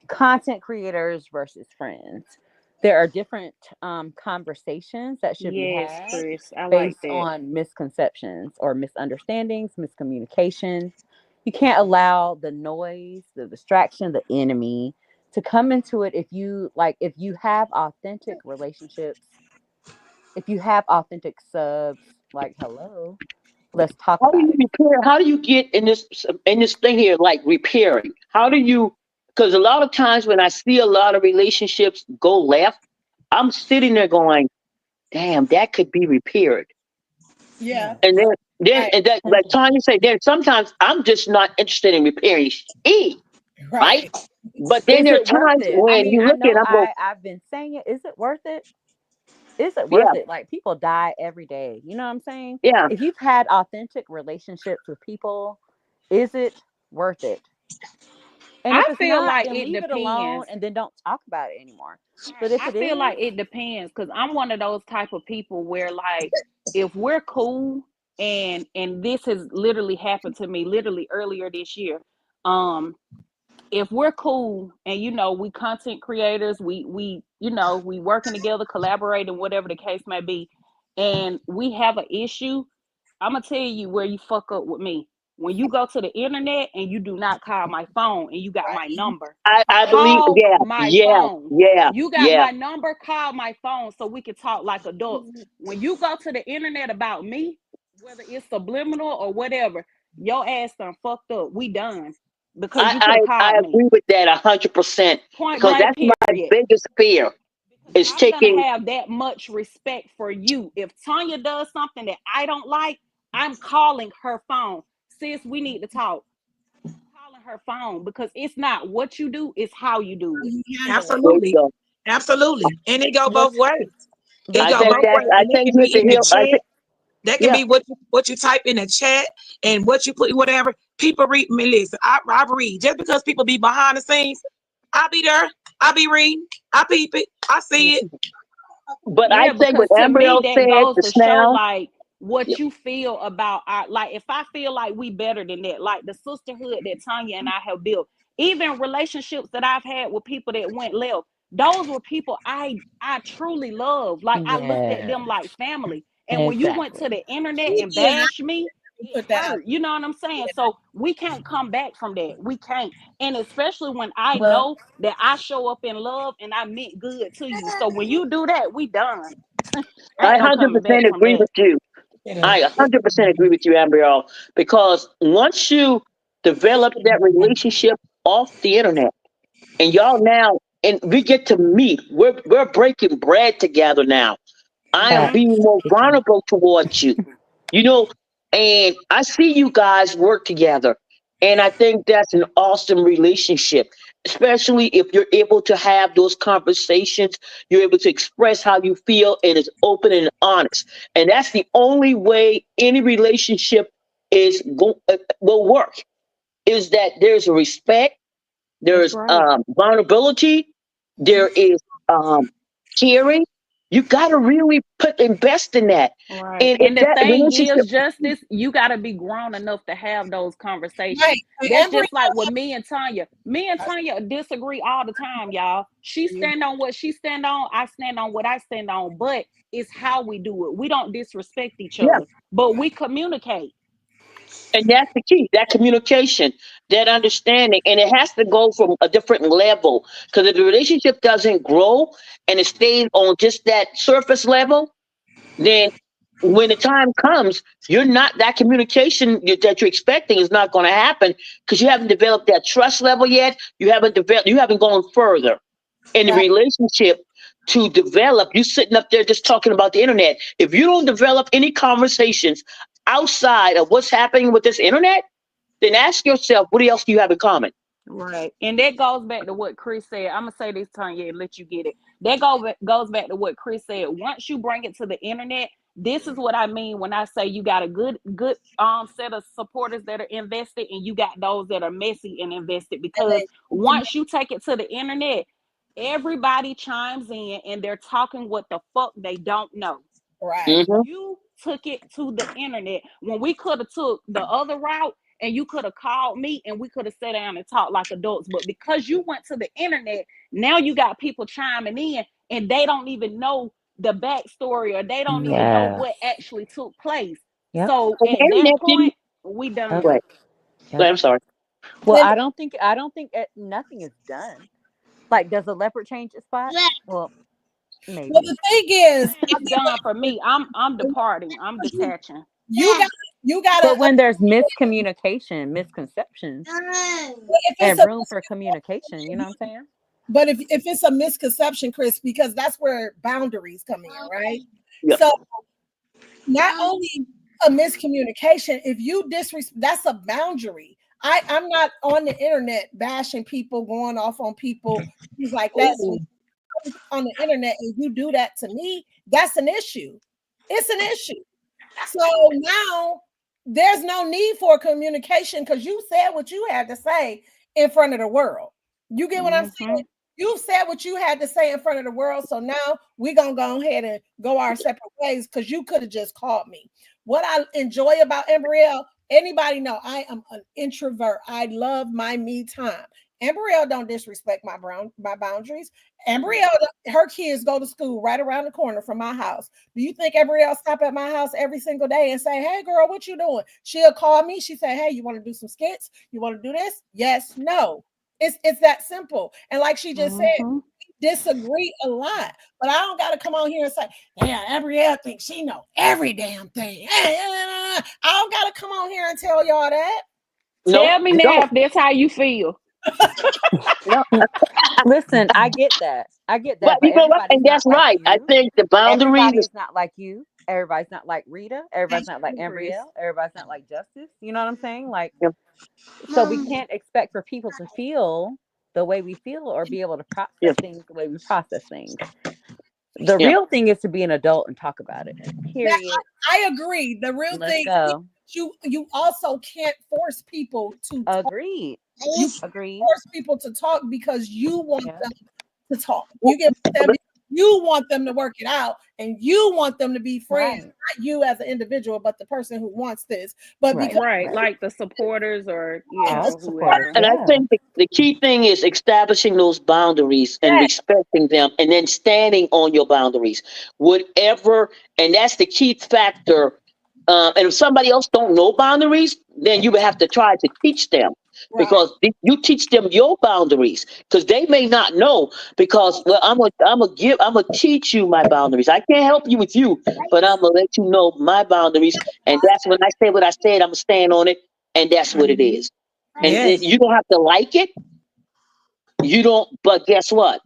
content creators versus friends. There are different conversations that should be Yes, had Chris. I like based that. on misconceptions or misunderstandings, miscommunications. You can't allow the noise, the distraction, the enemy to come into it. If you have authentic relationships, if you have authentic subs, like hello, let's talk How do about you it. repair? How do you get in this thing here like repairing? How do you? Because a lot of times when I see a lot of relationships go left, I'm sitting there going, "Damn, that could be repaired." Yeah. And then Right. and that, like Tanya said, then sometimes I'm just not interested in repairing right? Right. But then Is there are it worth times it? I when mean, you I look at, know I'm going, I've been saying it. Is it worth it? Is it yeah, worth it? Like people die every day. You know what I'm saying? yeah. If you've had authentic relationships with people, is it worth it? And if I it's feel not, like then it leave it alone depends. and then don't talk about it anymore. Right. But if I it feel is, like it depends because I'm one of those type of people where like if we're cool and this has literally happened to me literally earlier this year. If we're cool and we content creators, we working together, collaborating, whatever the case may be, and we have an issue, I'm gonna tell you where you fuck up with me. When you go to the internet and you do not call my phone and you got my number, I believe, call yeah, my yeah, phone. yeah, You got yeah. my number, call my phone so we can talk like adults. When you go to the internet about me, whether it's subliminal or whatever, your ass done fucked up. We done. Because you could have I called me. agree with that 100% Point because blank, that's my period. biggest fear Because is I'm gonna taking. have that much respect for you. If Tanya does something that I don't like, I'm calling her phone. Sis, we need to talk. Calling her phone because it's not what you do, it's how you do it. There you Absolutely. go. Absolutely. And it go both let's ways. It let's I go think both that ways. compare. I And it think can with be the in the help. I chat. think That can yeah. be what you type in the chat and what you put, whatever. People read me. Listen, I read. Just because people be behind the scenes, I be there. I be reading. I peep it. I see it. But I Yeah, think what because to me Ambrielle that said, goes the to show sound. like what you feel about our, like if I feel like we better than that, like the sisterhood that Tanya and I have built, even relationships that I've had with people that went left, those were people I truly love. Like I looked at Yeah, them like family. And when you went to exactly. the internet and Yeah, bashed me, I it put that out. hurt. You know what I'm saying? So we can't come back from that. We can't. And especially when I Well, know that I show up in love and I meant good to you. So when you do that, we done. I Ain't no coming back 100% from agree that. with you. I 100% agree with you, Ambrielle, because once you develop that relationship off the internet, and y'all now, and we get to meet, we're breaking bread together now. I am Mm-hmm. being more vulnerable towards you, you know, and I see you guys work together, and I think that's an awesome relationship, especially if you're able to have those conversations, you're able to express how you feel, and it's open and honest, and that's the only way any relationship will work. Is that there's a respect, That's there's right. vulnerability, there is um, caring, You got to really invest in that. Right. And And if the that thing relationship, is, Justice, you got to be grown enough to have those conversations. Right. And That's Amber, just like with me and Tanya. Me and Tanya disagree all the time, y'all. She stand on what she stand on. I stand on what I stand on. But it's how we do it. We don't disrespect each yeah, other, but we communicate. and that's the key, that communication, that understanding. And it has to go from a different level. Because if the relationship doesn't grow and it stays on just that surface level, then when the time comes, you're not that communication that you're expecting is not going to happen because you haven't developed that trust level yet. You haven't gone further in the right, relationship to develop. You sitting up there just talking about the internet. If you don't develop any conversations outside of what's happening with this internet, then ask yourself, what else do you have in common? Right. And that goes back to what Chris said. I'm going to say this, Tanya, and let you get it. That goes back to what Chris said. Once you bring it to the internet, this is what I mean when I say you got a good set of supporters that are invested, and you got those that are messy and invested. Because once you take it to the internet, everybody chimes in and they're talking what the fuck they don't know. right. Mm-hmm. You took it to the internet when we could have took the other route, and you could have called me and we could have sat down and talked like adults. But because you went to the internet, now you got people chiming in and they don't even know the backstory, or they don't even know Yeah. what actually took place. Yep. So And at the that internet point, didn't. we Yep. done. Wait, Yep. I'm sorry. Well, Then, I don't think nothing is done. Like, does a leopard change its spot? Well, well, maybe. the thing is, I It's think done for me. I'm departing. I'm detaching. you got But to. when there's miscommunication, misconceptions, If it's and a room for communication, you know what I'm saying? But if it's a misconception, Chris, because that's where boundaries come in, right? Yeah. So not only a miscommunication, if you disrespect, that's a boundary. I'm not on the internet bashing people, going off on people, things like that. So on the internet, if you do that to me, that's an issue. It's an issue. So now there's no need for communication because you said what you had to say in front of the world. You get what I'm saying? You said what you had to say in front of the world. So now we're going to go ahead and go our separate ways because you could have just called me. What I enjoy about Embryelle, anybody know I am an introvert. I love my me time. Embryelle don't disrespect my boundaries. Embryelle, her kids go to school right around the corner from my house. Do you think Embryelle stop at my house every single day and say, "Hey, girl, what you doing?" She'll call me. She say, "Hey, you want to do some skits? You want to do this?" Yes, no. It's that simple. And like she just said, we disagree a lot. But I don't got to come on here and say, "Yeah, Embryelle thinks she know every damn thing." I don't got to come on here and tell y'all that. No, Tell me you now don't. if that's how you feel. No. Listen, I get that. I get But that. But you know what? everybody's And not that's like right. I you. think the boundaries Everybody is, is not like you. Everybody's not like Rita. Everybody's not like Chris. Embryelle. Everybody's not like Justice. You know what I'm saying? Like, yeah, so we can't expect for people to feel the way we feel or be able to yeah, process things the way we process things. The yeah. real thing is to be an adult and talk about it. Period. I agree. The real Let's thing go. you also can't force people to talk. Agreed. You Agreed. force people to talk because you want Yeah. them to talk. You get them. You want them to work it out, and you want them to be friends. Right. Not you as an individual, but the person who wants this. But Right. because Right. Like the supporters or Yeah. or Supporters. whoever. And I Yeah. think the key thing is establishing those boundaries and Yes. respecting them and then standing on your boundaries. Whatever, and that's the key factor. And if somebody else don't know boundaries, then you would have to try to teach them. Right. Because you teach them your boundaries, because they may not know. Because well, I'm gonna teach you my boundaries. I can't help you with you, but I'm gonna let you know my boundaries. And that's when I say what I said, I'm gonna stand on it, and that's what it is. And Yes. you don't have to like it. You don't. But guess what?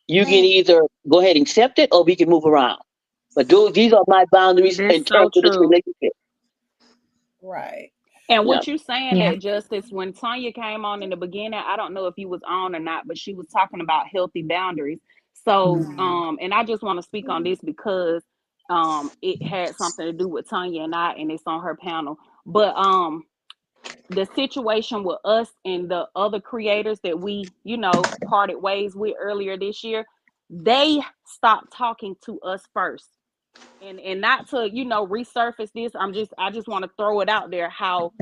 You can either go ahead and accept it, or we can move around. But these are my boundaries in That's so terms of this true. relationship. Right. And Yeah. what you saying Yeah. that, Justice, when Tanya came on in the beginning, I don't know if you was on or not, but she was talking about healthy boundaries. So, and I just want to speak on this because it had something to do with Tanya and I, and it's on her panel. But the situation with us and the other creators that we, parted ways with earlier this year, they stopped talking to us first. And not to, resurface this, I just want to throw it out there how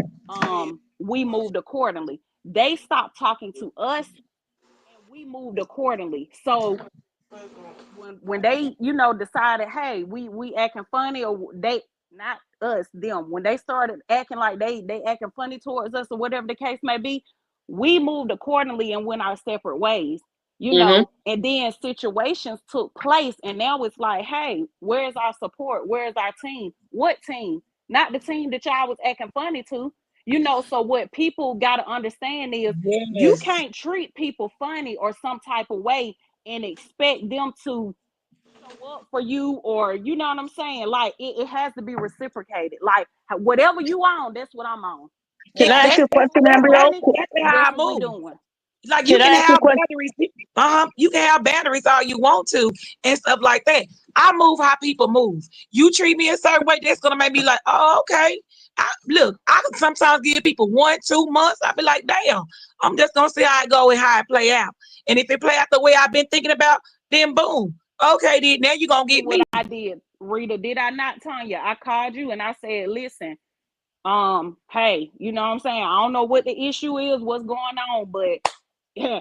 we moved accordingly. They stopped talking to us and we moved accordingly. So when they, decided, hey, we acting funny, or they, not us, them, when they started acting like they acting funny towards us or whatever the case may be, we moved accordingly and went our separate ways. And then situations took place, and now it's like, hey, where's our support? Where's our team? What team? Not the team that y'all was acting funny to. So what people got to understand is you can't treat people funny or some type of way and expect them to show up for you, or you know what I'm saying? Like it has to be reciprocated. Like whatever you on, that's what I'm on. Can I ask you a question, Embryo? That's how I move. Doing. Like you can have batteries. You can have batteries all you want to and stuff like that. I move how people move. You treat me a certain way, that's gonna make me like, oh, okay. I can sometimes give people 1-2 months. I be like, damn, I'm just gonna see how it go and how it play out. And if it play out the way I've been thinking about, then boom. Okay, then now you gonna get what me. I did, Rita. Did I not, Tanya? I called you and I said, listen, hey, you know what I'm saying? I don't know what the issue is, what's going on, but yeah,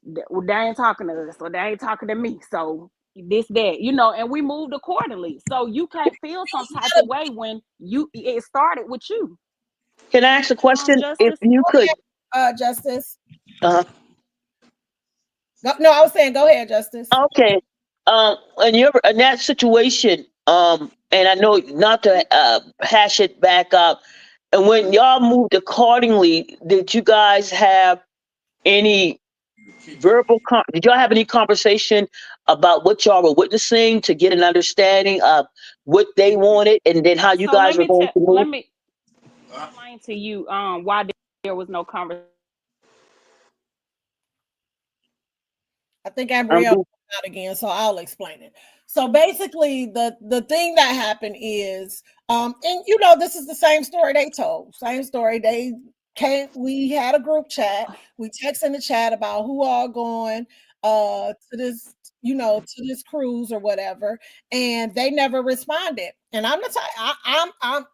they ain't talking to us, or they ain't talking to me. So this, that, and we moved accordingly. So you can't feel some type of way when it started with you. Can I ask a question? If you could, Justice. Uh-huh. No, I was saying, go ahead, Justice. Okay. And you're in that situation, and I know not to hash it back up. And when y'all moved accordingly, did you guys have any did y'all have any conversation about what y'all were witnessing to get an understanding of what they wanted, and then how you guys were going to move? Let me explain to you why there was no conversation. I think Embryo out again, so I'll explain it. So basically, the thing that happened is, and this is the same story they told. Same story. We had a group chat. We text in the chat about who all going to this, to this cruise or whatever, and they never responded. And I'm not I'm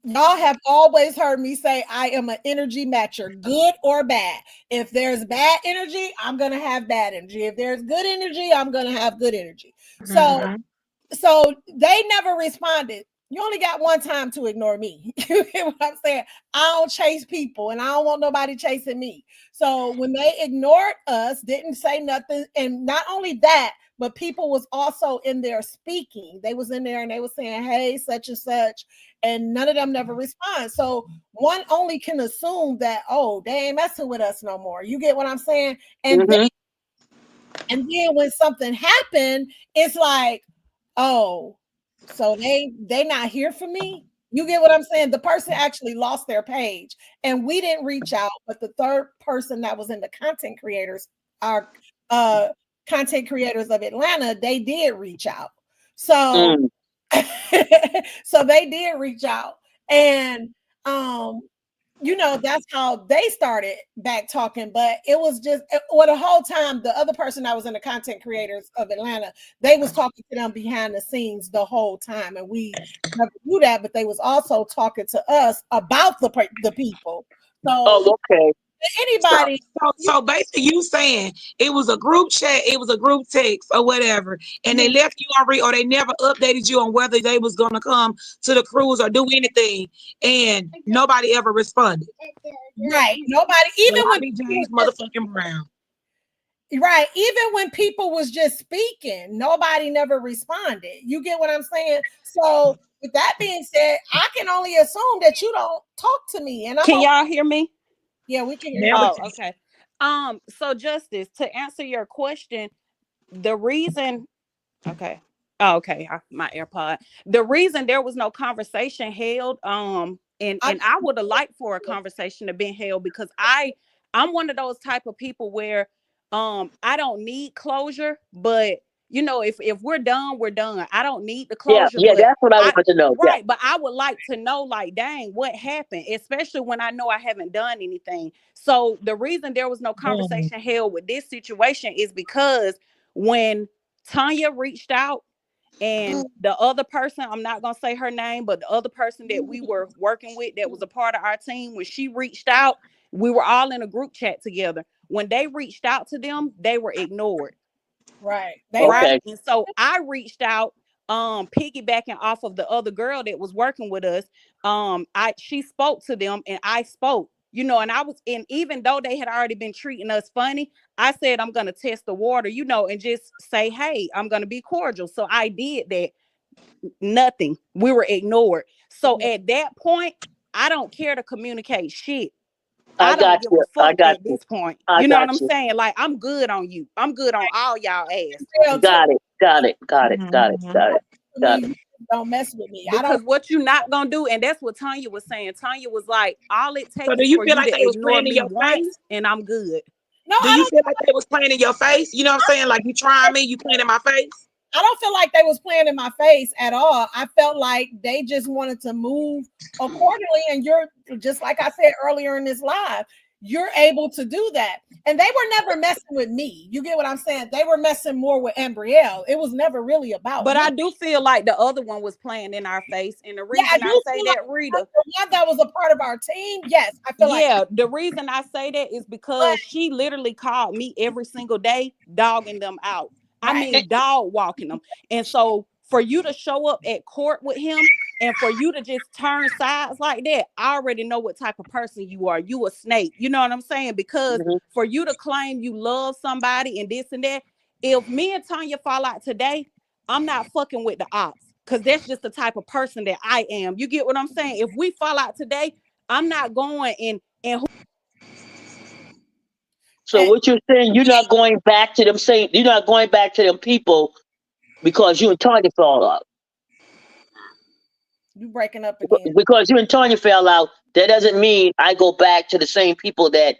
y'all have always heard me say I am an energy matcher, good or bad. If there's bad energy, I'm gonna have bad energy. If there's good energy, I'm gonna have good energy. So they never responded. You only got one time to ignore me. You get what I'm saying? I don't chase people, and I don't want nobody chasing me. So when they ignored us, didn't say nothing, and not only that, but people was also in there speaking. They was in there and they was saying, hey, such and such, and none of them never respond. So one only can assume that, oh, they ain't messing with us no more. You get what I'm saying? And then when something happened, it's like, oh, so they not here for me. You get what I'm saying? The person actually lost their page, and we didn't reach out, but the third person that was in the content creators, our content creators of Atlanta, they did reach out. So so they did reach out, and that's how they started back talking. But it was just, the whole time, the other person that was in the content creators of Atlanta, they was talking to them behind the scenes the whole time, and we never knew that. But they was also talking to us about the people. So okay. Anybody. So basically, you saying it was a group chat, it was a group text or whatever, and they left you on read, or they never updated you on whether they was gonna come to the cruise or do anything, and nobody ever responded. Right. Nobody, even when James motherfucking Brown. Right. Even when people was just speaking, nobody never responded. You get what I'm saying? So with that being said, I can only assume that you don't talk to me. And can y'all hear me? Yeah, we can hear you. Oh, okay. So Justice, to answer your question, the reason, okay. Oh, okay, my AirPod. The reason there was no conversation held, and I would have liked for a conversation to be held, because I'm one of those type of people where I don't need closure, but if we're done, we're done. I don't need the closure. Yeah, that's what I want to know. Right, yeah. But I would like to know, like, dang, what happened, especially when I know I haven't done anything. So the reason there was no conversation held with this situation is because when Tanya reached out, and the other person, I'm not gonna say her name, but the other person that we were working with that was a part of our team, when she reached out, we were all in a group chat together. When they reached out to them, they were ignored. Right. Right. And so I reached out, piggybacking off of the other girl that was working with us. She spoke to them and I spoke, and even though they had already been treating us funny, I said, I'm going to test the water, and just say, hey, I'm going to be cordial. So I did that. Nothing. We were ignored. So at that point, I don't care to communicate shit. I don't give a fuck at this point. You know what I'm saying? Like, I'm good on you. I'm good on all y'all ass. Got it. Don't mess with me. Because what you not gonna do, and that's what Tanya was saying. Tanya was like, all it takes So do is you for feel you like to they was ignore playing in me your once, face? and I'm good. No, Do you feel like they was playing in your face? You know what I'm saying? Like, you trying me, you playing in my face? I don't feel like they was playing in my face at all. I felt like they just wanted to move accordingly. And you're just like I said earlier in this live, you're able to do that. And they were never messing with me. You get what I'm saying? They were messing more with Ambrielle. It was never really about But me. I do feel like the other one was playing in our face. And the reason I say that, Rita, the one that was a part of our team, yes, I feel like. The reason I say that is because she literally called me every single day, dogging them out. I mean, dog walking them. And so for you to show up at court with him and for you to just turn sides like that, I already know what type of person you are. You a snake. You know what I'm saying? Because for you to claim you love somebody and this and that, if me and Tanya fall out today, I'm not fucking with the ops, because that's just the type of person that I am. You get what I'm saying? If we fall out today, I'm not going and So what you're saying, you're not going back to them people because you and Tanya fell out. You breaking up again. Because you and Tanya fell out, that doesn't mean I go back to the same people that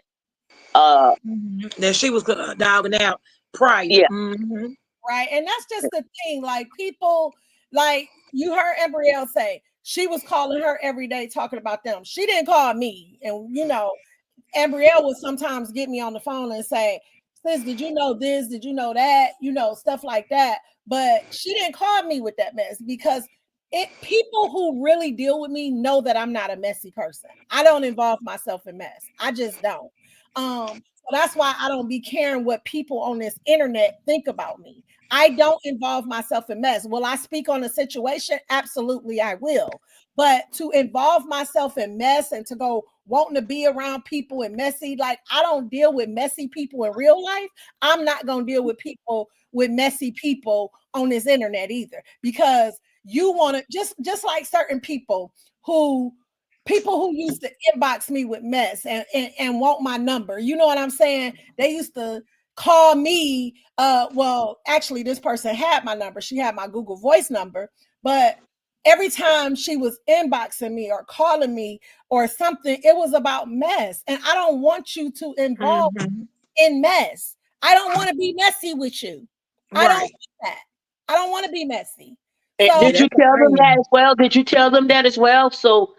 that she was dogging out prior. Yeah. Right. And that's just the thing. Like, people, like, you heard Ambrielle say she was calling her every day talking about them. She didn't call me. And Ambrielle would sometimes get me on the phone and say, sis, did you know this? Did you know that? Stuff like that. But she didn't call me with that mess, because people who really deal with me know that I'm not a messy person. I don't involve myself in mess. I just don't. So that's why I don't be caring what people on this internet think about me. I don't involve myself in mess. Will I speak on a situation? Absolutely, I will. But to involve myself in mess and to go wanting to be around people and messy, like, I don't deal with messy people in real life. I'm not going to deal with people with messy people on this internet either, because you want to just like certain people who used to inbox me with mess and want my number. You know what I'm saying? They used to call me. Well, actually, this person had my number. She had my Google Voice number, but every time she was inboxing me or calling me or something, it was about mess. And I don't want you to involve in mess. I don't want to be messy with you. I don't want that. I don't want to be messy. So, did you tell them that as well? Did you tell them that as well? So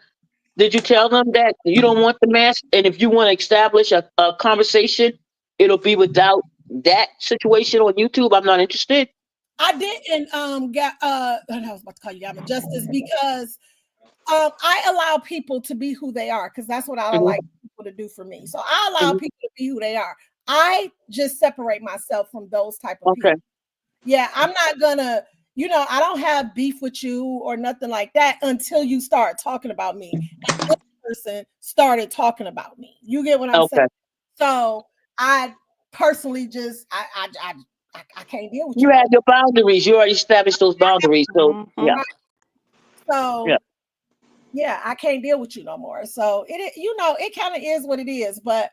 did you tell them that you don't want the mess? And if you want to establish a conversation, it'll be without that situation on YouTube. I'm not interested. I didn't I was about to call you Gamma Justice, because I allow people to be who they are, because that's what I like people to do for me. So I allow people to be who they are. I just separate myself from those type of people. Yeah, I'm not gonna, I don't have beef with you or nothing like that until you start talking about me. And this person started talking about me. You get what I'm saying? So I personally just I can't deal with you. You have your boundaries. You already established those boundaries. So yeah. So yeah, I can't deal with you no more. So it kind of is what it is. But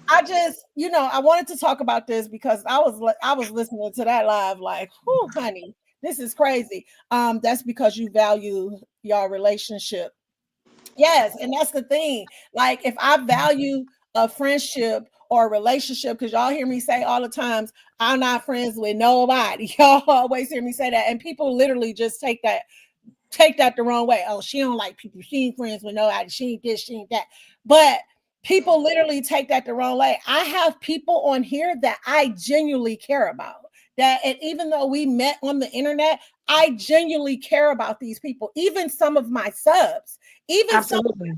I just, I wanted to talk about this because I was listening to that live like, whoo, honey, this is crazy. That's because you value your relationship. Yes, and that's the thing. Like, if I value a friendship or a relationship, because y'all hear me say all the times, I'm not friends with nobody. Y'all always hear me say that, and people literally just take that the wrong way. Oh, she don't like people. She ain't friends with nobody. She ain't this, she ain't that. But people literally take that the wrong way. I have people on here that I genuinely care about. that, and even though we met on the internet, I genuinely care about these people, even some of my subs. Absolutely.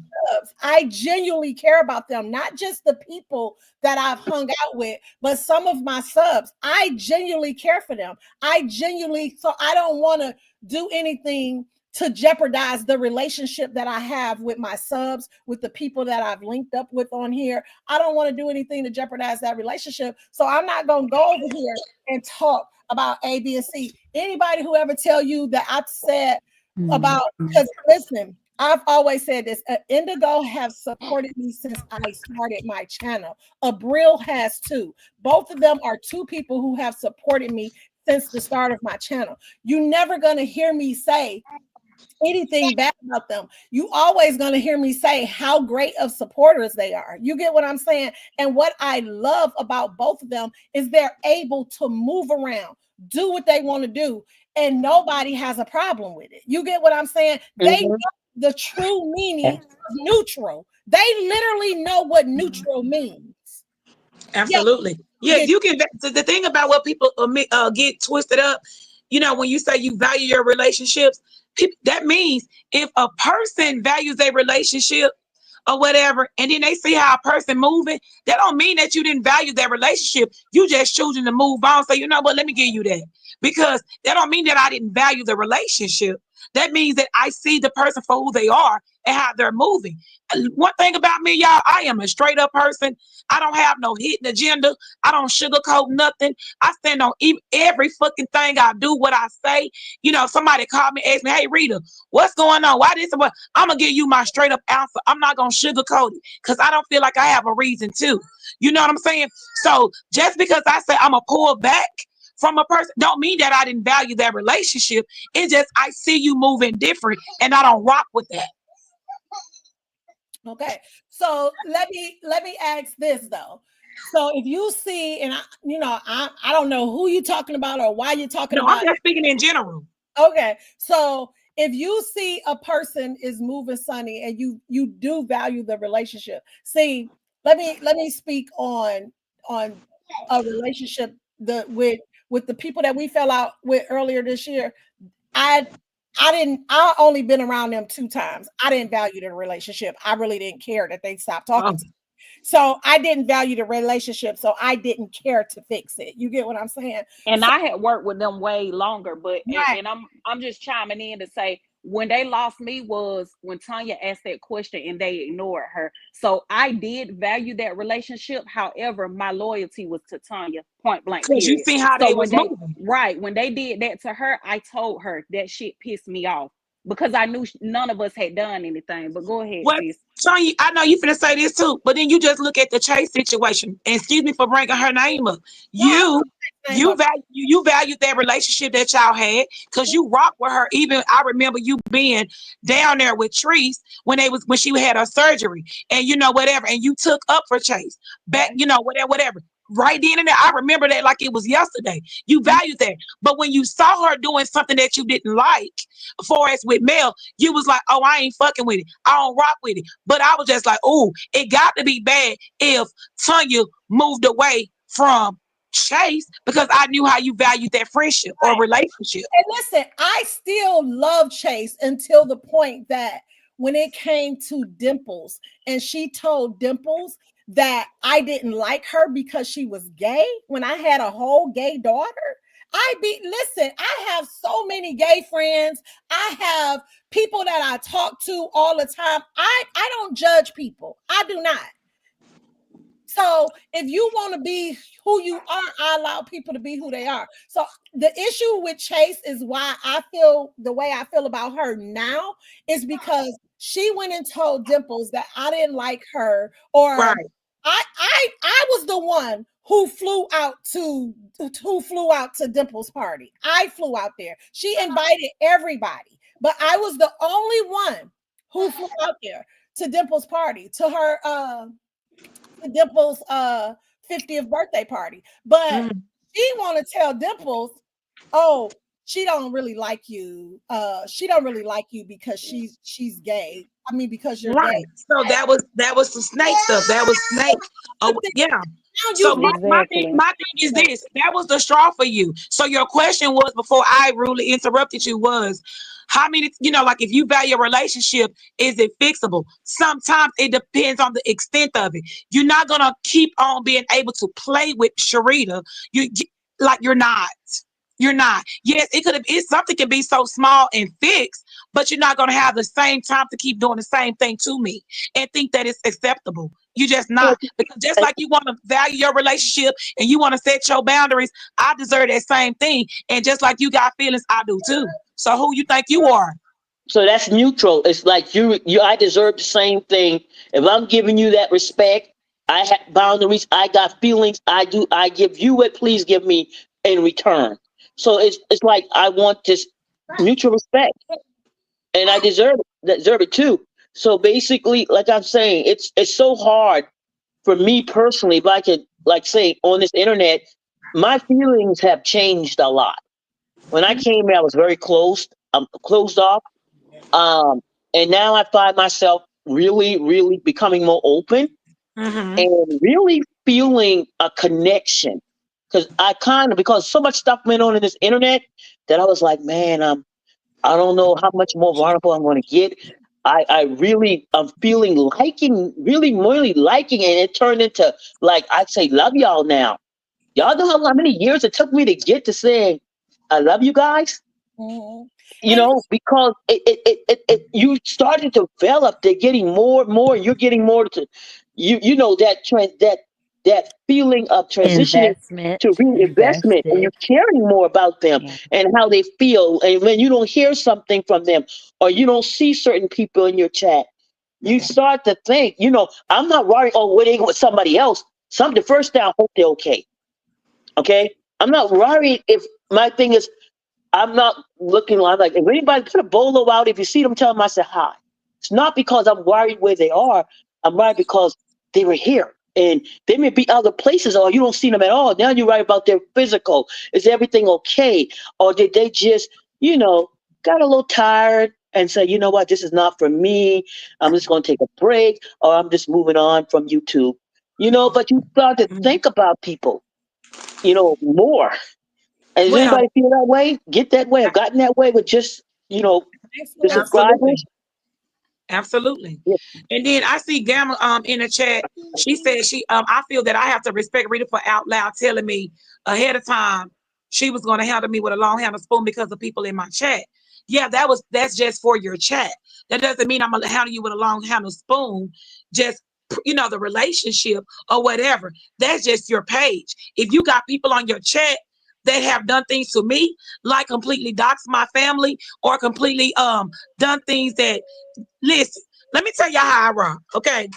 I genuinely care about them, not just the people that I've hung out with, but some of my subs. I genuinely care for them. So I don't want to do anything to jeopardize the relationship that I have with my subs, with the people that I've linked up with on here. I don't want to do anything to jeopardize that relationship. So I'm not going to go over here and talk about A, B, and C. Anybody who ever tell you that I said about, because listen, I've always said this, Indigo have supported me since I started my channel. Abril has too. Both of them are two people who have supported me since the start of my channel. You're never going to hear me say anything bad about them. You always going to hear me say how great of supporters they are. You get what I'm saying? And what I love about both of them is they're able to move around, do what they want to do, and nobody has a problem with it. You get what I'm saying? They know the true meaning of neutral. They literally know what neutral means. Absolutely. Yeah, you can. So the thing about what people get twisted up, you know, when you say you value your relationships, that means if a person values their relationship or whatever, and then they see how a person moving, that don't mean that you didn't value that relationship. You just choosing to move on. So you know what? Let me give you that, because that don't mean that I didn't value the relationship. That means that I see the person for who they are and how they're moving. One thing about me, y'all, I am a straight up person. I don't have no hidden agenda. I don't sugarcoat nothing. I stand on every fucking thing I do, what I say. You know, somebody called me, asked me, hey, Rita, what's going on? Why this? I'm going to give you my straight up answer. I'm not going to sugarcoat it because I don't feel like I have a reason to. You know what I'm saying? So just because I say I'm going to pull back from a person don't mean that I didn't value that relationship. It's just I see you moving different and I don't rock with that. Okay, so let me ask this though. So if you see, and I don't know who you're talking about or why you're talking about. I'm just speaking in general. Okay, so if you see a person is moving sunny and you do value the relationship, see, let me speak on a relationship with the people that we fell out with earlier this year. I only been around them 2 times. I didn't value the relationship. I really didn't care that they stopped talking to me. So I didn't value the relationship. So I didn't care to fix it. You get what I'm saying? And I had worked with them way longer, but and I'm just chiming in to say, when they lost me was when Tanya asked that question and they ignored her. So I did value that relationship. However, my loyalty was to Tanya, point blank. Because you see how they was moving. Right. When they did that to her, I told her that shit pissed me off because I knew none of us had done anything. But go ahead, sis. Tanya, I know you finna say this too, but then you just look at the Chase situation. And excuse me for bringing her name up. You valued that relationship that y'all had because you rocked with her. Even I remember you being down there with Treese when she had her surgery, and you know whatever, and you took up for Chase back, you know whatever. Right then and there, I remember that like it was yesterday. You valued that, but when you saw her doing something that you didn't like, for us with Mel, you was like, "Oh, I ain't fucking with it. I don't rock with it." But I was just like, "Oh, it got to be bad if Tanya moved away from Chase because I knew how you valued that friendship or relationship." And listen, I still love Chase until the point that when it came to Dimples, and she told Dimples that I didn't like her because she was gay when I had a whole gay daughter. Listen, I have so many gay friends. I have people that I talk to all the time. I don't judge people. I do not. So if you want to be who you are, I allow people to be who they are. So the issue with Chase is why I feel the way I feel about her now is because she went and told Dimples that I didn't like her, or I was the one who flew out to Dimples' party. I flew out there. She invited everybody, but I was the only one who flew out there to Dimples' party, to her Dimples' 50th birthday party. But she want to tell Dimples, oh, she don't really like you. She don't really like you because she's gay. I mean, because you're gay. So that was some snake stuff. That was snake. Oh, yeah. So my Exactly. thing is this. That was the straw for you. So your question was, before I rudely interrupted you, was how many, like if you value a relationship, is it fixable? Sometimes it depends on the extent of it. You're not gonna keep on being able to play with Sharita. Like you're not. You're not. Yes, something can be so small and fixed, but you're not gonna have the same time to keep doing the same thing to me and think that it's acceptable. You just not. Because just like you want to value your relationship and you want to set your boundaries, I deserve that same thing. And just like you got feelings, I do too. So who you think you are? So that's neutral. It's like I deserve the same thing. If I'm giving you that respect, I have boundaries. I got feelings. I give you it. Please give me in return. So it's like I want this mutual respect, and I deserve it too. So basically, like I'm saying, it's so hard for me personally. If I could like say on this internet, my feelings have changed a lot. When I came here, I was very closed. I'm closed off. Um, and now I find myself really, really becoming more open and really feeling a connection. Because so much stuff went on in this internet that I was like, man, I don't know how much more vulnerable I'm going to get. I'm feeling really liking it. And it turned into like, I'd say, love y'all now. Y'all know how many years it took me to get to saying, I love you guys. Because you started to develop, they're getting more and more, you're getting more to that feeling of transitioning to reinvestment, and you're caring more about them and how they feel. And when you don't hear something from them or you don't see certain people in your chat, you start to think, I'm not worried, what they with somebody else. The first thing, I hope they're okay. Okay. I'm not worried if my thing is, I'm not looking like if anybody put a bolo out, if you see them, tell them I said hi. It's not because I'm worried where they are. I'm worried because they were here. And they may be other places or you don't see them at all. Now you're worried about their physical. Is everything okay? Or did they just, got a little tired and say, you know what, this is not for me. I'm just going to take a break or I'm just moving on from YouTube. But you start to think about people, more. And does anybody feel that way? Get that way? I've gotten that way with just, the subscribers? Absolutely. Yeah. And then I see Gamma in the chat. She said I feel that I have to respect Rita for out loud telling me ahead of time she was going to handle me with a long handle spoon because of people in my chat. Yeah, that's just for your chat. That doesn't mean I'm going to handle you with a long handle spoon. Just the relationship or whatever. That's just your page. If you got people on your chat that have done things to me, like completely doxed my family or completely done things that, listen, let me tell y'all how I run, okay?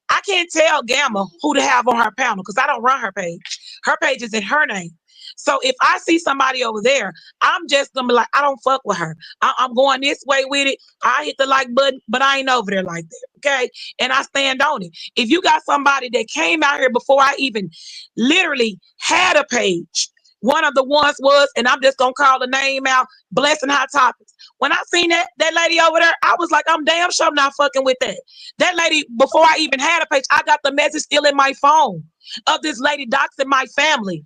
I can't tell Gamma who to have on her panel because I don't run her page. Her page is in her name. So if I see somebody over there, I'm just gonna be like, I don't fuck with her. I'm going this way with it. I hit the like button, but I ain't over there like that, okay? And I stand on it. If you got somebody that came out here before I even literally had a page, one of the ones was, and I'm just gonna call the name out, Blessing Hot Topics. When I seen that lady over there, I was like, I'm damn sure not fucking with that. That lady, before I even had a page, I got the message still in my phone of this lady doxing my family.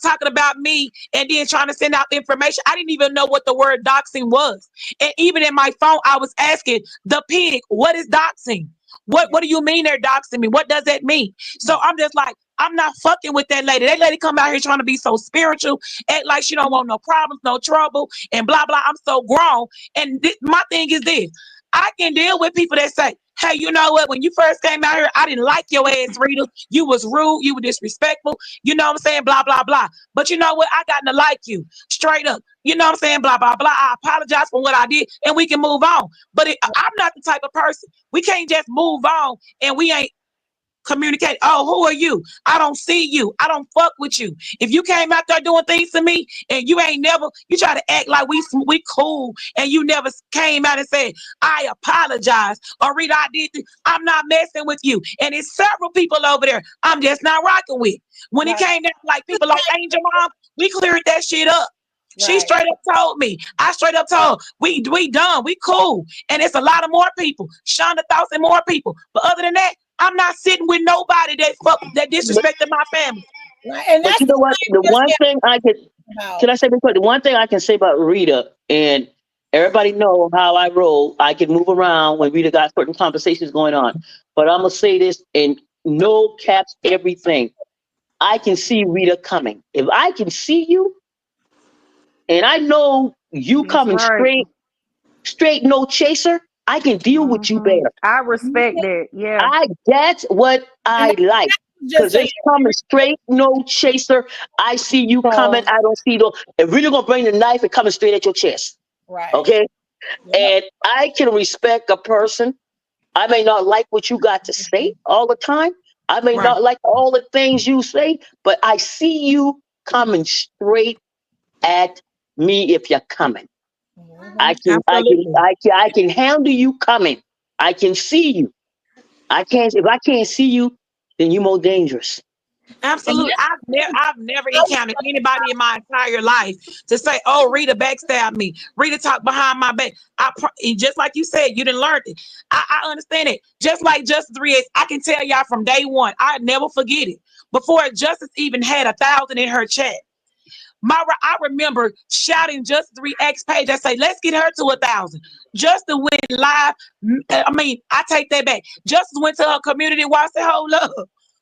Talking about me and then trying to send out information. I didn't even know what the word doxing was. And even in my phone, I was asking the pig, what is doxing? What do you mean they're doxing me? What does that mean? So I'm just like, I'm not fucking with that lady. That lady come out here trying to be so spiritual, act like she don't want no problems, no trouble, and blah, blah. I'm so grown. And my thing is this. I can deal with people that say, hey, you know what? When you first came out here, I didn't like your ass, Rita. You was rude. You were disrespectful. You know what I'm saying? Blah, blah, blah. But you know what? I got to like you. Straight up. You know what I'm saying? Blah, blah, blah. I apologize for what I did, and we can move on. But I'm not the type of person. We can't just move on, and we ain't communicate. Oh, who are you? I don't see you. I don't fuck with you. If you came out there doing things to me and you try to act like we cool and you never came out and said, I apologize. Or Rita, I did this. I'm not messing with you. And it's several people over there I'm just not rocking with. When it came down like people like Angel Mom, we cleared that shit up. She straight up told me. I straight up told we done. We cool. And it's a lot of more people. Shonda thoughts and more people. But other than that, I'm not sitting with nobody that disrespected my family. And but that's you know what? The one thing can I say before, the one thing I can say about Rita, and everybody know how I roll. I can move around when Rita got certain conversations going on. But I'm gonna say this and no caps everything. I can see Rita coming. If I can see you, and I know you That's coming right. straight, no chaser, I can deal with you better. I respect that. Yeah. That's what I like. Because just it's coming straight, no chaser. I see you coming. I don't see no. And really gonna bring the knife and coming straight at your chest. right. Okay. Yep. And I can respect a person. I may not like what you got to say all the time. I may not like all the things you say, but I see you coming straight at me if you're coming. I can handle you coming. I can see you. If I can't see you, then you're more dangerous. Absolutely. I've never encountered anybody in my entire life to say, "Oh, Rita backstabbed me. Rita talked behind my back." And just like you said, you didn't learn it. I understand it. Just like Justice 3X, I can tell y'all from day one, I never forget it. Before Justice even had 1,000 in her chat, I remember shouting Justice 3X page. I say, "Let's get her to 1,000." Justin went live. I mean, I take that back. Justice went to her community watch. I said,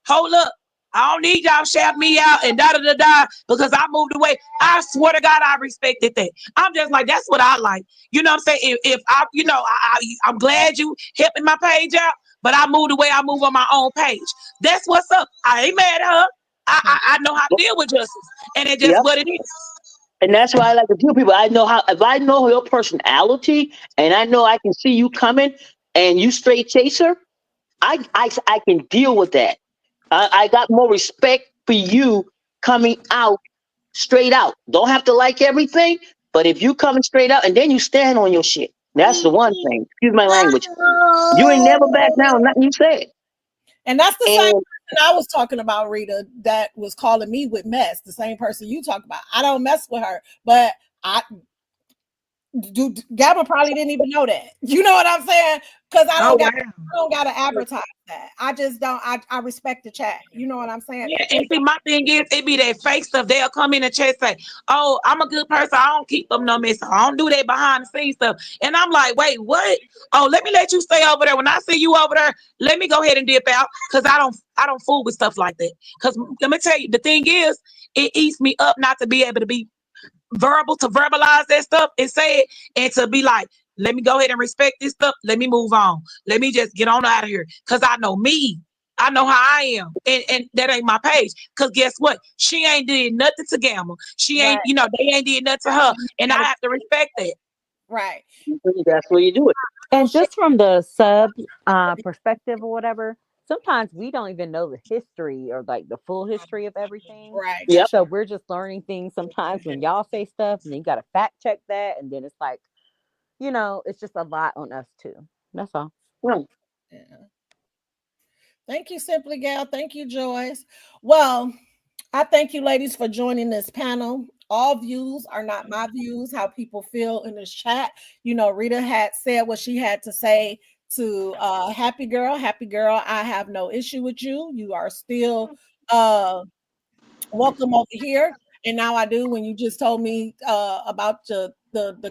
hold up. I don't need y'all shout me out and da because I moved away. I swear to God, I respected that. I'm just like, that's what I like. You know what I'm saying? If I, I'm glad you helping my page out, but I moved away. I moved on my own page. That's what's up. I ain't mad at her. I know how to deal with justice, and it's just what it is. And that's why I like to tell people. If I know your personality, and I know I can see you coming, and you straight chaser, I can deal with that. I got more respect for you coming out straight out. Don't have to like everything, but if you coming straight out and then you stand on your shit, that's the one thing. Excuse my language. You ain't never back down. Nothing you said. And that's the same person I was talking about, Rita, that was calling me with mess. The same person you talk about. I don't mess with her, but Gabba probably didn't even know that. You know what I'm saying? Because I don't got to advertise that. I just don't. I respect the chat. You know what I'm saying? Yeah, and see, my thing is, it be that fake stuff. They'll come in the chat say, "Oh, I'm a good person. I don't keep them no mess. I don't do that behind the scenes stuff." And I'm like, "Wait, what? Oh, let me let you stay over there. When I see you over there, let me go ahead and dip out because I don't fool with stuff like that. Because let me tell you, the thing is, it eats me up not to be able to be verbalize that stuff and say it, and to be like, let me go ahead and respect this stuff. Let me move on. Let me just get on out of here. Cause I know me. I know how I am. And that ain't my page. Cause guess what? She ain't did nothing to Gamma. She ain't, they ain't did nothing to her. And I have to respect that. Right. That's where you do it. And just from the sub perspective or whatever, sometimes we don't even know the history or like the full history of everything. Right. Yep. So we're just learning things sometimes when y'all say stuff and then you got to fact check that. And then it's like, it's just a lot on us too. That's all. Yeah. Thank you, Simply Gal. Thank you, Joyce. Well, I thank you, ladies, for joining this panel. All views are not my views, how people feel in this chat. Rita had said what she had to say to Happy Girl. Happy Girl, I have no issue with you. You are still welcome over here. And now I do. When you just told me about the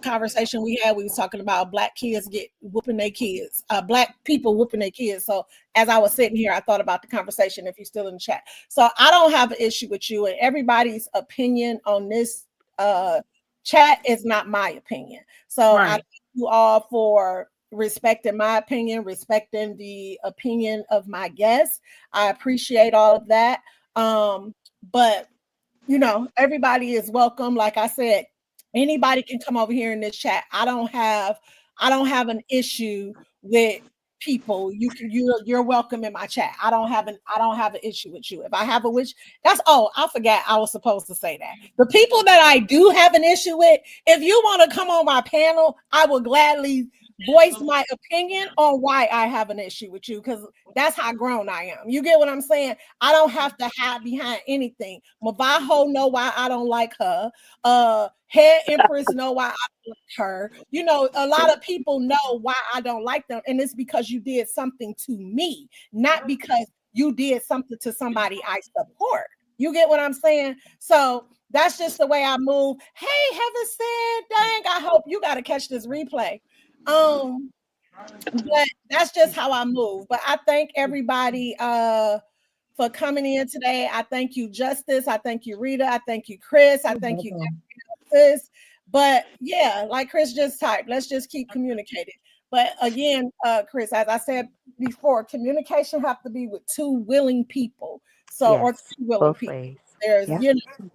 conversation we had, we was talking about black kids whooping their kids, black people whooping their kids. So as I was sitting here, I thought about the conversation, if you're still in the chat. So I don't have an issue with you, and everybody's opinion on this chat is not my opinion. So I thank you all for respecting my opinion, respecting the opinion of my guests. I appreciate all of that. But everybody is welcome. Like I said, anybody can come over here in this chat. I don't have an issue with people. You're welcome in my chat. I don't have an issue with you. If I have a wish, I forgot I was supposed to say that. The people that I do have an issue with, if you want to come on my panel, I will gladly voice my opinion on why I have an issue with you, because that's how grown I am. You get what I'm saying? I don't have to hide behind anything. Mavajo know why I don't like her. Head Empress know why I don't like her. You know, a lot of people know why I don't like them, and it's because you did something to me, not because you did something to somebody I support. You get what I'm saying? So that's just the way I move. Hey, Heather said, dang, I hope you got to catch this replay. But that's just how I move. But I thank everybody for coming in today. I thank you, Justice. I thank you, Rita. I thank you, Chris. I thank you, sis. But yeah, like Chris just typed, let's just keep communicating. But again, Chris, as I said before, communication have to be with two willing people. So, or two willing people. There's, you know,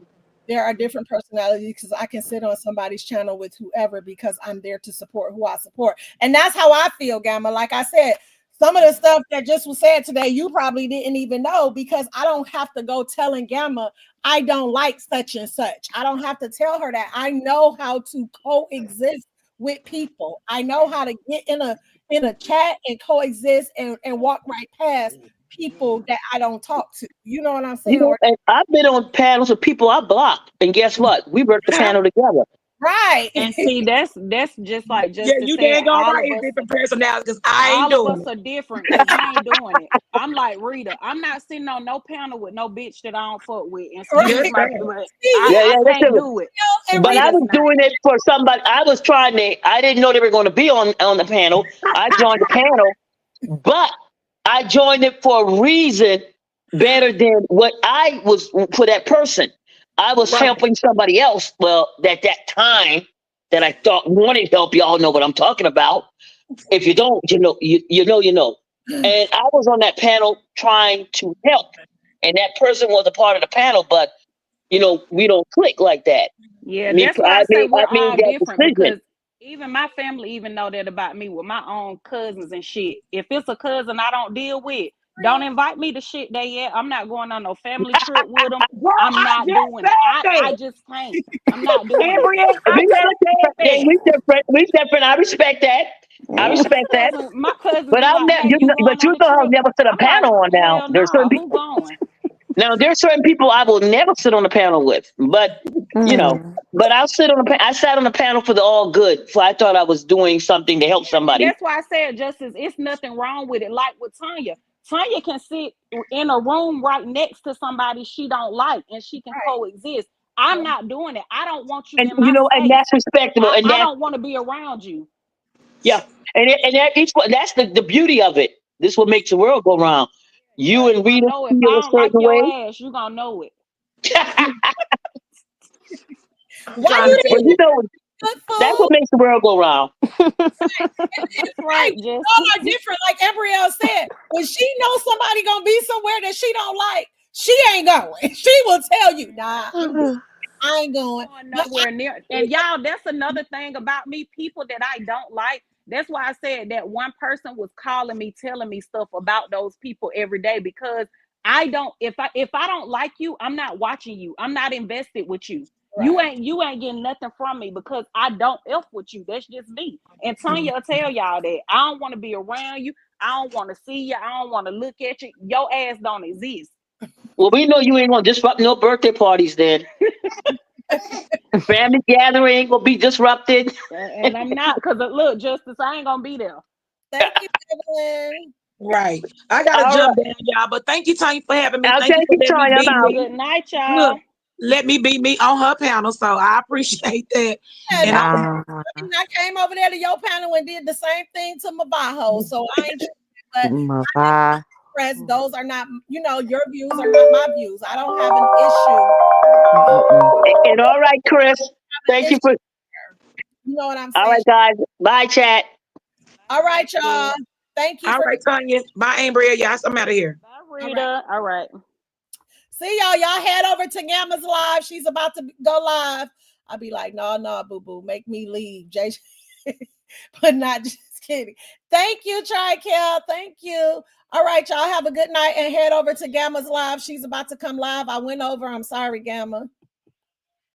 there are different personalities, because I can sit on somebody's channel with whoever because I'm there to support who I support. And that's how I feel, Gamma. Like I said, some of the stuff that just was said today, you probably didn't even know, because I don't have to go telling Gamma I don't like such and such. I don't have to tell her that. I know how to coexist with people. I know how to get in a chat and coexist and walk right past people that I don't talk to. You know what I'm saying? You know, and I've been on panels with people I blocked, and guess what? We worked the panel together. Right. And see, that's just like just Yeah, you dang all right. It's different personalities, because I ain't all doing of us are different, because I ain't doing it. I'm like Rita. I'm not sitting on no panel with no bitch that I don't fuck with. And Right. I can't do it. But I was doing it for somebody. I was trying to. I didn't know they were going to be on the panel. I joined the panel, but I joined it for a reason better than what I was for that person. I was helping somebody else. Well, at that time that I thought wanted help, y'all know what I'm talking about. If you don't, you know. And I was on that panel trying to help, and that person was a part of the panel, but you know, we don't click like that. Yeah, that's why I say we're all different, because even my family even know that about me with my own cousins and shit. If it's a cousin I don't deal with, don't invite me to shit they at. I'm not going on no family trip with them. I'm not doing it. I just can't. I'm not doing it. We different. I respect that. I respect that. My cousins, but I'll like, never. hey, But you know, I'll never sit a panel on now. There's certain people. Going? Now there's certain people I will never sit on a panel with. But you know, but I'll sit on I sat on the panel for the all good. So I thought I was doing something to help somebody. That's why I said, Justice, it's nothing wrong with it. Like with Tanya. Tanya can sit in a room right next to somebody she don't like, and she can coexist. I'm not doing it. I don't want you in my space. And that's respectable. I don't want to be around you. Yeah, and that's the beauty of it. This is what makes the world go round. You and Rita feel a certain way. Ass, you gonna know it. Why you know? That's what makes the world go round. It's right. All are different, like Embrielle said. When she knows somebody gonna be somewhere that she don't like, she ain't going. She will tell you, nah, I ain't going nowhere near. And y'all, that's another thing about me. People that I don't like. That's why I said that one person was calling me, telling me stuff about those people every day, because I don't. If I don't like you, I'm not watching you. I'm not invested with you. Right. You ain't getting nothing from me, because I don't F with you. That's just me. And Tanya will tell y'all that I don't want to be around you. I don't want to see you. I don't want to look at you. Your ass don't exist. Well, we know you ain't gonna disrupt no birthday parties then. Family gathering ain't gonna be disrupted. And I'm not, because look, Justice, I ain't gonna be there. Thank you, Evelyn. Right. I gotta jump down, y'all. But thank you, Tanya, for having me. Thank you, Tanya. Good night, y'all. Look, let me be me on her panel, so I appreciate that. And I came over there to your panel and did the same thing to Mavajo, so I ain't. But those are not, you know, your views are not my views. I don't have an issue. And all right, Chris. Thank you for. You know what I'm saying? All right, guys. Bye, chat. All right, y'all. Thank you. All right, Tanya. Bye, Ambria. Yes, I'm out of here. Bye, Rita. All right. See y'all. Y'all head over to Gamma's live. She's about to go live. I'll be like, no, boo-boo. Make me leave. Jay. But not just kidding. Thank you, Trikel. Thank you. All right, y'all have a good night and head over to Gamma's live. She's about to come live. I went over. I'm sorry, Gamma.